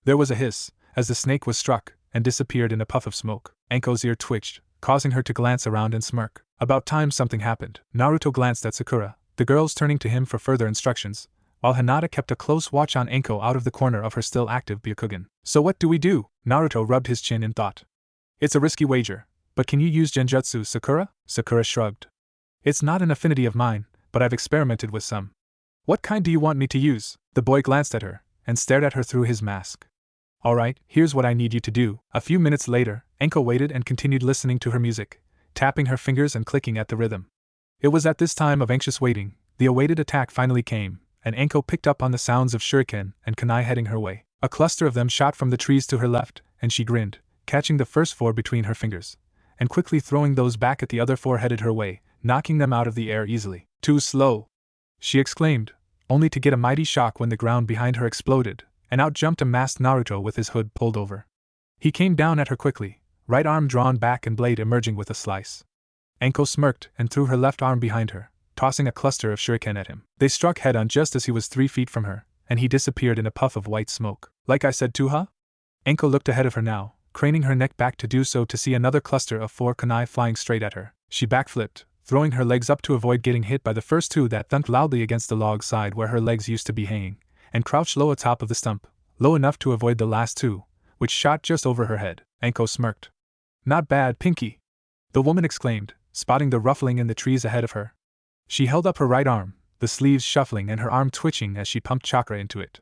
There was a hiss, as the snake was struck, and disappeared in a puff of smoke. Anko's ear twitched, causing her to glance around and smirk. About time something happened. Naruto glanced at Sakura, the girls turning to him for further instructions, while Hinata kept a close watch on Anko out of the corner of her still active Byakugan. So what do we do? Naruto rubbed his chin in thought. It's a risky wager, but can you use genjutsu, Sakura? Sakura shrugged. It's not an affinity of mine, but I've experimented with some. What kind do you want me to use? The boy glanced at her, and stared at her through his mask. Alright, here's what I need you to do. A few minutes later, Anko waited and continued listening to her music, tapping her fingers and clicking at the rhythm. It was at this time of anxious waiting, the awaited attack finally came, and Anko picked up on the sounds of shuriken and kunai heading her way. A cluster of them shot from the trees to her left, and she grinned, catching the first 4 between her fingers, and quickly throwing those back at the other 4 headed her way, knocking them out of the air easily. Too slow, she exclaimed, only to get a mighty shock when the ground behind her exploded, and out jumped a masked Naruto with his hood pulled over. He came down at her quickly, right arm drawn back and blade emerging with a slice. Anko smirked and threw her left arm behind her, tossing a cluster of shuriken at him. They struck head-on just as he was 3 feet from her, and he disappeared in a puff of white smoke. Like I said, Tuha? Anko looked ahead of her now, craning her neck back to do so to see another cluster of 4 kunai flying straight at her. She backflipped, throwing her legs up to avoid getting hit by the first 2 that thunked loudly against the log side where her legs used to be hanging, and crouched low atop of the stump, low enough to avoid the last 2, which shot just over her head. Anko smirked. Not bad, Pinky, the woman exclaimed, spotting the ruffling in the trees ahead of her. She held up her right arm, the sleeves shuffling and her arm twitching as she pumped chakra into it.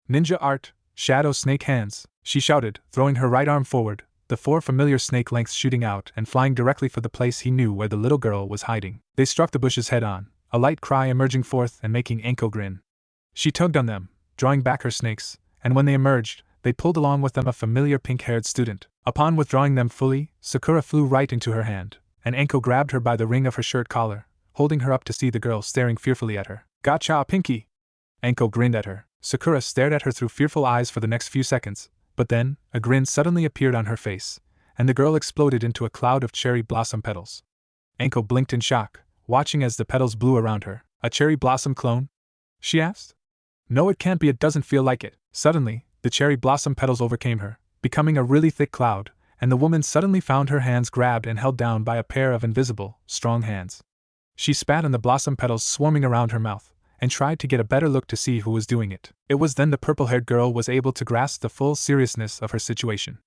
Ninja art, shadow snake hands, she shouted, throwing her right arm forward, the 4 familiar snake lengths shooting out and flying directly for the place he knew where the little girl was hiding. They struck the bushes head-on, a light cry emerging forth and making Anko grin. She tugged on them, drawing back her snakes, and when they emerged, they pulled along with them a familiar pink-haired student. Upon withdrawing them fully, Sakura flew right into her hand, and Anko grabbed her by the ring of her shirt collar, holding her up to see the girl staring fearfully at her. Gotcha, Pinky! Anko grinned at her. Sakura stared at her through fearful eyes for the next few seconds, but then, a grin suddenly appeared on her face, and the girl exploded into a cloud of cherry blossom petals. Anko blinked in shock, watching as the petals blew around her. A cherry blossom clone? She asked. No, it can't be, it doesn't feel like it. Suddenly, the cherry blossom petals overcame her, becoming a really thick cloud, and the woman suddenly found her hands grabbed and held down by a pair of invisible, strong hands. She spat on the blossom petals swarming around her mouth, and tried to get a better look to see who was doing it. It was then the purple-haired girl was able to grasp the full seriousness of her situation.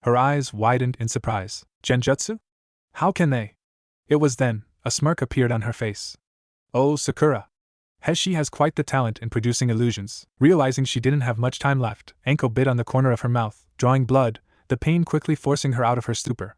Her eyes widened in surprise. Genjutsu? How can they? It was then, a smirk appeared on her face. Oh, Sakura. She has quite the talent in producing illusions. Realizing she didn't have much time left, Anko bit on the corner of her mouth, drawing blood, the pain quickly forcing her out of her stupor.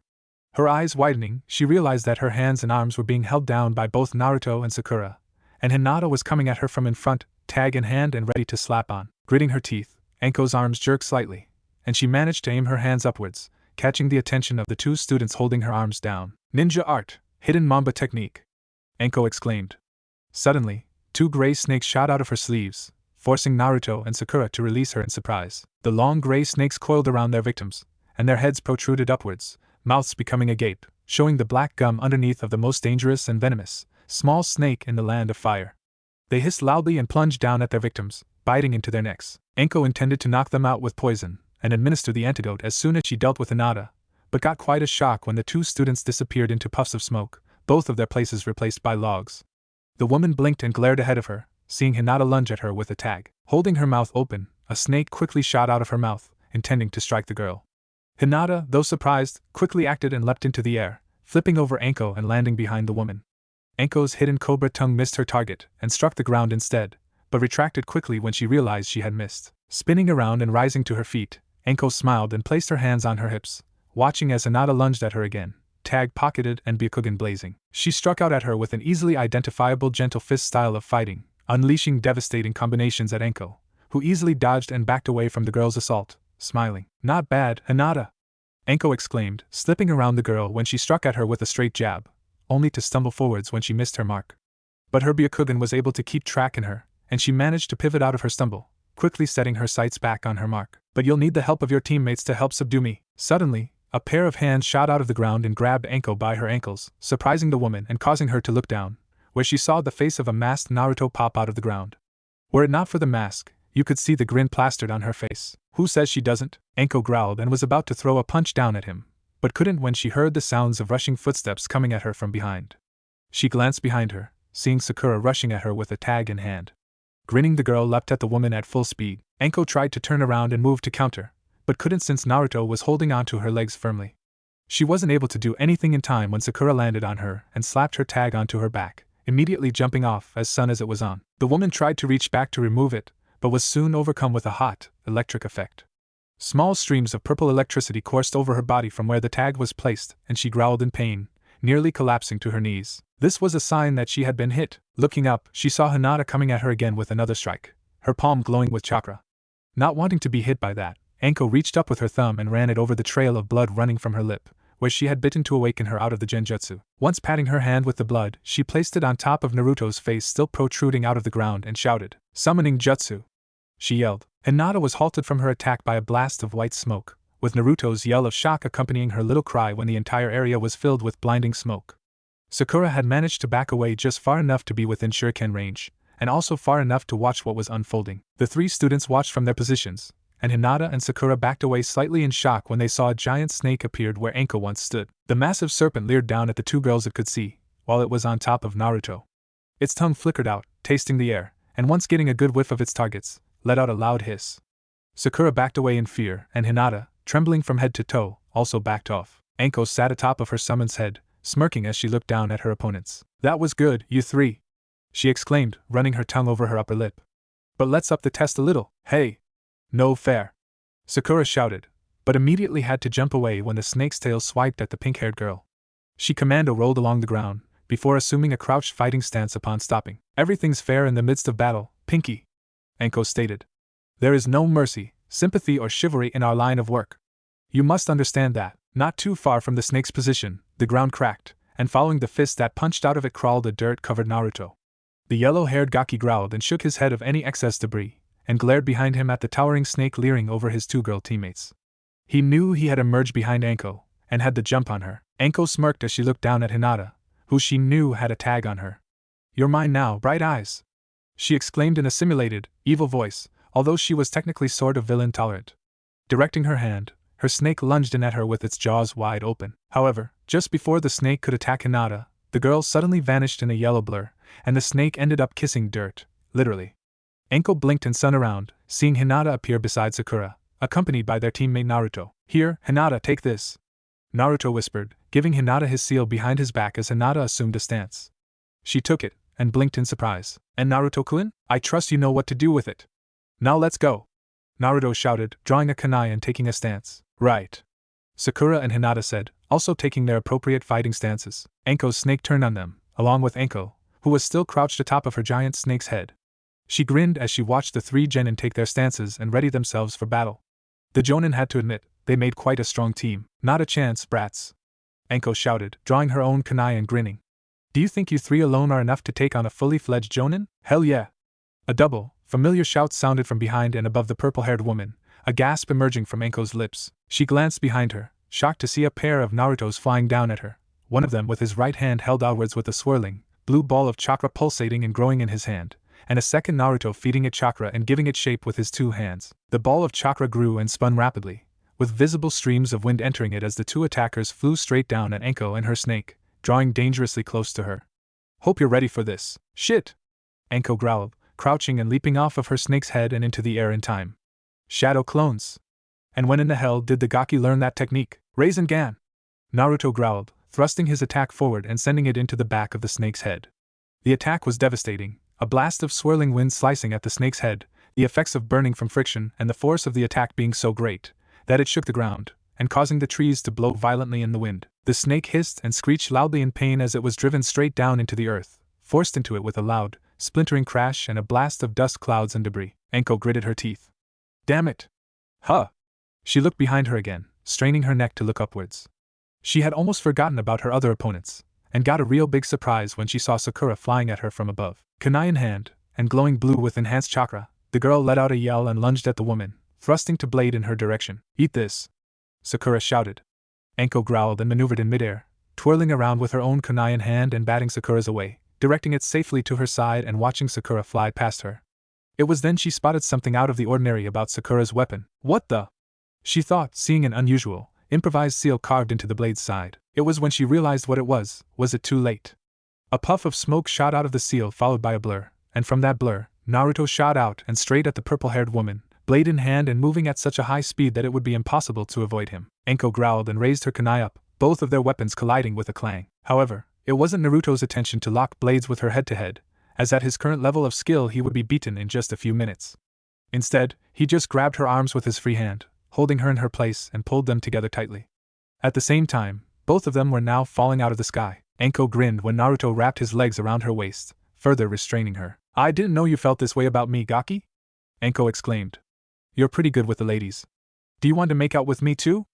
Her eyes widening, she realized that her hands and arms were being held down by both Naruto and Sakura, and Hinata was coming at her from in front, tag in hand and ready to slap on. Gritting her teeth, Anko's arms jerked slightly, and she managed to aim her hands upwards, catching the attention of the 2 students holding her arms down. Ninja art, hidden mamba technique, Anko exclaimed. Suddenly, 2 gray snakes shot out of her sleeves, forcing Naruto and Sakura to release her in surprise. The long gray snakes coiled around their victims, and their heads protruded upwards, mouths becoming agape, showing the black gum underneath of the most dangerous and venomous, small snake in the land of fire. They hissed loudly and plunged down at their victims, biting into their necks. Anko intended to knock them out with poison, and administer the antidote as soon as she dealt with Hinata, but got quite a shock when the two students disappeared into puffs of smoke, both of their places replaced by logs. The woman blinked and glared ahead of her, seeing Hinata lunge at her with a tag. Holding her mouth open, a snake quickly shot out of her mouth, intending to strike the girl. Hinata, though surprised, quickly acted and leapt into the air, flipping over Anko and landing behind the woman. Anko's hidden cobra tongue missed her target and struck the ground instead, but retracted quickly when she realized she had missed. Spinning around and rising to her feet, Anko smiled and placed her hands on her hips, watching as Hinata lunged at her again, tag pocketed and Byakugan blazing. She struck out at her with an easily identifiable gentle fist style of fighting, unleashing devastating combinations at Anko, who easily dodged and backed away from the girl's assault, smiling. "Not bad, Hinata," Anko exclaimed, slipping around the girl when she struck at her with a straight jab, only to stumble forwards when she missed her mark. But her Byakugan was able to keep track in her, and she managed to pivot out of her stumble, quickly setting her sights back on her mark. "But you'll need the help of your teammates to help subdue me." Suddenly, a pair of hands shot out of the ground and grabbed Anko by her ankles, surprising the woman and causing her to look down, where she saw the face of a masked Naruto pop out of the ground. Were it not for the mask, you could see the grin plastered on her face. "Who says she doesn't?" Anko growled and was about to throw a punch down at him, but couldn't when she heard the sounds of rushing footsteps coming at her from behind. She glanced behind her, seeing Sakura rushing at her with a tag in hand. Grinning, the girl leapt at the woman at full speed. Anko tried to turn around and move to counter, but couldn't since Naruto was holding onto her legs firmly. She wasn't able to do anything in time when Sakura landed on her and slapped her tag onto her back, immediately jumping off as soon as it was on. The woman tried to reach back to remove it, but was soon overcome with a hot, electric effect. Small streams of purple electricity coursed over her body from where the tag was placed, and she growled in pain, nearly collapsing to her knees. This was a sign that she had been hit. Looking up, she saw Hinata coming at her again with another strike, her palm glowing with chakra. Not wanting to be hit by that, Anko reached up with her thumb and ran it over the trail of blood running from her lip, where she had bitten to awaken her out of the genjutsu. Once patting her hand with the blood, she placed it on top of Naruto's face still protruding out of the ground and shouted, "Summoning jutsu!" She yelled. Hinata was halted from her attack by a blast of white smoke, with Naruto's yell of shock accompanying her little cry when the entire area was filled with blinding smoke. Sakura had managed to back away just far enough to be within shuriken range, and also far enough to watch what was unfolding. The three students watched from their positions, and Hinata and Sakura backed away slightly in shock when they saw a giant snake appeared where Anko once stood. The massive serpent leered down at the two girls it could see, while it was on top of Naruto. Its tongue flickered out, tasting the air, and once getting a good whiff of its targets, let out a loud hiss. Sakura backed away in fear, and Hinata, trembling from head to toe, also backed off. Anko sat atop of her summon's head, smirking as she looked down at her opponents. "That was good, you three," she exclaimed, running her tongue over her upper lip. "But let's up the test a little, hey!" "No fair!" Sakura shouted, but immediately had to jump away when the snake's tail swiped at the pink-haired girl. She commando rolled along the ground, before assuming a crouched fighting stance upon stopping. "Everything's fair in the midst of battle, Pinky," Anko stated. "There is no mercy, sympathy or chivalry in our line of work. You must understand that." Not too far from the snake's position, the ground cracked, and following the fist that punched out of it crawled a dirt-covered Naruto. The yellow-haired Gaki growled and shook his head of any excess debris, and glared behind him at the towering snake leering over his two girl teammates. He knew he had emerged behind Anko, and had the jump on her. Anko smirked as she looked down at Hinata, who she knew had a tag on her. "You're mine now, Bright Eyes," she exclaimed in a simulated, evil voice, although she was technically sort of villain-tolerant. Directing her hand, her snake lunged in at her with its jaws wide open. However, just before the snake could attack Hinata, the girl suddenly vanished in a yellow blur, and the snake ended up kissing dirt, literally. Anko blinked and spun around, seeing Hinata appear beside Sakura, accompanied by their teammate Naruto. "Here, Hinata, take this," Naruto whispered, giving Hinata his seal behind his back as Hinata assumed a stance. She took it, and blinked in surprise. "And Naruto-kun? I trust you know what to do with it. Now let's go," Naruto shouted, drawing a kunai and taking a stance. "Right," Sakura and Hinata said, also taking their appropriate fighting stances. Anko's snake turned on them, along with Anko, who was still crouched atop of her giant snake's head. She grinned as she watched the three genin take their stances and ready themselves for battle. The jonin had to admit, they made quite a strong team. "Not a chance, brats," Anko shouted, drawing her own kunai and grinning. "Do you think you three alone are enough to take on a fully fledged jonin? Hell yeah!" A double, familiar shout sounded from behind and above the purple-haired woman, a gasp emerging from Anko's lips. She glanced behind her, shocked to see a pair of Narutos flying down at her, one of them with his right hand held outwards with a swirling, blue ball of chakra pulsating and growing in his hand, and a second Naruto feeding it chakra and giving it shape with his two hands. The ball of chakra grew and spun rapidly, with visible streams of wind entering it as the two attackers flew straight down at Anko and her snake, drawing dangerously close to her. Hope you're ready for this. Shit! Anko growled, crouching and leaping off of her snake's head and into the air in time. Shadow clones! And when in the hell did the Gaki learn that technique? Rasengan! Naruto growled, thrusting his attack forward and sending it into the back of the snake's head. The attack was devastating, a blast of swirling wind slicing at the snake's head, the effects of burning from friction and the force of the attack being so great that it shook the ground, and causing the trees to blow violently in the wind. The snake hissed and screeched loudly in pain as it was driven straight down into the earth, forced into it with a loud, splintering crash and a blast of dust clouds and debris. Anko gritted her teeth. Damn it! Huh! She looked behind her again, straining her neck to look upwards. She had almost forgotten about her other opponents, and got a real big surprise when she saw Sakura flying at her from above. Kunai in hand, and glowing blue with enhanced chakra, the girl let out a yell and lunged at the woman, thrusting to blade in her direction. Eat this! Sakura shouted. Anko growled and maneuvered in midair, twirling around with her own kunai in hand and batting Sakura's away, directing it safely to her side and watching Sakura fly past her. It was then she spotted something out of the ordinary about Sakura's weapon. What the? She thought, seeing an unusual, improvised seal carved into the blade's side. It was when she realized what it was it too late? A puff of smoke shot out of the seal followed by a blur, and from that blur, Naruto shot out and straight at the purple-haired woman, blade in hand and moving at such a high speed that it would be impossible to avoid him. Anko growled and raised her kunai up, both of their weapons colliding with a clang. However, it wasn't Naruto's intention to lock blades with her head-to-head, as at his current level of skill he would be beaten in just a few minutes. Instead, he just grabbed her arms with his free hand, holding her in her place and pulled them together tightly. At the same time, both of them were now falling out of the sky. Anko grinned when Naruto wrapped his legs around her waist, further restraining her. I didn't know you felt this way about me, Gaki? Anko exclaimed. You're pretty good with the ladies. Do you want to make out with me too?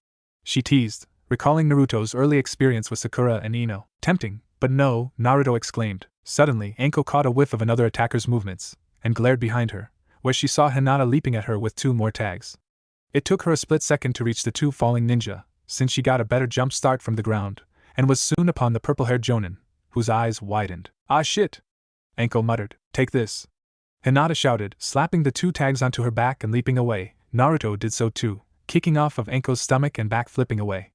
She teased, recalling Naruto's early experience with Sakura and Ino. Tempting, but no, Naruto exclaimed. Suddenly, Anko caught a whiff of another attacker's movements, and glared behind her, where she saw Hinata leaping at her with two more tags. It took her a split second to reach the two falling ninja, since she got a better jump start from the ground, and was soon upon the purple-haired Jonin, whose eyes widened. Ah shit! Anko muttered. Take this! Hinata shouted, slapping the two tags onto her back and leaping away. Naruto did so too, kicking off of Anko's stomach and back flipping away.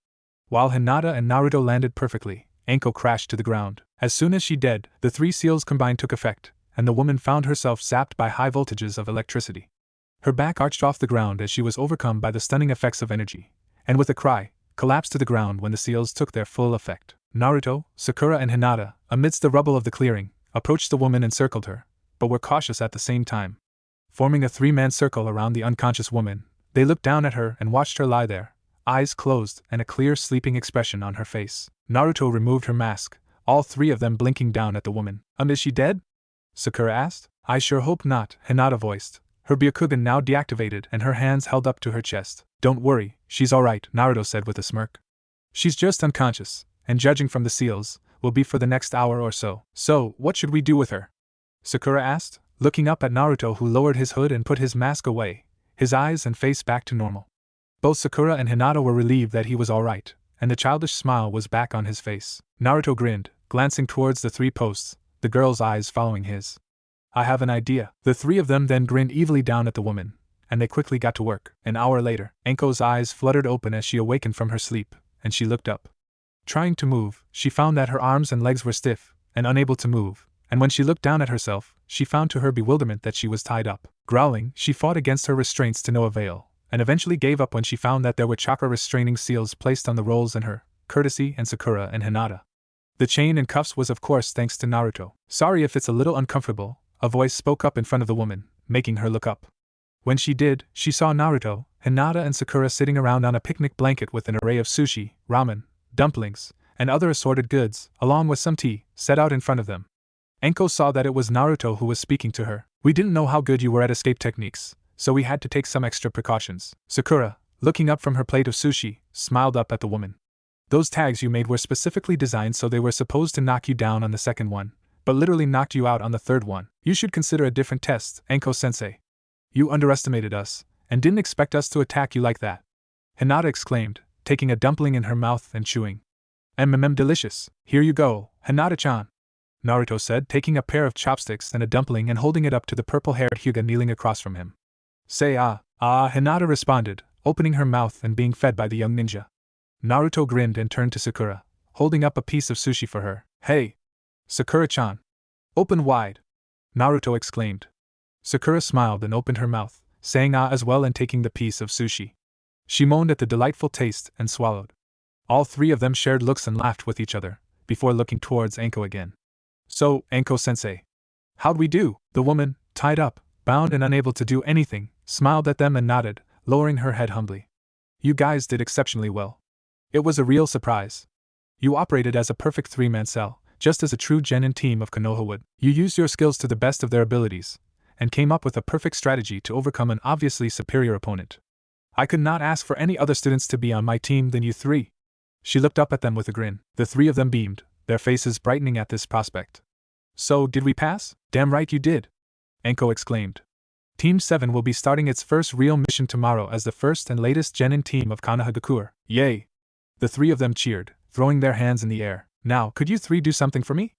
While Hinata and Naruto landed perfectly, Anko crashed to the ground. As soon as she did, the three seals combined took effect, and the woman found herself zapped by high voltages of electricity. Her back arched off the ground as she was overcome by the stunning effects of energy, and with a cry, collapsed to the ground when the seals took their full effect. Naruto, Sakura and Hinata, amidst the rubble of the clearing, approached the woman and circled her, but were cautious at the same time. Forming a three-man circle around the unconscious woman, they looked down at her and watched her lie there, eyes closed and a clear sleeping expression on her face. Naruto removed her mask, all three of them blinking down at the woman. Is she dead? Sakura asked. I sure hope not, Hinata voiced, her Byakugan now deactivated and her hands held up to her chest. Don't worry, she's alright, Naruto said with a smirk. She's just unconscious, and judging from the seals, will be for the next hour or so. So, what should we do with her? Sakura asked, looking up at Naruto, who lowered his hood and put his mask away, his eyes and face back to normal. Both Sakura and Hinata were relieved that he was alright, and the childish smile was back on his face. Naruto grinned, glancing towards the three posts, the girl's eyes following his. I have an idea. The three of them then grinned evilly down at the woman, and they quickly got to work. An hour later, Anko's eyes fluttered open as she awakened from her sleep, and she looked up. Trying to move, she found that her arms and legs were stiff, and unable to move, and when she looked down at herself, she found to her bewilderment that she was tied up. Growling, she fought against her restraints to no avail, and eventually gave up when she found that there were chakra restraining seals placed on the rolls in her, courtesy and Sakura and Hinata. The chain and cuffs was of course thanks to Naruto. Sorry if it's a little uncomfortable, a voice spoke up in front of the woman, making her look up. When she did, she saw Naruto, Hinata and Sakura sitting around on a picnic blanket with an array of sushi, ramen, dumplings, and other assorted goods, along with some tea, set out in front of them. Anko saw that it was Naruto who was speaking to her. We didn't know how good you were at escape techniques, so we had to take some extra precautions. Sakura, looking up from her plate of sushi, smiled up at the woman. Those tags you made were specifically designed so they were supposed to knock you down on the second one, but literally knocked you out on the third one. You should consider a different test, Anko-sensei. You underestimated us, and didn't expect us to attack you like that. Hinata exclaimed, taking a dumpling in her mouth and chewing. Delicious. Here you go, Hinata-chan. Naruto said, taking a pair of chopsticks and a dumpling and holding it up to the purple-haired Hyuga kneeling across from him. Say Hinata responded, opening her mouth and being fed by the young ninja. Naruto grinned and turned to Sakura, holding up a piece of sushi for her. Hey! Sakura-chan! Open wide! Naruto exclaimed. Sakura smiled and opened her mouth, saying ah as well and taking the piece of sushi. She moaned at the delightful taste and swallowed. All three of them shared looks and laughed with each other, before looking towards Anko again. So, Anko-sensei. How'd we do? The woman, tied up, bound and unable to do anything, smiled at them and nodded, lowering her head humbly. You guys did exceptionally well. It was a real surprise. You operated as a perfect three-man cell, just as a true genin team of Konoha would. You used your skills to the best of their abilities, and came up with a perfect strategy to overcome an obviously superior opponent. I could not ask for any other students to be on my team than you three. She looked up at them with a grin. The three of them beamed, their faces brightening at this prospect. So, did we pass? Damn right you did! Anko exclaimed. Team 7 will be starting its first real mission tomorrow as the first and latest genin team of Konohagakure. Yay! The three of them cheered, throwing their hands in the air. Now, could you three do something for me?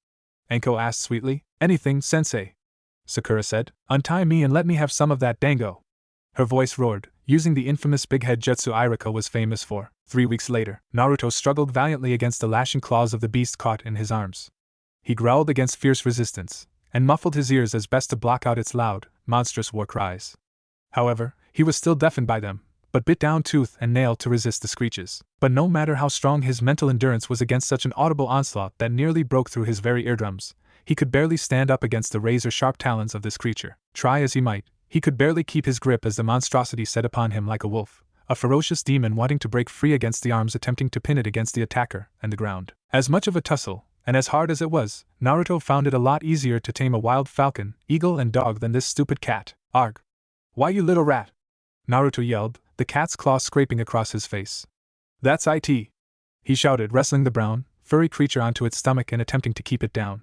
Anko asked sweetly. Anything, sensei. Sakura said. Untie me and let me have some of that dango. Her voice roared, using the infamous big head jutsu Irika was famous for. 3 weeks later, Naruto struggled valiantly against the lashing claws of the beast caught in his arms. He growled against fierce resistance, and muffled his ears as best to block out its loud, monstrous war cries. However, he was still deafened by them, but bit down tooth and nail to resist the screeches. But no matter how strong his mental endurance was against such an audible onslaught that nearly broke through his very eardrums, he could barely stand up against the razor-sharp talons of this creature. Try as he might, he could barely keep his grip as the monstrosity set upon him like a wolf, a ferocious demon wanting to break free against the arms attempting to pin it against the attacker and the ground. As much of a tussle, and as hard as it was, Naruto found it a lot easier to tame a wild falcon, eagle and dog than this stupid cat. Arg! Why you little rat! Naruto yelled, the cat's claw scraping across his face. That's it! He shouted, wrestling the brown, furry creature onto its stomach and attempting to keep it down.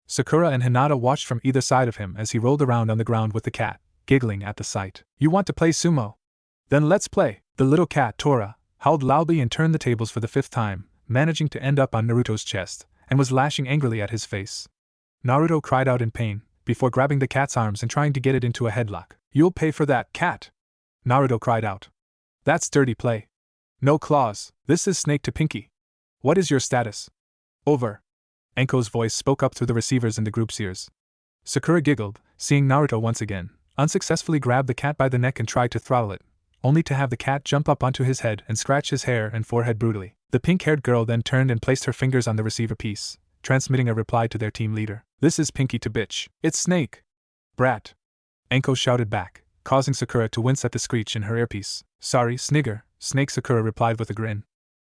Sakura and Hinata watched from either side of him as he rolled around on the ground with the cat, giggling at the sight. You want to play sumo? Then let's play! The little cat, Tora, howled loudly and turned the tables for the 5th time, managing to end up on Naruto's chest, and was lashing angrily at his face. Naruto cried out in pain, before grabbing the cat's arms and trying to get it into a headlock. You'll pay for that, cat! Naruto cried out. That's dirty play. No claws, this is Snake to Pinky. What is your status? Over. Anko's voice spoke up through the receivers in the group's ears. Sakura giggled, seeing Naruto once again, unsuccessfully grabbed the cat by the neck and tried to throttle it, only to have the cat jump up onto his head and scratch his hair and forehead brutally. The pink-haired girl then turned and placed her fingers on the receiver piece, transmitting a reply to their team leader. This is Pinky to bitch. It's Snake. Brat. Anko shouted back, causing Sakura to wince at the screech in her earpiece. Sorry, Snigger, Snake, Sakura replied with a grin.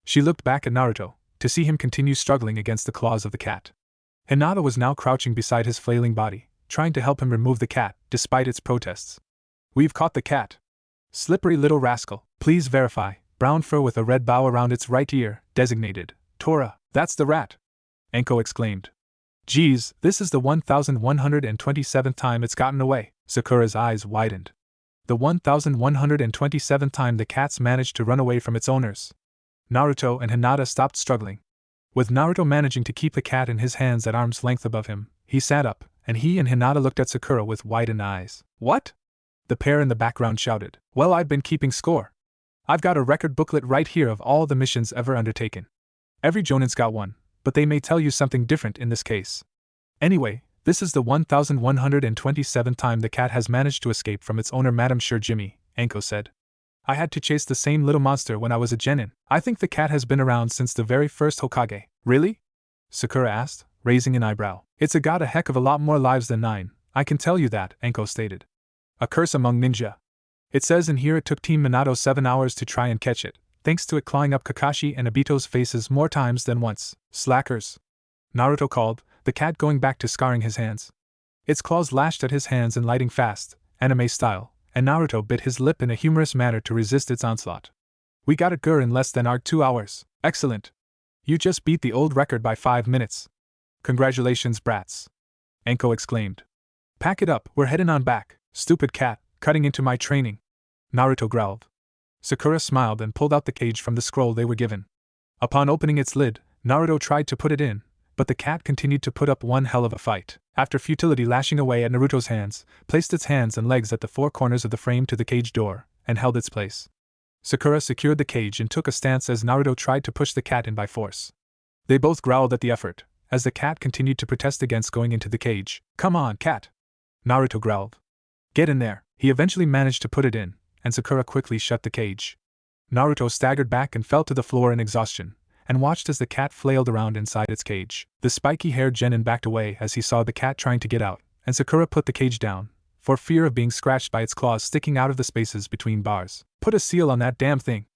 She looked back at Naruto, to see him continue struggling against the claws of the cat. Hinata was now crouching beside his flailing body, trying to help him remove the cat, despite its protests. We've caught the cat. Slippery little rascal, please verify. Brown fur with a red bow around its right ear, designated. Tora, that's the rat! Anko exclaimed. Geez, this is the 1127th time it's gotten away. Sakura's eyes widened. The 1127th time the cat's managed to run away from its owners. Naruto and Hinata stopped struggling. With Naruto managing to keep the cat in his hands at arm's length above him, he sat up, and he and Hinata looked at Sakura with widened eyes. What? The pair in the background shouted. Well, I've been keeping score. I've got a record booklet right here of all the missions ever undertaken. Every Jonin's got one, but they may tell you something different in this case. Anyway, this is the 1127th time the cat has managed to escape from its owner, Madam Sure Jimmy, Anko said. I had to chase the same little monster when I was a genin. I think the cat has been around since the very first Hokage. Really? Sakura asked, raising an eyebrow. It's got a heck of a lot more lives than 9, I can tell you that, Anko stated. A curse among ninja. It says in here it took Team Minato 7 hours to try and catch it, thanks to it clawing up Kakashi and Obito's faces more times than once. Slackers. Naruto called, the cat going back to scarring his hands. Its claws lashed at his hands and lighting fast, anime style, and Naruto bit his lip in a humorous manner to resist its onslaught. We got it in less than our 2 hours. Excellent. You just beat the old record by 5 minutes. Congratulations, brats. Anko exclaimed. Pack it up, we're heading on back. Stupid cat, cutting into my training. Naruto growled. Sakura smiled and pulled out the cage from the scroll they were given. Upon opening its lid, Naruto tried to put it in, but the cat continued to put up one hell of a fight. After futility lashing away at Naruto's hands, placed its hands and legs at the 4 corners of the frame to the cage door, and held its place. Sakura secured the cage and took a stance as Naruto tried to push the cat in by force. They both growled at the effort, as the cat continued to protest against going into the cage. "Come on, cat!" Naruto growled. "Get in there." He eventually managed to put it in, and Sakura quickly shut the cage. Naruto staggered back and fell to the floor in exhaustion, and watched as the cat flailed around inside its cage. The spiky-haired genin backed away as he saw the cat trying to get out, and Sakura put the cage down, for fear of being scratched by its claws sticking out of the spaces between bars. "Put a seal on that damn thing!"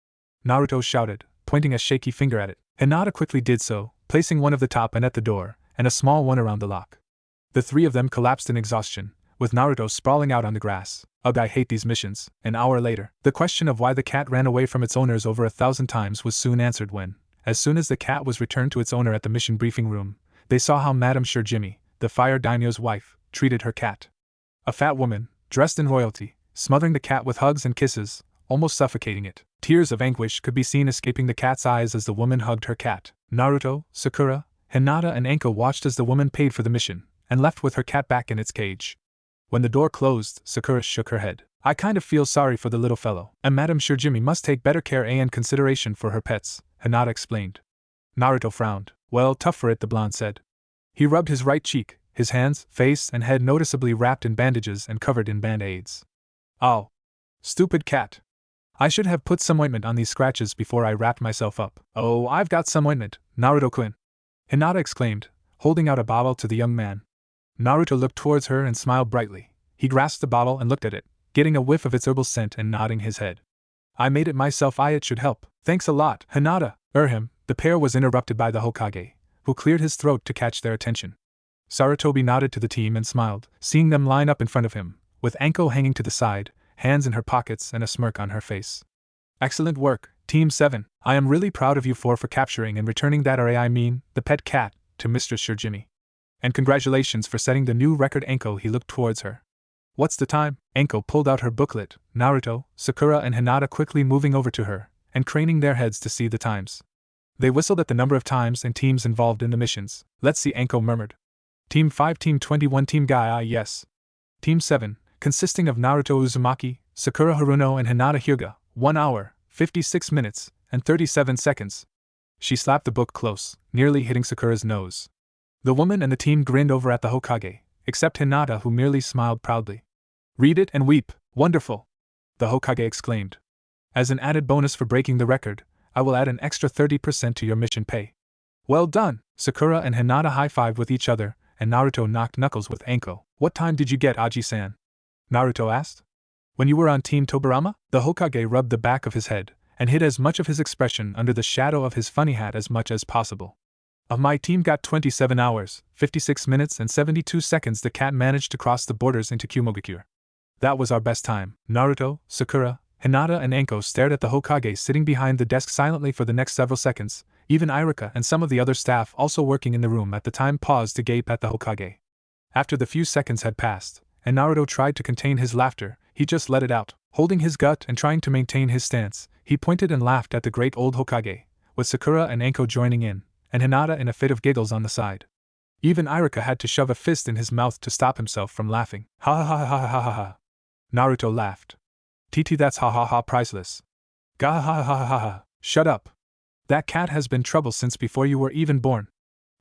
Naruto shouted, pointing a shaky finger at it. Hinata quickly did so, placing one of the top and at the door, and a small one around the lock. The three of them collapsed in exhaustion, with Naruto sprawling out on the grass. "Ugh, I hate these missions." An hour later, the question of why the cat ran away from its owners over 1,000 times was soon answered when, as soon as the cat was returned to its owner at the mission briefing room, they saw how Madame Shirjimi, the fire daimyo's wife, treated her cat. A fat woman, dressed in royalty, smothering the cat with hugs and kisses, almost suffocating it. Tears of anguish could be seen escaping the cat's eyes as the woman hugged her cat. Naruto, Sakura, Hinata and Anko watched as the woman paid for the mission, and left with her cat back in its cage. When the door closed, Sakura shook her head. "I kind of feel sorry for the little fellow, and Madame Shirjimi must take better care and consideration for her pets," Hinata explained. Naruto frowned. "Well, tough for it," the blonde said. He rubbed his right cheek, his hands, face and head noticeably wrapped in bandages and covered in band-aids. "Oh. Stupid cat. I should have put some ointment on these scratches before I wrapped myself up." "Oh, I've got some ointment, Naruto-kun," Hinata exclaimed, holding out a bottle to the young man. Naruto looked towards her and smiled brightly. He grasped the bottle and looked at it, getting a whiff of its herbal scent and nodding his head. "I made it myself. It should help." "Thanks a lot, Hinata." The pair was interrupted by the Hokage, who cleared his throat to catch their attention. Sarutobi nodded to the team and smiled, seeing them line up in front of him, with Anko hanging to the side, hands in her pockets and a smirk on her face. "Excellent work, Team 7. I am really proud of you four for capturing and returning that the pet cat, to Mistress Shirjimi. And congratulations for setting the new record." Anko he looked towards her. "What's the time?" Anko pulled out her booklet, Naruto, Sakura and Hinata quickly moving over to her, and craning their heads to see the times. They whistled at the number of times and teams involved in the missions. "Let's see," Anko murmured. "Team 5, Team 21, Team Guy, yes. Team 7, consisting of Naruto Uzumaki, Sakura Haruno and Hinata Hyuga, 1 hour, 56 minutes, and 37 seconds. She slapped the book close, nearly hitting Sakura's nose. The woman and the team grinned over at the Hokage, except Hinata, who merely smiled proudly. "Read it and weep, wonderful!" the Hokage exclaimed. "As an added bonus for breaking the record, I will add an extra 30% to your mission pay." "Well done!" Sakura and Hinata high-fived with each other, and Naruto knocked knuckles with Anko. "What time did you get, Aji-san?" Naruto asked. "When you were on Team Tobirama?" The Hokage rubbed the back of his head, and hid as much of his expression under the shadow of his funny hat as much as possible. "My team got 27 hours, 56 minutes and 72 seconds. The cat managed to cross the borders into Kumogakure. That was our best time." Naruto, Sakura, Hinata and Anko stared at the Hokage sitting behind the desk silently for the next several seconds. Even Irika and some of the other staff also working in the room at the time paused to gape at the Hokage. After the few seconds had passed, and Naruto tried to contain his laughter, he just let it out. Holding his gut and trying to maintain his stance, he pointed and laughed at the great old Hokage, with Sakura and Anko joining in, and Hinata in a fit of giggles on the side. Even Irika had to shove a fist in his mouth to stop himself from laughing. "Ha ha ha ha ha ha ha." Naruto laughed. "TT, that's ha ha ha priceless." "Ga ha ha ha ha ha." "Shut up. That cat has been trouble since before you were even born.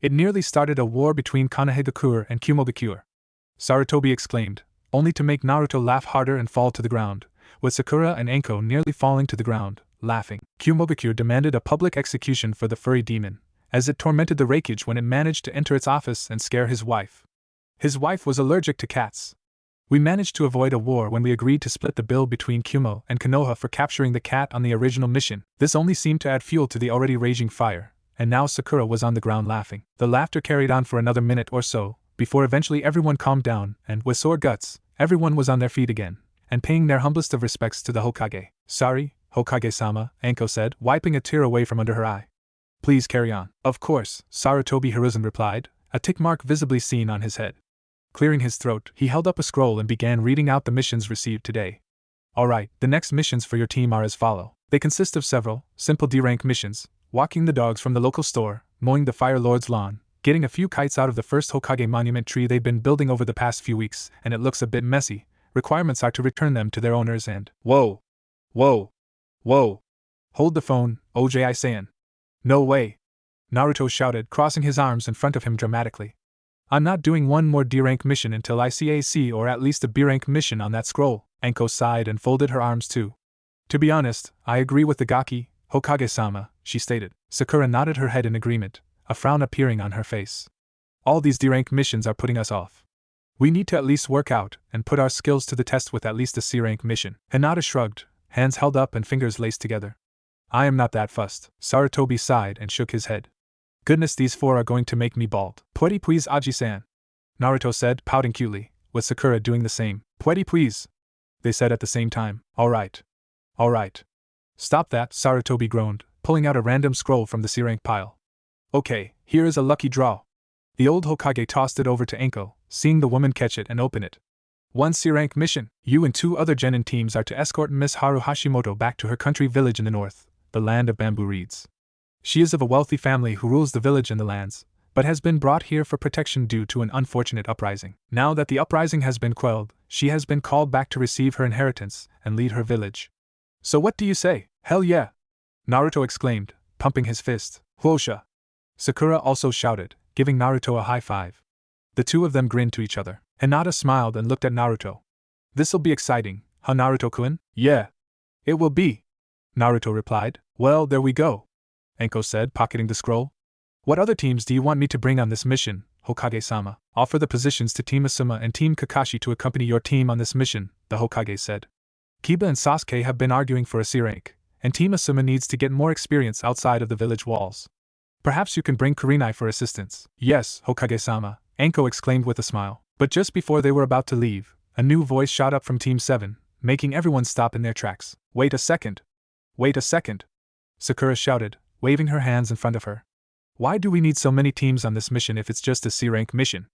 It nearly started a war between Konohagakure and Kumogakure," Sarutobi exclaimed, only to make Naruto laugh harder and fall to the ground, with Sakura and Anko nearly falling to the ground, laughing. Kumogakure demanded a public execution for the furry demon, as it tormented the Raikage when it managed to enter its office and scare his wife. His wife was allergic to cats. "We managed to avoid a war when we agreed to split the bill between Kumo and Konoha for capturing the cat on the original mission." This only seemed to add fuel to the already raging fire, and now Sakura was on the ground laughing. The laughter carried on for another minute or so, before eventually everyone calmed down, and, with sore guts, everyone was on their feet again, and paying their humblest of respects to the Hokage. "Sorry, Hokage-sama," Anko said, wiping a tear away from under her eye. "Please carry on." "Of course," Sarutobi Hiruzen replied, a tick mark visibly seen on his head. Clearing his throat, he held up a scroll and began reading out the missions received today. "Alright, the next missions for your team are as follow. They consist of several simple D-rank missions: walking the dogs from the local store, mowing the Fire Lord's lawn, getting a few kites out of the first Hokage monument tree they've been building over the past few weeks, and it looks a bit messy. Requirements are to return them to their owners and—" "Whoa! Whoa! Whoa! Hold the phone, OJI-san. No way! Naruto shouted, crossing his arms in front of him dramatically. I'm not doing one more D-rank mission until I see a C or at least a B-rank mission on that scroll. Anko sighed and folded her arms too. To be honest, I agree with the Gaki, Hokage-sama, she stated. Sakura nodded her head in agreement, a frown appearing on her face. All these D-rank missions are putting us off. We need to at least work out and put our skills to the test with at least a C-rank mission. Hinata shrugged, hands held up and fingers laced together. I am not that fussed. Sarutobi sighed and shook his head. Goodness, these four are going to make me bald. Pwede please, Aji-san, Naruto said, pouting cutely, with Sakura doing the same. Pwede please, they said at the same time. All right. Stop that, Sarutobi groaned, pulling out a random scroll from the C-rank pile. Okay, here is a lucky draw. The old Hokage tossed it over to Anko, seeing the woman catch it and open it. One C-rank mission. You and 2 other genin teams are to escort Miss Haru Hashimoto back to her country village in the north, the land of bamboo reeds. She is of a wealthy family who rules the village and the lands, but has been brought here for protection due to an unfortunate uprising. Now that the uprising has been quelled, she has been called back to receive her inheritance and lead her village. So what do you say? Hell yeah! Naruto exclaimed, pumping his fist. Hwosha! Sakura also shouted, giving Naruto a high five. The two of them grinned to each other. Hinata smiled and looked at Naruto. This'll be exciting, huh, Naruto-kun? Yeah. It will be, Naruto replied. Well, there we go, Anko said, pocketing the scroll. What other teams do you want me to bring on this mission, Hokage-sama? Offer the positions to Team Asuma and Team Kakashi to accompany your team on this mission, the Hokage said. Kiba and Sasuke have been arguing for a C rank, and Team Asuma needs to get more experience outside of the village walls. Perhaps you can bring Kurenai for assistance. Yes, Hokage-sama, Anko exclaimed with a smile. But just before they were about to leave, a new voice shot up from Team 7, making everyone stop in their tracks. Wait a second! Sakura shouted, waving her hands in front of her. Why do we need so many teams on this mission if it's just a C-rank mission?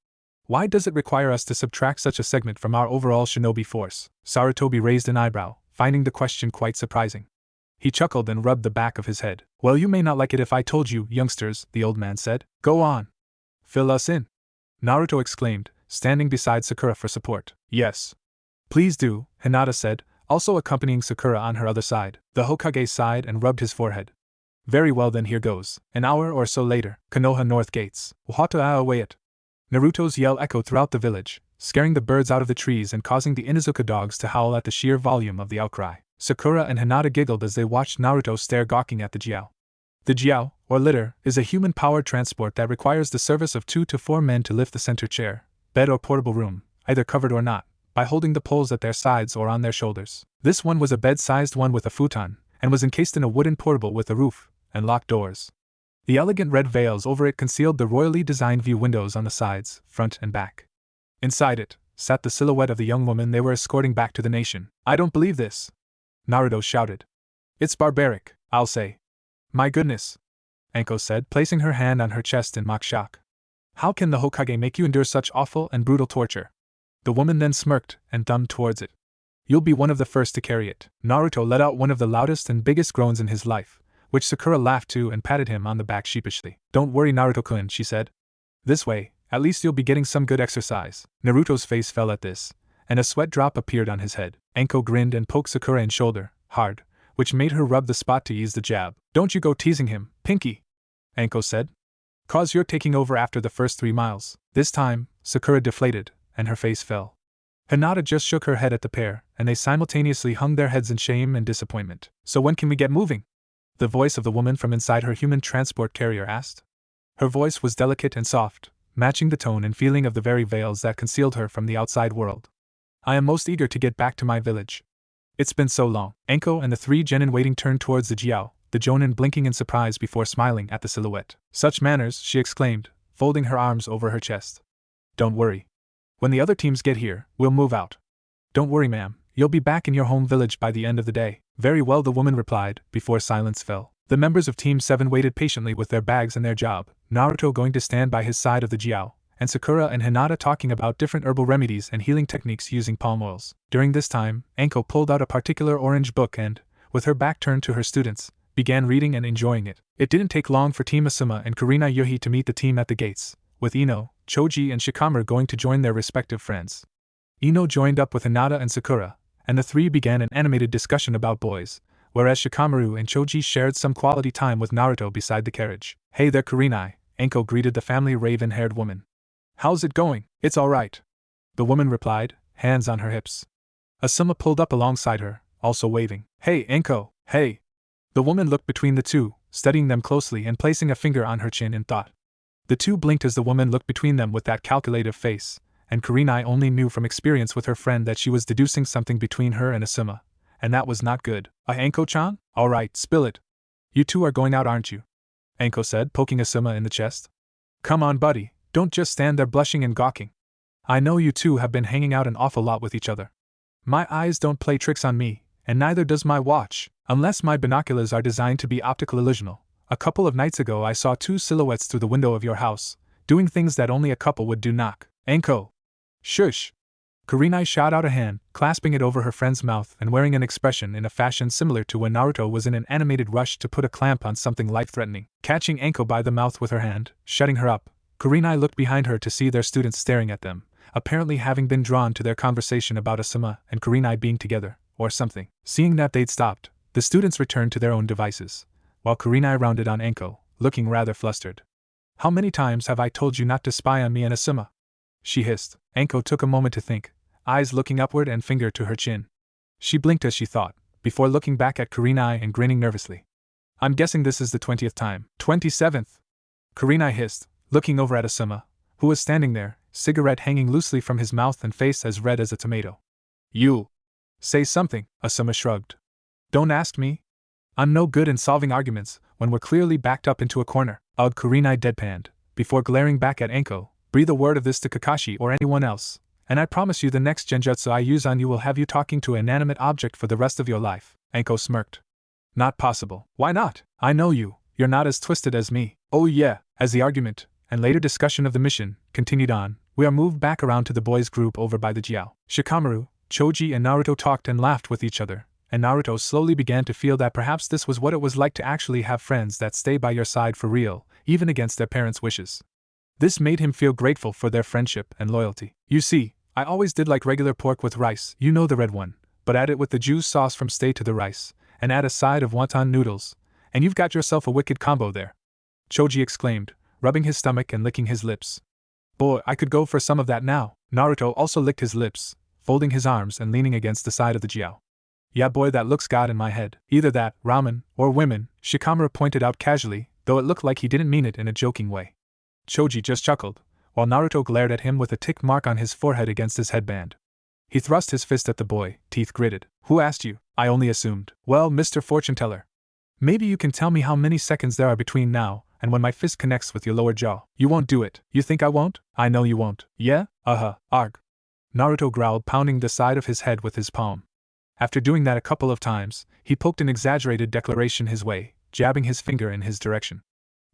Why does it require us to subtract such a segment from our overall shinobi force? Sarutobi raised an eyebrow, finding the question quite surprising. He chuckled and rubbed the back of his head. Well, you may not like it if I told you, youngsters, the old man said. Go on. Fill us in, Naruto exclaimed, standing beside Sakura for support. Yes. Please do, Hinata said, also accompanying Sakura on her other side. The Hokage sighed and rubbed his forehead. Very well then, here goes. An hour or so later, Konoha North Gates. Wahata awayet. Naruto's yell echoed throughout the village, scaring the birds out of the trees and causing the Inuzuka dogs to howl at the sheer volume of the outcry. Sakura and Hinata giggled as they watched Naruto stare gawking at the Jiao. The Jiao, or litter, is a human-powered transport that requires the service of 2 to 4 men to lift the center chair, bed or portable room, either covered or not, by holding the poles at their sides or on their shoulders. This one was a bed-sized one with a futon, and was encased in a wooden portable with a roof and locked doors. The elegant red veils over it concealed the royally designed view windows on the sides, front and back. Inside it sat the silhouette of the young woman they were escorting back to the nation. I don't believe this, Naruto shouted. It's barbaric, I'll say. My goodness, Anko said, placing her hand on her chest in mock shock. How can the Hokage make you endure such awful and brutal torture? The woman then smirked and thumbed towards it. You'll be one of the first to carry it. Naruto let out one of the loudest and biggest groans in his life, which Sakura laughed to and patted him on the back sheepishly. Don't worry, Naruto-kun, she said. This way, at least you'll be getting some good exercise. Naruto's face fell at this, and a sweat drop appeared on his head. Anko grinned and poked Sakura in shoulder, hard, which made her rub the spot to ease the jab. Don't you go teasing him, Pinky, Anko said. 'Cause you're taking over after the first 3 miles. This time, Sakura deflated, and her face fell. Hinata just shook her head at the pair, and they simultaneously hung their heads in shame and disappointment. So when can we get moving? The voice of the woman from inside her human transport carrier asked. Her voice was delicate and soft, matching the tone and feeling of the very veils that concealed her from the outside world. I am most eager to get back to my village. It's been so long. Anko and the 3 genin waiting turned towards the Jiao, the jonin blinking in surprise before smiling at the silhouette. Such manners, she exclaimed, folding her arms over her chest. Don't worry. When the other teams get here, we'll move out. Don't worry, ma'am, you'll be back in your home village by the end of the day. Very well, the woman replied, before silence fell. The members of Team 7 waited patiently with their bags and their job, Naruto going to stand by his side of the Jiao, and Sakura and Hinata talking about different herbal remedies and healing techniques using palm oils. During this time, Anko pulled out a particular orange book and, with her back turned to her students, began reading and enjoying it. It didn't take long for Team Asuma and Kurenai Yuhi to meet the team at the gates, with Ino, Choji and Shikamaru going to join their respective friends. Ino joined up with Hinata and Sakura, and the 3 began an animated discussion about boys, whereas Shikamaru and Choji shared some quality time with Naruto beside the carriage. Hey there Kurenai, Anko greeted the family raven-haired woman. How's it going? It's alright. The woman replied, hands on her hips. Asuma pulled up alongside her, also waving. Hey Anko, hey! The woman looked between the two, studying them closely and placing a finger on her chin in thought. The two blinked as the woman looked between them with that calculative face, and Kurenai only knew from experience with her friend that she was deducing something between her and Asuma, and that was not good. Anko-chan? Alright, spill it. You two are going out, aren't you? Anko said, poking Asuma in the chest. Come on buddy, don't just stand there blushing and gawking. I know you two have been hanging out an awful lot with each other. My eyes don't play tricks on me, and neither does my watch, unless my binoculars are designed to be optical illusional. A couple of nights ago I saw two silhouettes through the window of your house, doing things that only a couple would do. Knock. Anko. Shush. Kurenai shot out a hand, clasping it over her friend's mouth and wearing an expression in a fashion similar to when Naruto was in an animated rush to put a clamp on something life-threatening. Catching Anko by the mouth with her hand, shutting her up, Kurenai looked behind her to see their students staring at them, apparently having been drawn to their conversation about Asuma and Kurenai being together, or something. Seeing that they'd stopped, the students returned to their own devices, while Kurenai rounded on Anko, looking rather flustered. How many times have I told you not to spy on me and Asuma? She hissed. Anko took a moment to think, eyes looking upward and finger to her chin. She blinked as she thought, before looking back at Kurenai and grinning nervously. I'm guessing this is the 20th time. 27th. Kurenai hissed, looking over at Asuma, who was standing there, cigarette hanging loosely from his mouth and face as red as a tomato. You. Say something, Asuma shrugged. Don't ask me. I'm no good in solving arguments when we're clearly backed up into a corner. Kurenai deadpanned, before glaring back at Anko. Breathe a word of this to Kakashi or anyone else, and I promise you the next genjutsu I use on you will have you talking to an inanimate object for the rest of your life. Anko smirked. Not possible. Why not? I know you. You're not as twisted as me. Oh yeah. As the argument, and later discussion of the mission, continued on, we are moved back around to the boys' group over by the Jiao. Shikamaru, Choji and Naruto talked and laughed with each other, and Naruto slowly began to feel that perhaps this was what it was like to actually have friends that stay by your side for real, even against their parents' wishes. This made him feel grateful for their friendship and loyalty. You see, I always did like regular pork with rice, you know, the red one, but add it with the juice sauce from stay to the rice, and add a side of wonton noodles, and you've got yourself a wicked combo there. Choji exclaimed, rubbing his stomach and licking his lips. Boy, I could go for some of that now. Naruto also licked his lips, folding his arms and leaning against the side of the Jiao. Yeah boy, that looks good in my head. Either that, ramen, or women, Shikamaru pointed out casually, though it looked like he didn't mean it in a joking way. Choji just chuckled, while Naruto glared at him with a tick mark on his forehead against his headband. He thrust his fist at the boy, teeth gritted. Who asked you? I only assumed. Well, Mr. Fortune Teller. Maybe you can tell me how many seconds there are between now and when my fist connects with your lower jaw. You won't do it. You think I won't? I know you won't. Yeah? Arg. Naruto growled, pounding the side of his head with his palm. After doing that a couple of times, he poked an exaggerated declaration his way, jabbing his finger in his direction.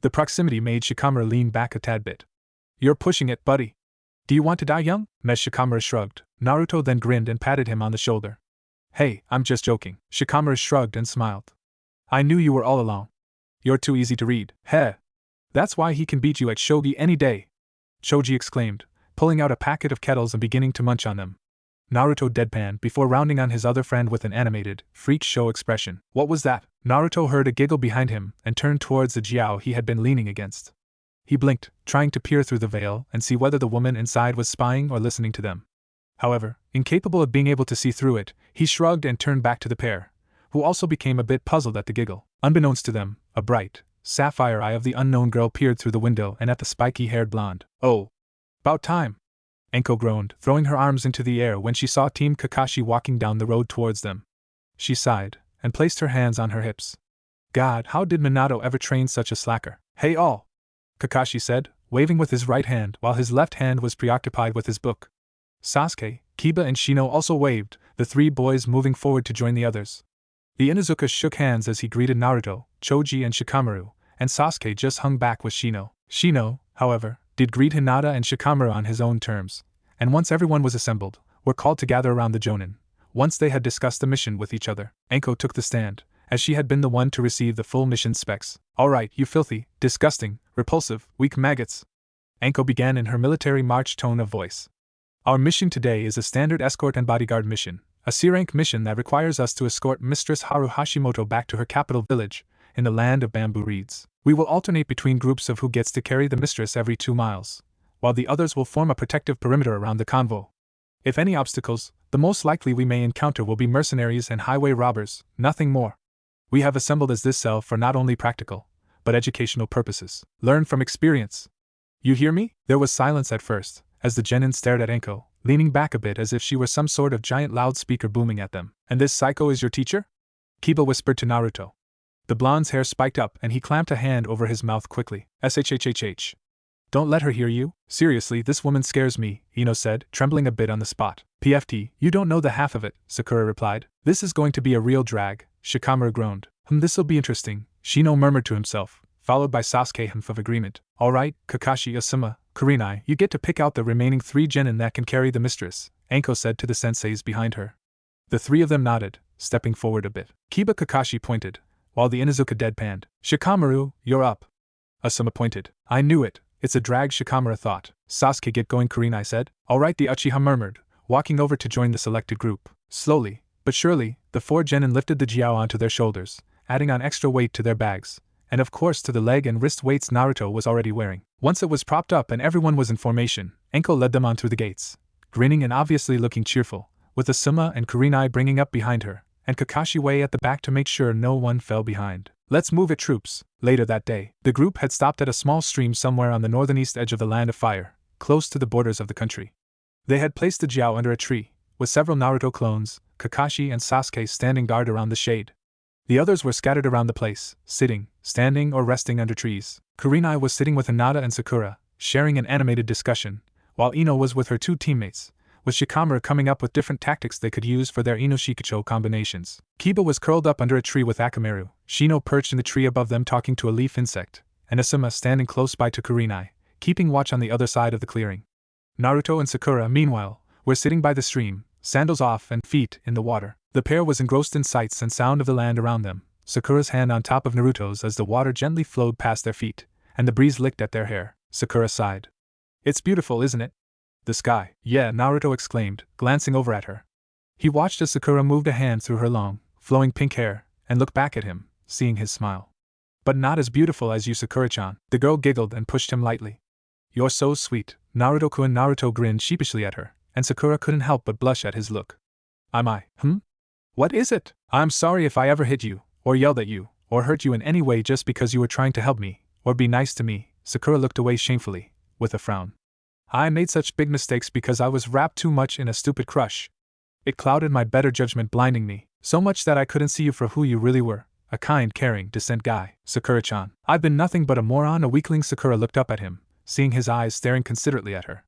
The proximity made Shikamaru lean back a tad bit. You're pushing it, buddy. Do you want to die young? Shikamaru shrugged. Naruto then grinned and patted him on the shoulder. Hey, I'm just joking. Shikamaru shrugged and smiled. I knew you were all along. You're too easy to read. Heh. That's why he can beat you at shogi any day. Choji exclaimed, pulling out a packet of kettles and beginning to munch on them. Naruto deadpanned before rounding on his other friend with an animated, freak show expression. What was that? Naruto heard a giggle behind him and turned towards the Jiao he had been leaning against. He blinked, trying to peer through the veil and see whether the woman inside was spying or listening to them. However, incapable of being able to see through it, he shrugged and turned back to the pair, who also became a bit puzzled at the giggle. Unbeknownst to them, a bright, sapphire eye of the unknown girl peered through the window and at the spiky-haired blonde. Oh. About time. Anko groaned, throwing her arms into the air when she saw Team Kakashi walking down the road towards them. She sighed, and placed her hands on her hips. God, how did Minato ever train such a slacker? Hey all! Kakashi said, waving with his right hand while his left hand was preoccupied with his book. Sasuke, Kiba and Shino also waved, the three boys moving forward to join the others. The Inuzuka shook hands as he greeted Naruto, Choji and Shikamaru, and Sasuke just hung back with Shino. Shino, however, did greet Hinata and Shikamaru on his own terms, and once everyone was assembled, were called to gather around the Jonin. Once they had discussed the mission with each other, Anko took the stand, as she had been the one to receive the full mission specs. Alright, you filthy, disgusting, repulsive, weak maggots. Anko began in her military march tone of voice. Our mission today is a standard escort and bodyguard mission, A C-rank mission that requires us to escort Mistress Haru Hashimoto back to her capital village, in the land of bamboo reeds. We will alternate between groups of who gets to carry the mistress every 2 miles, while the others will form a protective perimeter around the convoy. If any obstacles, the most likely we may encounter will be mercenaries and highway robbers, nothing more. We have assembled as this cell for not only practical, but educational purposes. Learn from experience. You hear me? There was silence at first, as the genin stared at Enko, leaning back a bit as if she were some sort of giant loudspeaker booming at them. And this psycho is your teacher? Kiba whispered to Naruto. The blonde's hair spiked up and he clamped a hand over his mouth quickly. SHHHH. Don't let her hear you. Seriously, this woman scares me, Ino said, trembling a bit on the spot. PFT, you don't know the half of it, Sakura replied. This is going to be a real drag, Shikamaru groaned. This'll be interesting, Shino murmured to himself, followed by Sasuke humph of agreement. Alright, Kakashi, Asuma, Kurenai, you get to pick out the remaining 3 genin that can carry the mistress, Anko said to the senseis behind her. The 3 of them nodded, stepping forward a bit. Kiba Kakashi pointed, while the Inuzuka deadpanned. Shikamaru, you're up. Asuma pointed. I knew it. It's a drag, Shikamaru thought. Sasuke, get going, Kurenai said. Alright, the Uchiha murmured, walking over to join the selected group. Slowly, but surely, the 4 genin lifted the jiao onto their shoulders, adding on extra weight to their bags, and of course to the leg and wrist weights Naruto was already wearing. Once it was propped up and everyone was in formation, Enko led them on through the gates, grinning and obviously looking cheerful, with Asuma and Kurenai bringing up behind her, and Kakashi way at the back to make sure no one fell behind. Let's move it, troops. Later that day, the group had stopped at a small stream somewhere on the northeast edge of the Land of Fire, close to the borders of the country. They had placed the jiao under a tree, with several Naruto clones, Kakashi and Sasuke standing guard around the shade. The others were scattered around the place, sitting, standing or resting under trees. Kurenai was sitting with Hinata and Sakura, sharing an animated discussion, while Ino was with her 2 teammates, with Shikamaru coming up with different tactics they could use for their Ino-Shikucho combinations. Kiba was curled up under a tree with Akamaru, Shino perched in the tree above them talking to a leaf insect, and Asuma standing close by to Kurenai, keeping watch on the other side of the clearing. Naruto and Sakura, meanwhile, were sitting by the stream, sandals off and feet in the water. The pair was engrossed in sights and sound of the land around them, Sakura's hand on top of Naruto's as the water gently flowed past their feet, and the breeze licked at their hair. Sakura sighed. It's beautiful, isn't it? The sky. Yeah, Naruto exclaimed, glancing over at her. He watched as Sakura moved a hand through her long, flowing pink hair, and looked back at him, seeing his smile. But not as beautiful as you, Sakura-chan. The girl giggled and pushed him lightly. You're so sweet, Naruto-kun. Naruto grinned sheepishly at her, and Sakura couldn't help but blush at his look. Am I? What is it? I'm sorry if I ever hit you, or yelled at you, or hurt you in any way just because you were trying to help me, or be nice to me. Sakura looked away shamefully, with a frown. I made such big mistakes because I was wrapped too much in a stupid crush. It clouded my better judgment, blinding me, so much that I couldn't see you for who you really were, a kind, caring, decent guy. Sakura-chan. I've been nothing but a moron, a weakling. Sakura looked up at him, seeing his eyes staring considerately at her.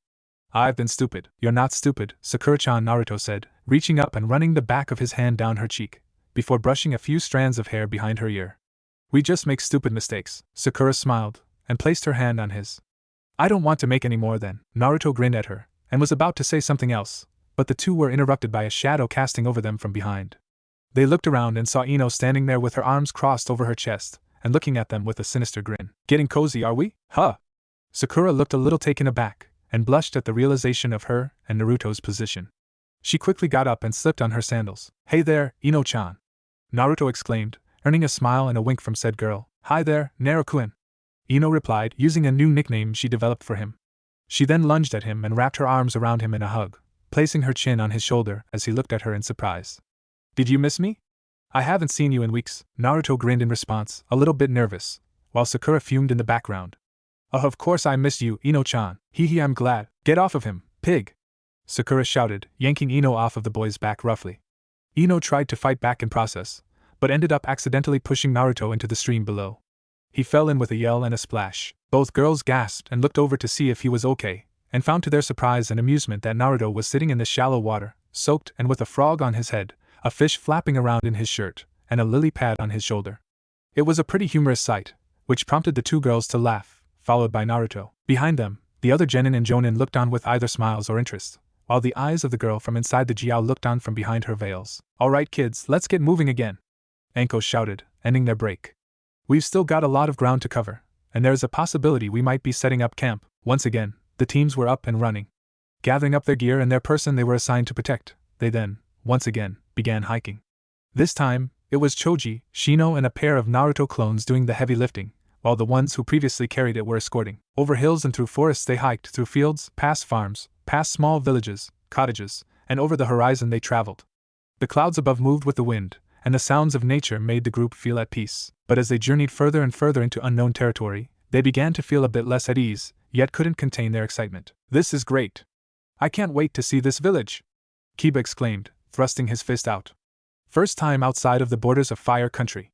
I've been stupid. You're not stupid, Sakura-chan, Naruto said, reaching up and running the back of his hand down her cheek, before brushing a few strands of hair behind her ear. We just make stupid mistakes. Sakura smiled, and placed her hand on his. I don't want to make any more then. Naruto grinned at her, and was about to say something else, but the two were interrupted by a shadow casting over them from behind. They looked around and saw Ino standing there with her arms crossed over her chest, and looking at them with a sinister grin. Getting cozy, are we? Huh? Sakura looked a little taken aback, and blushed at the realization of her and Naruto's position. She quickly got up and slipped on her sandals. Hey there, Ino-chan! Naruto exclaimed, earning a smile and a wink from said girl. Hi there, Naruto-kun! Ino replied, using a new nickname she developed for him. She then lunged at him and wrapped her arms around him in a hug, placing her chin on his shoulder as he looked at her in surprise. Did you miss me? I haven't seen you in weeks. Naruto grinned in response, a little bit nervous, while Sakura fumed in the background. Oh, of course I missed you, Ino-chan. Hee, I'm glad. Get off of him, pig! Sakura shouted, yanking Ino off of the boy's back roughly. Ino tried to fight back in process, but ended up accidentally pushing Naruto into the stream below. He fell in with a yell and a splash. Both girls gasped and looked over to see if he was okay, and found to their surprise and amusement that Naruto was sitting in the shallow water, soaked and with a frog on his head, a fish flapping around in his shirt, and a lily pad on his shoulder. It was a pretty humorous sight, which prompted the two girls to laugh, followed by Naruto. Behind them, the other genin and jonin looked on with either smiles or interest, while the eyes of the girl from inside the jiao looked on from behind her veils. Alright kids, let's get moving again! Anko shouted, ending their break. We've still got a lot of ground to cover, and there's a possibility we might be setting up camp. Once again, the teams were up and running. Gathering up their gear and their person they were assigned to protect, they then, once again, began hiking. This time, it was Choji, Shino, and a pair of Naruto clones doing the heavy lifting, while the ones who previously carried it were escorting. Over hills and through forests they hiked, through fields, past farms, past small villages, cottages, and over the horizon they traveled. The clouds above moved with the wind, and the sounds of nature made the group feel at peace. But as they journeyed further and further into unknown territory, they began to feel a bit less at ease, yet couldn't contain their excitement. "This is great! I can't wait to see this village!" Kiba exclaimed, thrusting his fist out. "First time outside of the borders of Fire Country.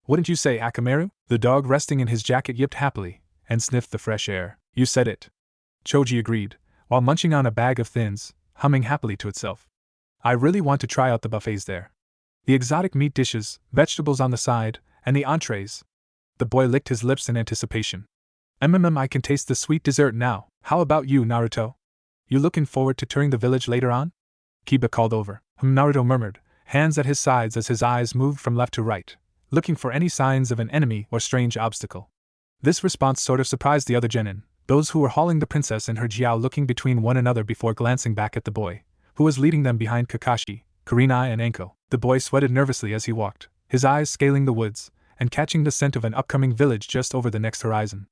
Wouldn't you say, Akamaru?" The dog resting in his jacket yipped happily, and sniffed the fresh air. "You said it," Choji agreed, while munching on a bag of thins, humming happily to itself. "I really want to try out the buffets there. The exotic meat dishes, vegetables on the side, and the entrees." The boy licked his lips in anticipation. I can taste the sweet dessert now. How about you, Naruto? You looking forward to touring the village later on?" Kiba called over. Naruto murmured, hands at his sides as his eyes moved from left to right, looking for any signs of an enemy or strange obstacle. This response sort of surprised the other genin, those who were hauling the princess and her Jiao looking between one another before glancing back at the boy, who was leading them behind Kakashi, Kurenai, and Anko. The boy sweated nervously as he walked, his eyes scaling the woods, and catching the scent of an upcoming village just over the next horizon.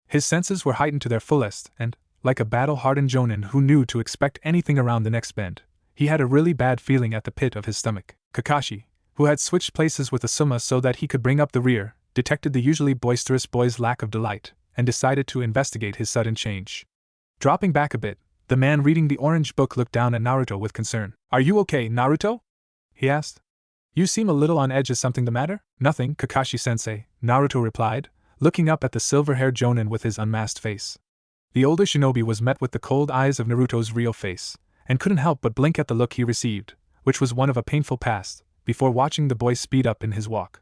His senses were heightened to their fullest, and, like a battle-hardened jonin who knew to expect anything around the next bend, he had a really bad feeling at the pit of his stomach. Kakashi, who had switched places with Asuma so that he could bring up the rear, detected the usually boisterous boy's lack of delight, and decided to investigate his sudden change. Dropping back a bit, the man reading the orange book looked down at Naruto with concern. "Are you okay, Naruto?" he asked. "You seem a little on edge. Is something the matter?" "Nothing, Kakashi-sensei," Naruto replied, looking up at the silver-haired jonin with his unmasked face. The older shinobi was met with the cold eyes of Naruto's real face, and couldn't help but blink at the look he received, which was one of a painful past, before watching the boy speed up in his walk.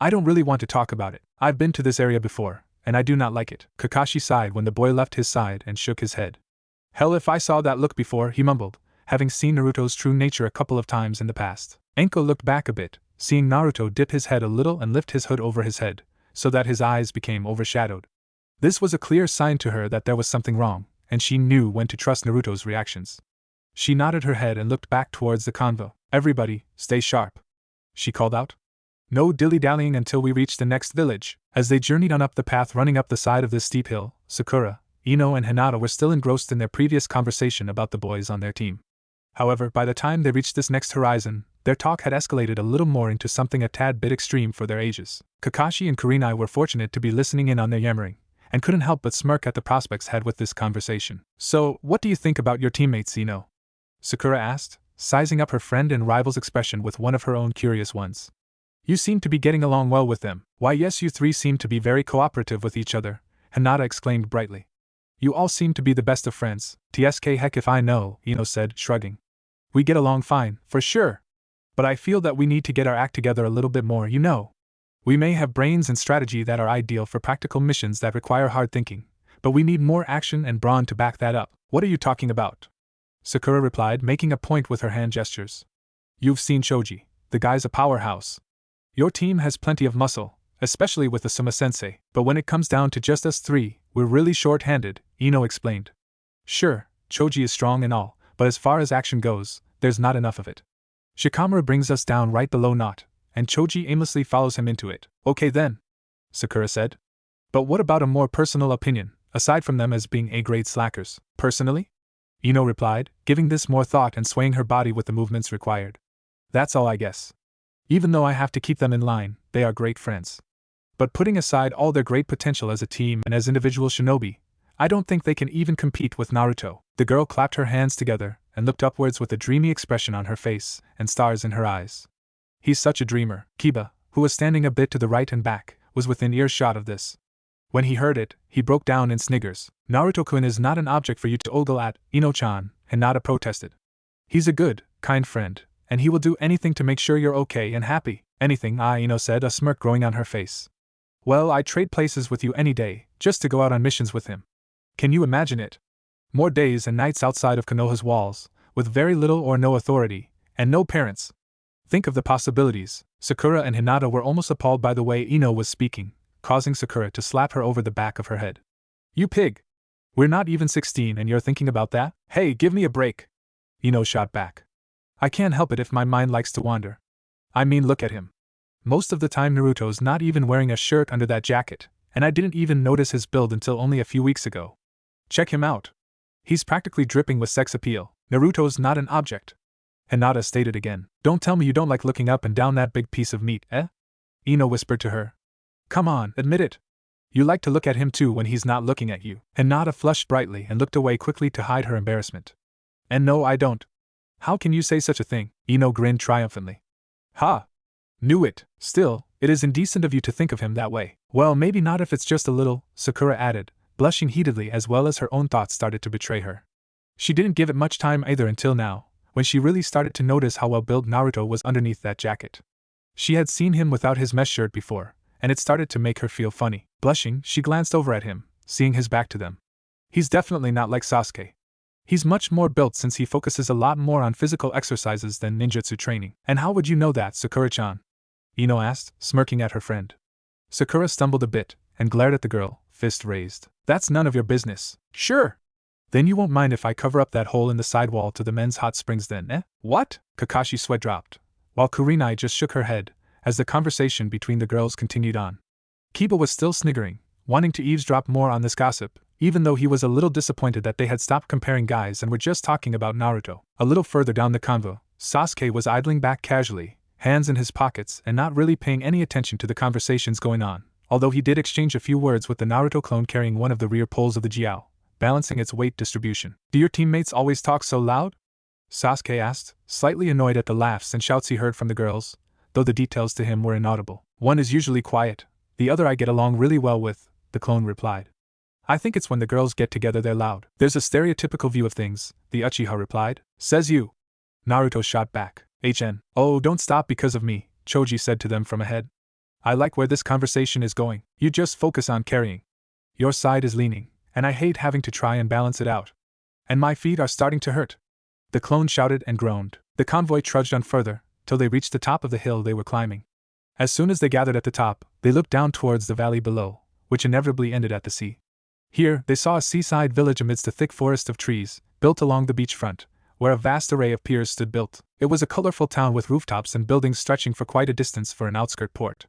"I don't really want to talk about it. I've been to this area before, and I do not like it." Kakashi sighed when the boy left his side and shook his head. "Hell, if I saw that look before," he mumbled, having seen Naruto's true nature a couple of times in the past. Anko looked back a bit, seeing Naruto dip his head a little and lift his hood over his head, so that his eyes became overshadowed. This was a clear sign to her that there was something wrong, and she knew when to trust Naruto's reactions. She nodded her head and looked back towards the convo. "Everybody, stay sharp," she called out. "No dilly-dallying until we reach the next village." As they journeyed on up the path running up the side of this steep hill, Sakura, Ino, and Hinata were still engrossed in their previous conversation about the boys on their team. However, by the time they reached this next horizon, their talk had escalated a little more into something a tad bit extreme for their ages. Kakashi and Kurenai were fortunate to be listening in on their yammering, and couldn't help but smirk at the prospects had with this conversation. "So, what do you think about your teammates, Ino?" Sakura asked, sizing up her friend and rival's expression with one of her own curious ones. "You seem to be getting along well with them." "Why yes, you three seem to be very cooperative with each other," Hinata exclaimed brightly. "You all seem to be the best of friends." "Tsk heck if I know," Ino said, shrugging. "We get along fine, for sure. But I feel that we need to get our act together a little bit more, you know. We may have brains and strategy that are ideal for practical missions that require hard thinking, but we need more action and brawn to back that up." "What are you talking about?" Sakura replied, making a point with her hand gestures. "You've seen Choji. The guy's a powerhouse. Your team has plenty of muscle, especially with Asuma-sensei, but when it comes down to just us three, we're really short-handed," Ino explained. "Sure, Choji is strong and all, but as far as action goes, there's not enough of it. Shikamaru brings us down right below naught, and Choji aimlessly follows him into it." "Okay then," Sakura said. "But what about a more personal opinion, aside from them as being A-grade slackers?" "Personally?" Ino replied, giving this more thought and swaying her body with the movements required. "That's all I guess. Even though I have to keep them in line, they are great friends. But putting aside all their great potential as a team and as individual shinobi, I don't think they can even compete with Naruto." The girl clapped her hands together and looked upwards with a dreamy expression on her face and stars in her eyes. "He's such a dreamer." Kiba, who was standing a bit to the right and back, was within earshot of this. When he heard it, he broke down in sniggers. "Naruto-kun is not an object for you to ogle at, Ino-chan," Hinata protested. "He's a good, kind friend, and he will do anything to make sure you're okay and happy." "Anything?" Ino said, a smirk growing on her face. "Well, I'd trade places with you any day, just to go out on missions with him. Can you imagine it? More days and nights outside of Konoha's walls, with very little or no authority, and no parents. Think of the possibilities." Sakura and Hinata were almost appalled by the way Ino was speaking, causing Sakura to slap her over the back of her head. "You pig! We're not even 16 and you're thinking about that? Hey, give me a break!" Ino shot back. I can't help it if my mind likes to wander. I mean, look at him. Most of the time Naruto's not even wearing a shirt under that jacket, and I didn't even notice his build until only a few weeks ago. Check him out. He's practically dripping with sex appeal. Naruto's not an object. Hinata stated again. Don't tell me you don't like looking up and down that big piece of meat, eh? Ino whispered to her. Come on, admit it. You like to look at him too when he's not looking at you. Hinata flushed brightly and looked away quickly to hide her embarrassment. And no, I don't. How can you say such a thing? Ino grinned triumphantly. Ha! Knew it. Still, it is indecent of you to think of him that way. Well, maybe not if it's just a little, Sakura added, blushing heatedly as well as her own thoughts started to betray her. She didn't give it much time either until now, when she really started to notice how well built Naruto was underneath that jacket. She had seen him without his mesh shirt before, and it started to make her feel funny. Blushing, she glanced over at him, seeing his back to them. He's definitely not like Sasuke. He's much more built since he focuses a lot more on physical exercises than ninjutsu training. And how would you know that, Sakura-chan? Ino asked, smirking at her friend. Sakura stumbled a bit, and glared at the girl, fist raised. That's none of your business. Sure. Then you won't mind if I cover up that hole in the sidewall to the men's hot springs then, eh? What? Kakashi's sweat dropped, while Kurenai just shook her head, as the conversation between the girls continued on. Kiba was still sniggering, wanting to eavesdrop more on this gossip, even though he was a little disappointed that they had stopped comparing guys and were just talking about Naruto. A little further down the convo, Sasuke was idling back casually, hands in his pockets and not really paying any attention to the conversations going on, although he did exchange a few words with the Naruto clone carrying one of the rear poles of the Jiao, balancing its weight distribution. Do your teammates always talk so loud? Sasuke asked, slightly annoyed at the laughs and shouts he heard from the girls, though the details to him were inaudible. One is usually quiet, the other I get along really well with, the clone replied. I think it's when the girls get together they're loud. There's a stereotypical view of things, the Uchiha replied. Says you. Naruto shot back. Oh, don't stop because of me, Choji said to them from ahead. I like where this conversation is going. You just focus on carrying. Your side is leaning, and I hate having to try and balance it out. And my feet are starting to hurt. The clone shouted and groaned. The convoy trudged on further, till they reached the top of the hill they were climbing. As soon as they gathered at the top, they looked down towards the valley below, which inevitably ended at the sea. Here, they saw a seaside village amidst a thick forest of trees, built along the beachfront, where a vast array of piers stood built. It was a colorful town with rooftops and buildings stretching for quite a distance for an outskirt port.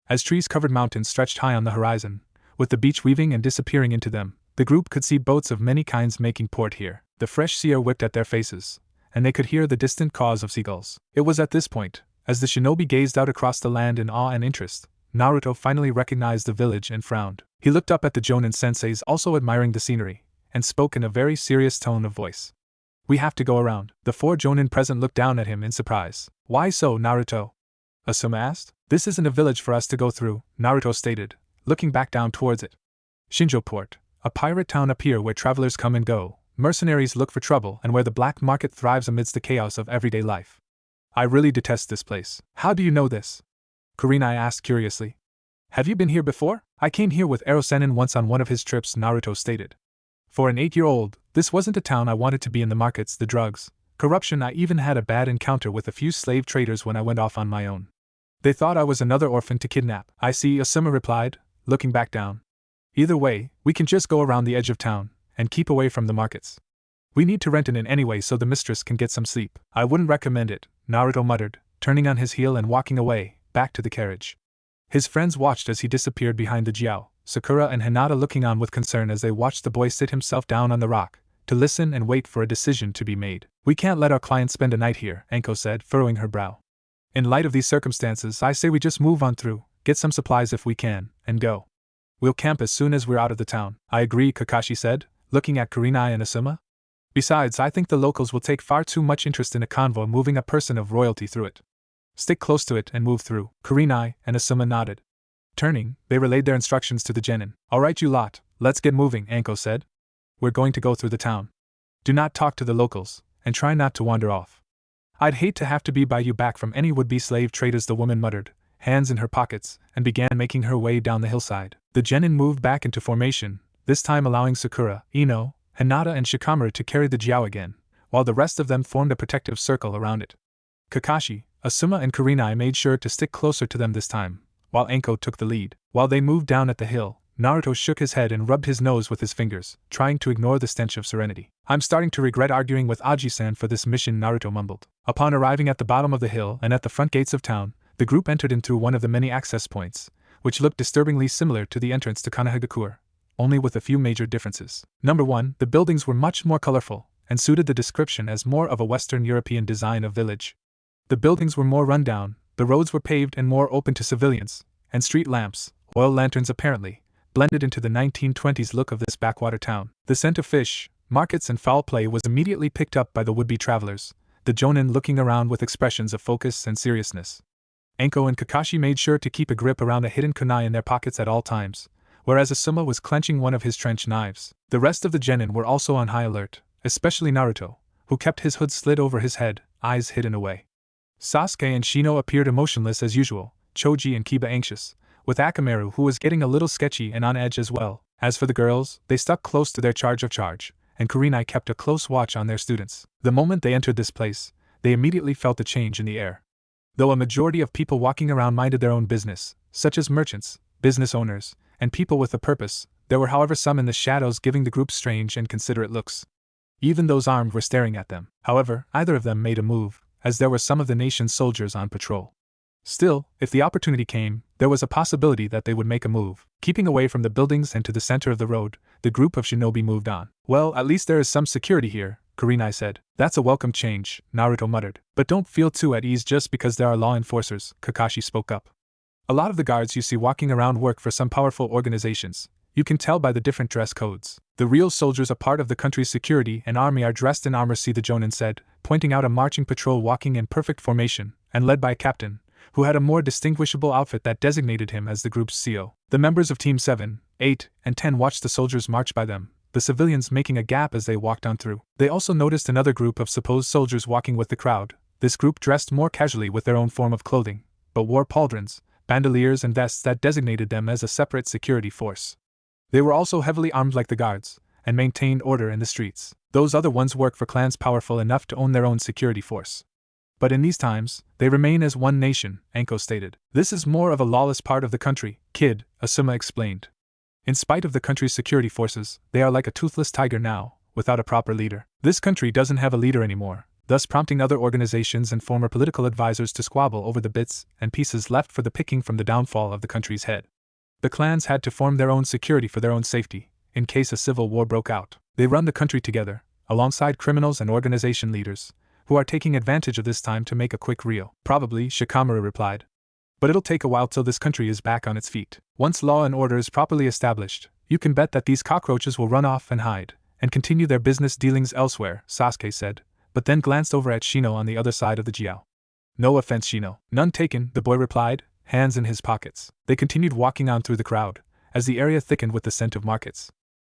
As trees-covered mountains stretched high on the horizon, with the beach weaving and disappearing into them, the group could see boats of many kinds making port here. The fresh sea air whipped at their faces, and they could hear the distant caws of seagulls. It was at this point, as the shinobi gazed out across the land in awe and interest, Naruto finally recognized the village and frowned. He looked up at the Jonin senseis also admiring the scenery, and spoke in a very serious tone of voice. We have to go around. The 4 Jonin present looked down at him in surprise. Why so, Naruto? Asuma asked. This isn't a village for us to go through, Naruto stated, looking back down towards it. Shinjo Port, a pirate town up here where travelers come and go, mercenaries look for trouble and where the black market thrives amidst the chaos of everyday life. I really detest this place. How do you know this? Kurenai asked curiously. Have you been here before? I came here with Ero-sennin once on one of his trips, Naruto stated. For an 8-year-old, this wasn't a town I wanted to be in. The markets, the drugs, corruption. I even had a bad encounter with a few slave traders when I went off on my own. They thought I was another orphan to kidnap. I see, Asuma replied, looking back down. Either way, we can just go around the edge of town, and keep away from the markets. We need to rent an inn anyway so the mistress can get some sleep. I wouldn't recommend it, Naruto muttered, turning on his heel and walking away, back to the carriage. His friends watched as he disappeared behind the Jiao, Sakura and Hinata looking on with concern as they watched the boy sit himself down on the rock, to listen and wait for a decision to be made. We can't let our client spend a night here, Anko said, furrowing her brow. In light of these circumstances, I say we just move on through, get some supplies if we can, and go. We'll camp as soon as we're out of the town. I agree, Kakashi said, looking at Kurenai and Asuma. Besides, I think the locals will take far too much interest in a convoy moving a person of royalty through it. Stick close to it and move through. Kurenai and Asuma nodded. Turning, they relayed their instructions to the genin. All right, you lot, let's get moving, Anko said. We're going to go through the town. Do not talk to the locals, and try not to wander off. I'd hate to have to buy you back from any would-be slave traders, the woman muttered, hands in her pockets, and began making her way down the hillside. The genin moved back into formation, this time allowing Sakura, Ino, Hinata and Shikamaru to carry the Jiao again, while the rest of them formed a protective circle around it. Kakashi, Asuma and Kurenai made sure to stick closer to them this time, while Anko took the lead. While they moved down at the hill, Naruto shook his head and rubbed his nose with his fingers, trying to ignore the stench of serenity. I'm starting to regret arguing with Aji-san for this mission, Naruto mumbled. Upon arriving at the bottom of the hill and at the front gates of town, the group entered in through one of the many access points, which looked disturbingly similar to the entrance to Kanahagakure, only with a few major differences. Number 1, the buildings were much more colorful, and suited the description as more of a Western European design of village. The buildings were more run down, the roads were paved and more open to civilians, and street lamps, oil lanterns apparently, blended into the 1920s look of this backwater town. The scent of fish, markets and foul play was immediately picked up by the would-be travelers, the jonin looking around with expressions of focus and seriousness. Anko and Kakashi made sure to keep a grip around a hidden kunai in their pockets at all times, whereas Asuma was clenching one of his trench knives. The rest of the genin were also on high alert, especially Naruto, who kept his hood slid over his head, eyes hidden away. Sasuke and Shino appeared emotionless as usual, Choji and Kiba anxious, with Akamaru who was getting a little sketchy and on edge as well. As for the girls, they stuck close to their charge, and Kurenai kept a close watch on their students. The moment they entered this place, they immediately felt a change in the air. Though a majority of people walking around minded their own business, such as merchants, business owners, and people with a purpose, there were however some in the shadows giving the group strange and considerate looks. Even those armed were staring at them. However, neither of them made a move, as there were some of the nation's soldiers on patrol. Still, if the opportunity came, there was a possibility that they would make a move. Keeping away from the buildings and to the center of the road, the group of shinobi moved on. Well, at least there is some security here, Kurenai said. That's a welcome change, Naruto muttered. But don't feel too at ease just because there are law enforcers, Kakashi spoke up. A lot of the guards you see walking around work for some powerful organizations. You can tell by the different dress codes. The real soldiers, a part of the country's security and army, are dressed in armor, see the jonin said, pointing out a marching patrol walking in perfect formation, and led by a captain, who had a more distinguishable outfit that designated him as the group's CO. The members of Team 7, 8, and 10 watched the soldiers march by them, the civilians making a gap as they walked on through. They also noticed another group of supposed soldiers walking with the crowd. This group dressed more casually with their own form of clothing, but wore pauldrons, bandoliers and vests that designated them as a separate security force. They were also heavily armed like the guards, and maintained order in the streets. Those other ones work for clans powerful enough to own their own security force. But in these times, they remain as one nation, Anko stated. This is more of a lawless part of the country, kid, Asuma explained. In spite of the country's security forces, they are like a toothless tiger now, without a proper leader. This country doesn't have a leader anymore, thus prompting other organizations and former political advisors to squabble over the bits and pieces left for the picking from the downfall of the country's head. The clans had to form their own security for their own safety, in case a civil war broke out. They run the country together, alongside criminals and organization leaders, who are taking advantage of this time to make a quick reel. Probably, Shikamaru replied. But it'll take a while till this country is back on its feet. Once law and order is properly established, you can bet that these cockroaches will run off and hide, and continue their business dealings elsewhere, Sasuke said, but then glanced over at Shino on the other side of the Jiao. No offense, Shino. None taken, the boy replied, hands in his pockets. They continued walking on through the crowd, as the area thickened with the scent of markets.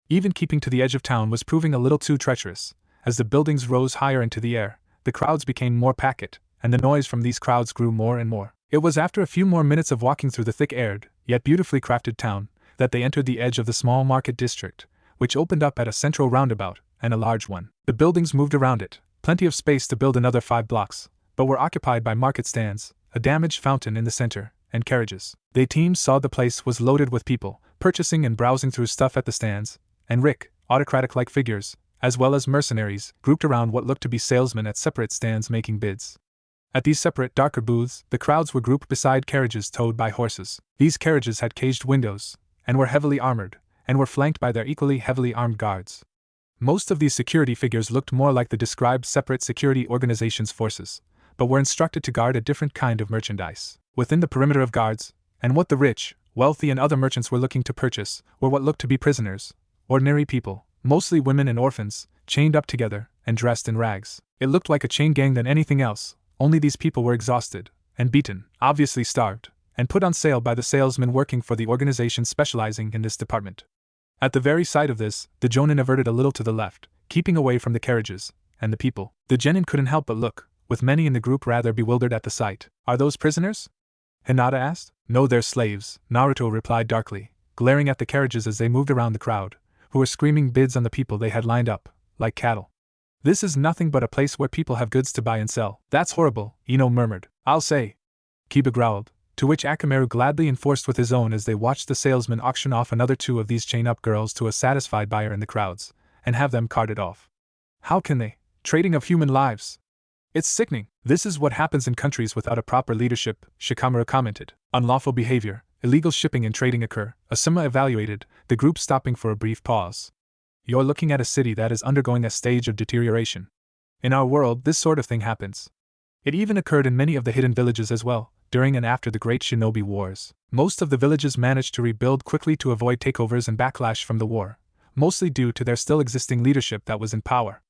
Even keeping to the edge of town was proving a little too treacherous. As the buildings rose higher into the air, the crowds became more packed, and the noise from these crowds grew more and more. It was after a few more minutes of walking through the thick-aired, yet beautifully crafted town, that they entered the edge of the small market district, which opened up at a central roundabout, and a large one. The buildings moved around it, plenty of space to build another 5 blocks, but were occupied by market stands, a damaged fountain in the center, and carriages. The team saw the place was loaded with people, purchasing and browsing through stuff at the stands, and autocratic-like figures, as well as mercenaries, grouped around what looked to be salesmen at separate stands making bids. At these separate, darker booths, the crowds were grouped beside carriages towed by horses. These carriages had caged windows, and were heavily armored, and were flanked by their equally heavily armed guards. Most of these security figures looked more like the described separate security organization's forces, but were instructed to guard a different kind of merchandise. Within the perimeter of guards, and what the rich, wealthy and other merchants were looking to purchase, were what looked to be prisoners, ordinary people, mostly women and orphans, chained up together, and dressed in rags. It looked like a chain gang than anything else, only these people were exhausted, and beaten, obviously starved, and put on sale by the salesmen working for the organization specializing in this department. At the very sight of this, the jonin averted a little to the left, keeping away from the carriages, and the people. The genin couldn't help but look, with many in the group rather bewildered at the sight. Are those prisoners? Hinata asked. No, they're slaves, Naruto replied darkly, glaring at the carriages as they moved around the crowd, who were screaming bids on the people they had lined up, like cattle. This is nothing but a place where people have goods to buy and sell. That's horrible, Ino murmured. I'll say, Kiba growled, to which Akamaru gladly enforced with his own as they watched the salesman auction off another 2 of these chain-up girls to a satisfied buyer in the crowds, and have them carted off. How can they? Trading of human lives. It's sickening. This is what happens in countries without a proper leadership, Shikamaru commented. Unlawful behavior, illegal shipping and trading occur, Asuma evaluated, the group stopping for a brief pause. You're looking at a city that is undergoing a stage of deterioration. In our world, this sort of thing happens. It even occurred in many of the hidden villages as well, during and after the Great Shinobi Wars. Most of the villages managed to rebuild quickly to avoid takeovers and backlash from the war, mostly due to their still existing leadership that was in power.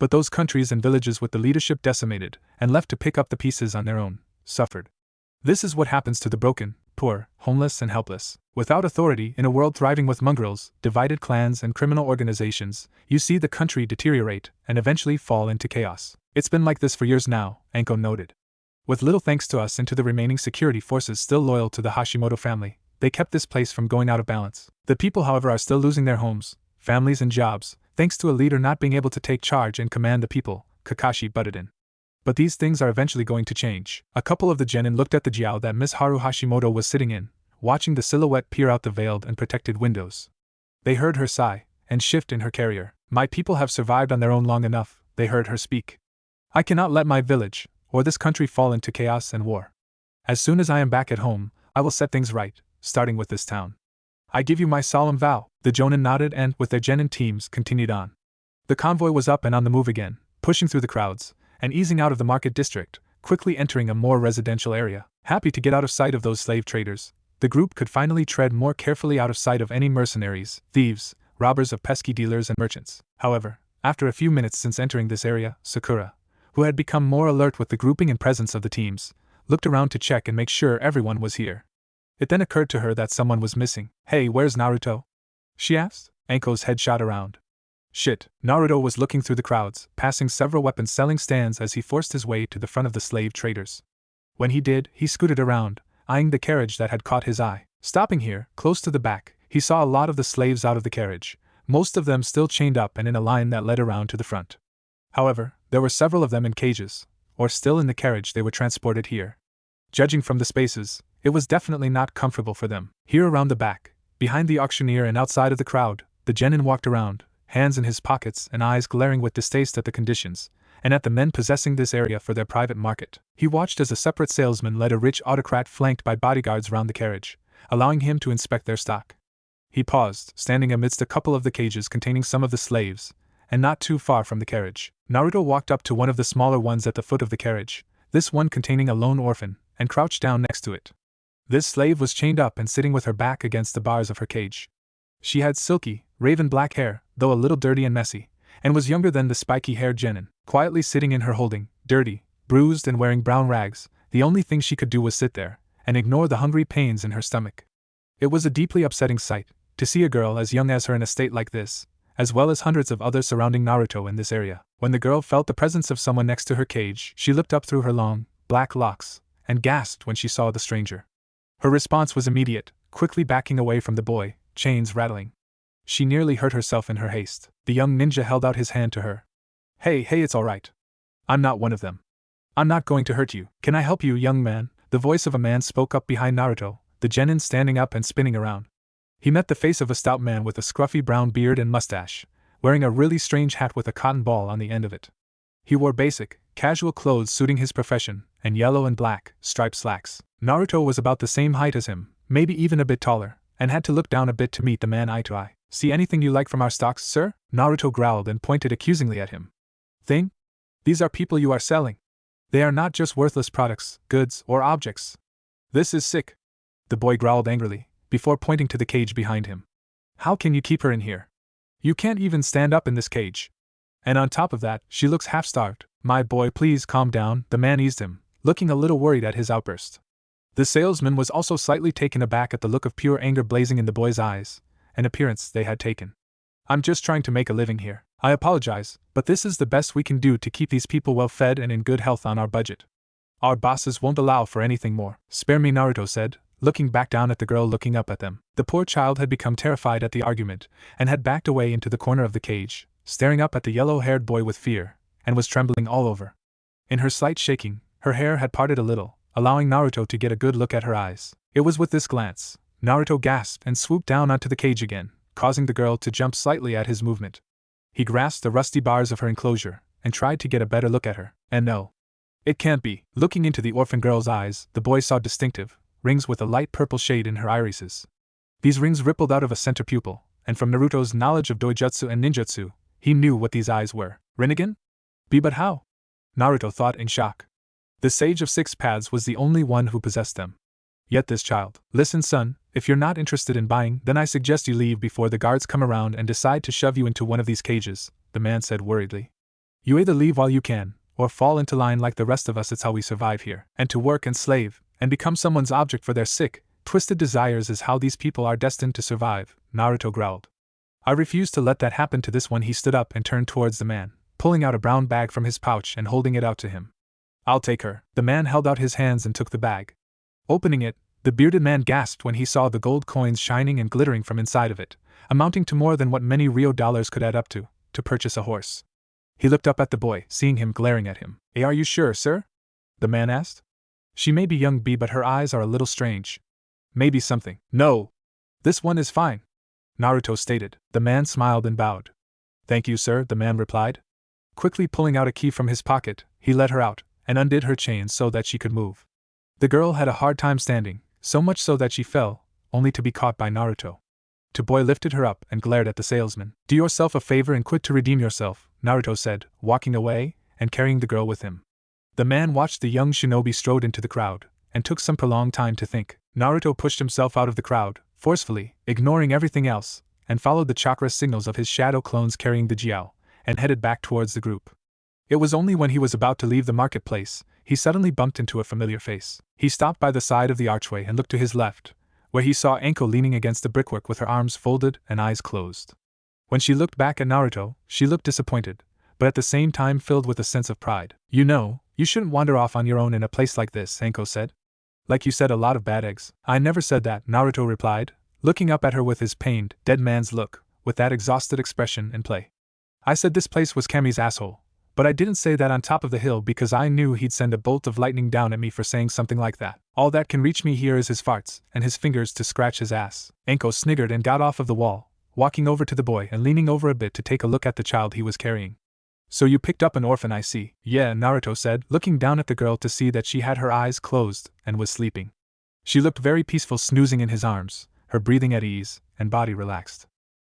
But those countries and villages with the leadership decimated, and left to pick up the pieces on their own, suffered. This is what happens to the broken, poor, homeless and helpless. Without authority, in a world thriving with mongrels, divided clans and criminal organizations, you see the country deteriorate and eventually fall into chaos. It's been like this for years now, Anko noted. With little thanks to us and to the remaining security forces still loyal to the Hashimoto family, they kept this place from going out of balance. The people, however, are still losing their homes, families and jobs, thanks to a leader not being able to take charge and command the people, Kakashi butted in. But these things are eventually going to change. A couple of the genin looked at the jiao that Miss Haru Hashimoto was sitting in, watching the silhouette peer out the veiled and protected windows. They heard her sigh, and shift in her carrier. My people have survived on their own long enough, they heard her speak. I cannot let my village, or this country fall into chaos and war. As soon as I am back at home, I will set things right, starting with this town. I give you my solemn vow. The jonin nodded and, with their genin teams, continued on. The convoy was up and on the move again, pushing through the crowds, and easing out of the market district, quickly entering a more residential area. Happy to get out of sight of those slave traders, the group could finally tread more carefully out of sight of any mercenaries, thieves, robbers of pesky dealers and merchants. However, after a few minutes since entering this area, Sakura, who had become more alert with the grouping and presence of the teams, looked around to check and make sure everyone was here. It then occurred to her that someone was missing. Hey, where's Naruto? She asked. Anko's head shot around. Shit. Naruto was looking through the crowds, passing several weapons-selling stands as he forced his way to the front of the slave traders. When he did, he scooted around, eyeing the carriage that had caught his eye. Stopping here, close to the back, he saw a lot of the slaves out of the carriage, most of them still chained up and in a line that led around to the front. However, there were several of them in cages, or still in the carriage they were transported here. Judging from the spaces, it was definitely not comfortable for them. Here around the back, behind the auctioneer and outside of the crowd, the genin walked around, hands in his pockets and eyes glaring with distaste at the conditions, and at the men possessing this area for their private market. He watched as a separate salesman led a rich autocrat flanked by bodyguards round the carriage, allowing him to inspect their stock. He paused, standing amidst a couple of the cages containing some of the slaves, and not too far from the carriage. Naruto walked up to one of the smaller ones at the foot of the carriage, this one containing a lone orphan, and crouched down next to it. This slave was chained up and sitting with her back against the bars of her cage. She had silky, raven black hair, though a little dirty and messy, and was younger than the spiky-haired genin. Quietly sitting in her holding, dirty, bruised and wearing brown rags, the only thing she could do was sit there, and ignore the hungry pains in her stomach. It was a deeply upsetting sight, to see a girl as young as her in a state like this, as well as hundreds of others surrounding Naruto in this area. When the girl felt the presence of someone next to her cage, she looked up through her long, black locks, and gasped when she saw the stranger. Her response was immediate, quickly backing away from the boy, chains rattling. She nearly hurt herself in her haste. The young ninja held out his hand to her. Hey, it's alright. I'm not one of them. I'm not going to hurt you. Can I help you, young man? The voice of a man spoke up behind Naruto, the genin standing up and spinning around. He met the face of a stout man with a scruffy brown beard and mustache, wearing a really strange hat with a cotton ball on the end of it. He wore basic, casual clothes suiting his profession, and yellow and black, striped slacks. Naruto was about the same height as him, maybe even a bit taller, and had to look down a bit to meet the man eye to eye. See anything you like from our stocks, sir? Naruto growled and pointed accusingly at him. Thing? These are people you are selling. They are not just worthless products, goods, or objects. This is sick. The boy growled angrily, before pointing to the cage behind him. How can you keep her in here? You can't even stand up in this cage. And on top of that, she looks half-starved. My boy, please calm down, the man eased him, looking a little worried at his outburst. The salesman was also slightly taken aback at the look of pure anger blazing in the boy's eyes, an appearance they had taken. I'm just trying to make a living here. I apologize, but this is the best we can do to keep these people well fed and in good health on our budget. Our bosses won't allow for anything more. Spare me, Naruto said, looking back down at the girl looking up at them. The poor child had become terrified at the argument, and had backed away into the corner of the cage, staring up at the yellow-haired boy with fear, and was trembling all over. In her slight shaking, her hair had parted a little, allowing Naruto to get a good look at her eyes. It was with this glance, Naruto gasped and swooped down onto the cage again, causing the girl to jump slightly at his movement. He grasped the rusty bars of her enclosure and tried to get a better look at her. And no, it can't be. Looking into the orphan girl's eyes, the boy saw distinctive rings with a light purple shade in her irises. These rings rippled out of a center pupil, and from Naruto's knowledge of doujutsu and ninjutsu, he knew what these eyes were. Rinnegan? But how? Naruto thought in shock. The Sage of Six Paths was the only one who possessed them. Yet this child. Listen, son, if you're not interested in buying, then I suggest you leave before the guards come around and decide to shove you into one of these cages, the man said worriedly. You either leave while you can, or fall into line like the rest of us. It's how we survive here. And to work and slave, and become someone's object for their sick, twisted desires is how these people are destined to survive, Naruto growled. I refuse to let that happen to this one. He stood up and turned towards the man, pulling out a brown bag from his pouch and holding it out to him. I'll take her. The man held out his hands and took the bag. Opening it, the bearded man gasped when he saw the gold coins shining and glittering from inside of it, amounting to more than what many Rio dollars could add up to purchase a horse. He looked up at the boy, seeing him glaring at him. Are you sure, sir? The man asked. She may be young, but her eyes are a little strange. Maybe something. No. This one is fine, Naruto stated. The man smiled and bowed. Thank you, sir, the man replied. Quickly pulling out a key from his pocket, he let her out and undid her chains so that she could move. The girl had a hard time standing, so much so that she fell, only to be caught by Naruto. The boy lifted her up and glared at the salesman. Do yourself a favor and quit to redeem yourself, Naruto said, walking away and carrying the girl with him. The man watched the young shinobi strode into the crowd and took some prolonged time to think. Naruto pushed himself out of the crowd, forcefully, ignoring everything else, and followed the chakra signals of his shadow clones carrying the jiao, and headed back towards the group. It was only when he was about to leave the marketplace, he suddenly bumped into a familiar face. He stopped by the side of the archway and looked to his left, where he saw Anko leaning against the brickwork with her arms folded and eyes closed. When she looked back at Naruto, she looked disappointed, but at the same time filled with a sense of pride. You know, you shouldn't wander off on your own in a place like this, Anko said. Like you said a lot of bad eggs. I never said that, Naruto replied, looking up at her with his pained, dead man's look, with that exhausted expression in play. I said this place was Kami's asshole, but I didn't say that on top of the hill because I knew he'd send a bolt of lightning down at me for saying something like that. All that can reach me here is his farts, and his fingers to scratch his ass. Anko sniggered and got off of the wall, walking over to the boy and leaning over a bit to take a look at the child he was carrying. So you picked up an orphan, I see. Yeah, Naruto said, looking down at the girl to see that she had her eyes closed and was sleeping. She looked very peaceful, snoozing in his arms, her breathing at ease, and body relaxed.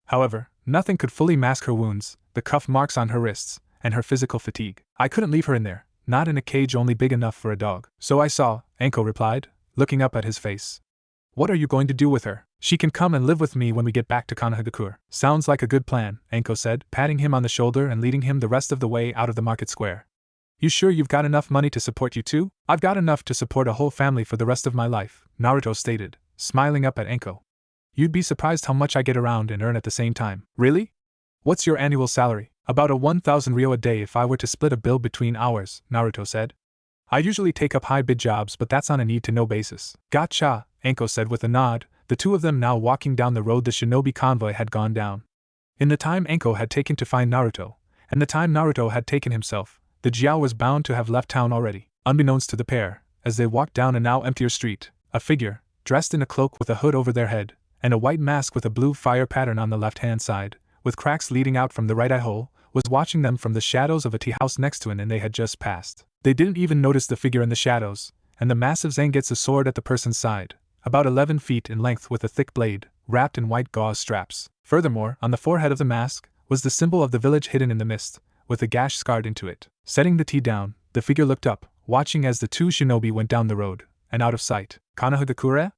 However, nothing could fully mask her wounds, the cuff marks on her wrists, and her physical fatigue. I couldn't leave her in there, not in a cage only big enough for a dog. So I saw, Anko replied, looking up at his face. What are you going to do with her? She can come and live with me when we get back to Konohagakure. Sounds like a good plan, Anko said, patting him on the shoulder and leading him the rest of the way out of the market square. You sure you've got enough money to support you two? I've got enough to support a whole family for the rest of my life, Naruto stated, smiling up at Anko. You'd be surprised how much I get around and earn at the same time. Really? What's your annual salary? About a 1,000 ryo a day if I were to split a bill between hours, Naruto said. I usually take up high-bid jobs, but that's on a need-to-know basis. Gotcha, Anko said with a nod, the two of them now walking down the road the shinobi convoy had gone down. In the time Anko had taken to find Naruto, and the time Naruto had taken himself, the jiao was bound to have left town already. Unbeknownst to the pair, as they walked down a now emptier street, a figure, dressed in a cloak with a hood over their head, and a white mask with a blue fire pattern on the left-hand side, with cracks leading out from the right eye hole, was watching them from the shadows of a tea house next to it, and they had just passed. They didn't even notice the figure in the shadows, and the massive Zangetsu sword at the person's side, about 11 feet in length with a thick blade, wrapped in white gauze straps. Furthermore, on the forehead of the mask, was the symbol of the village hidden in the mist, with a gash scarred into it. Setting the tea down, the figure looked up, watching as the two shinobi went down the road, and out of sight. Konohagakure?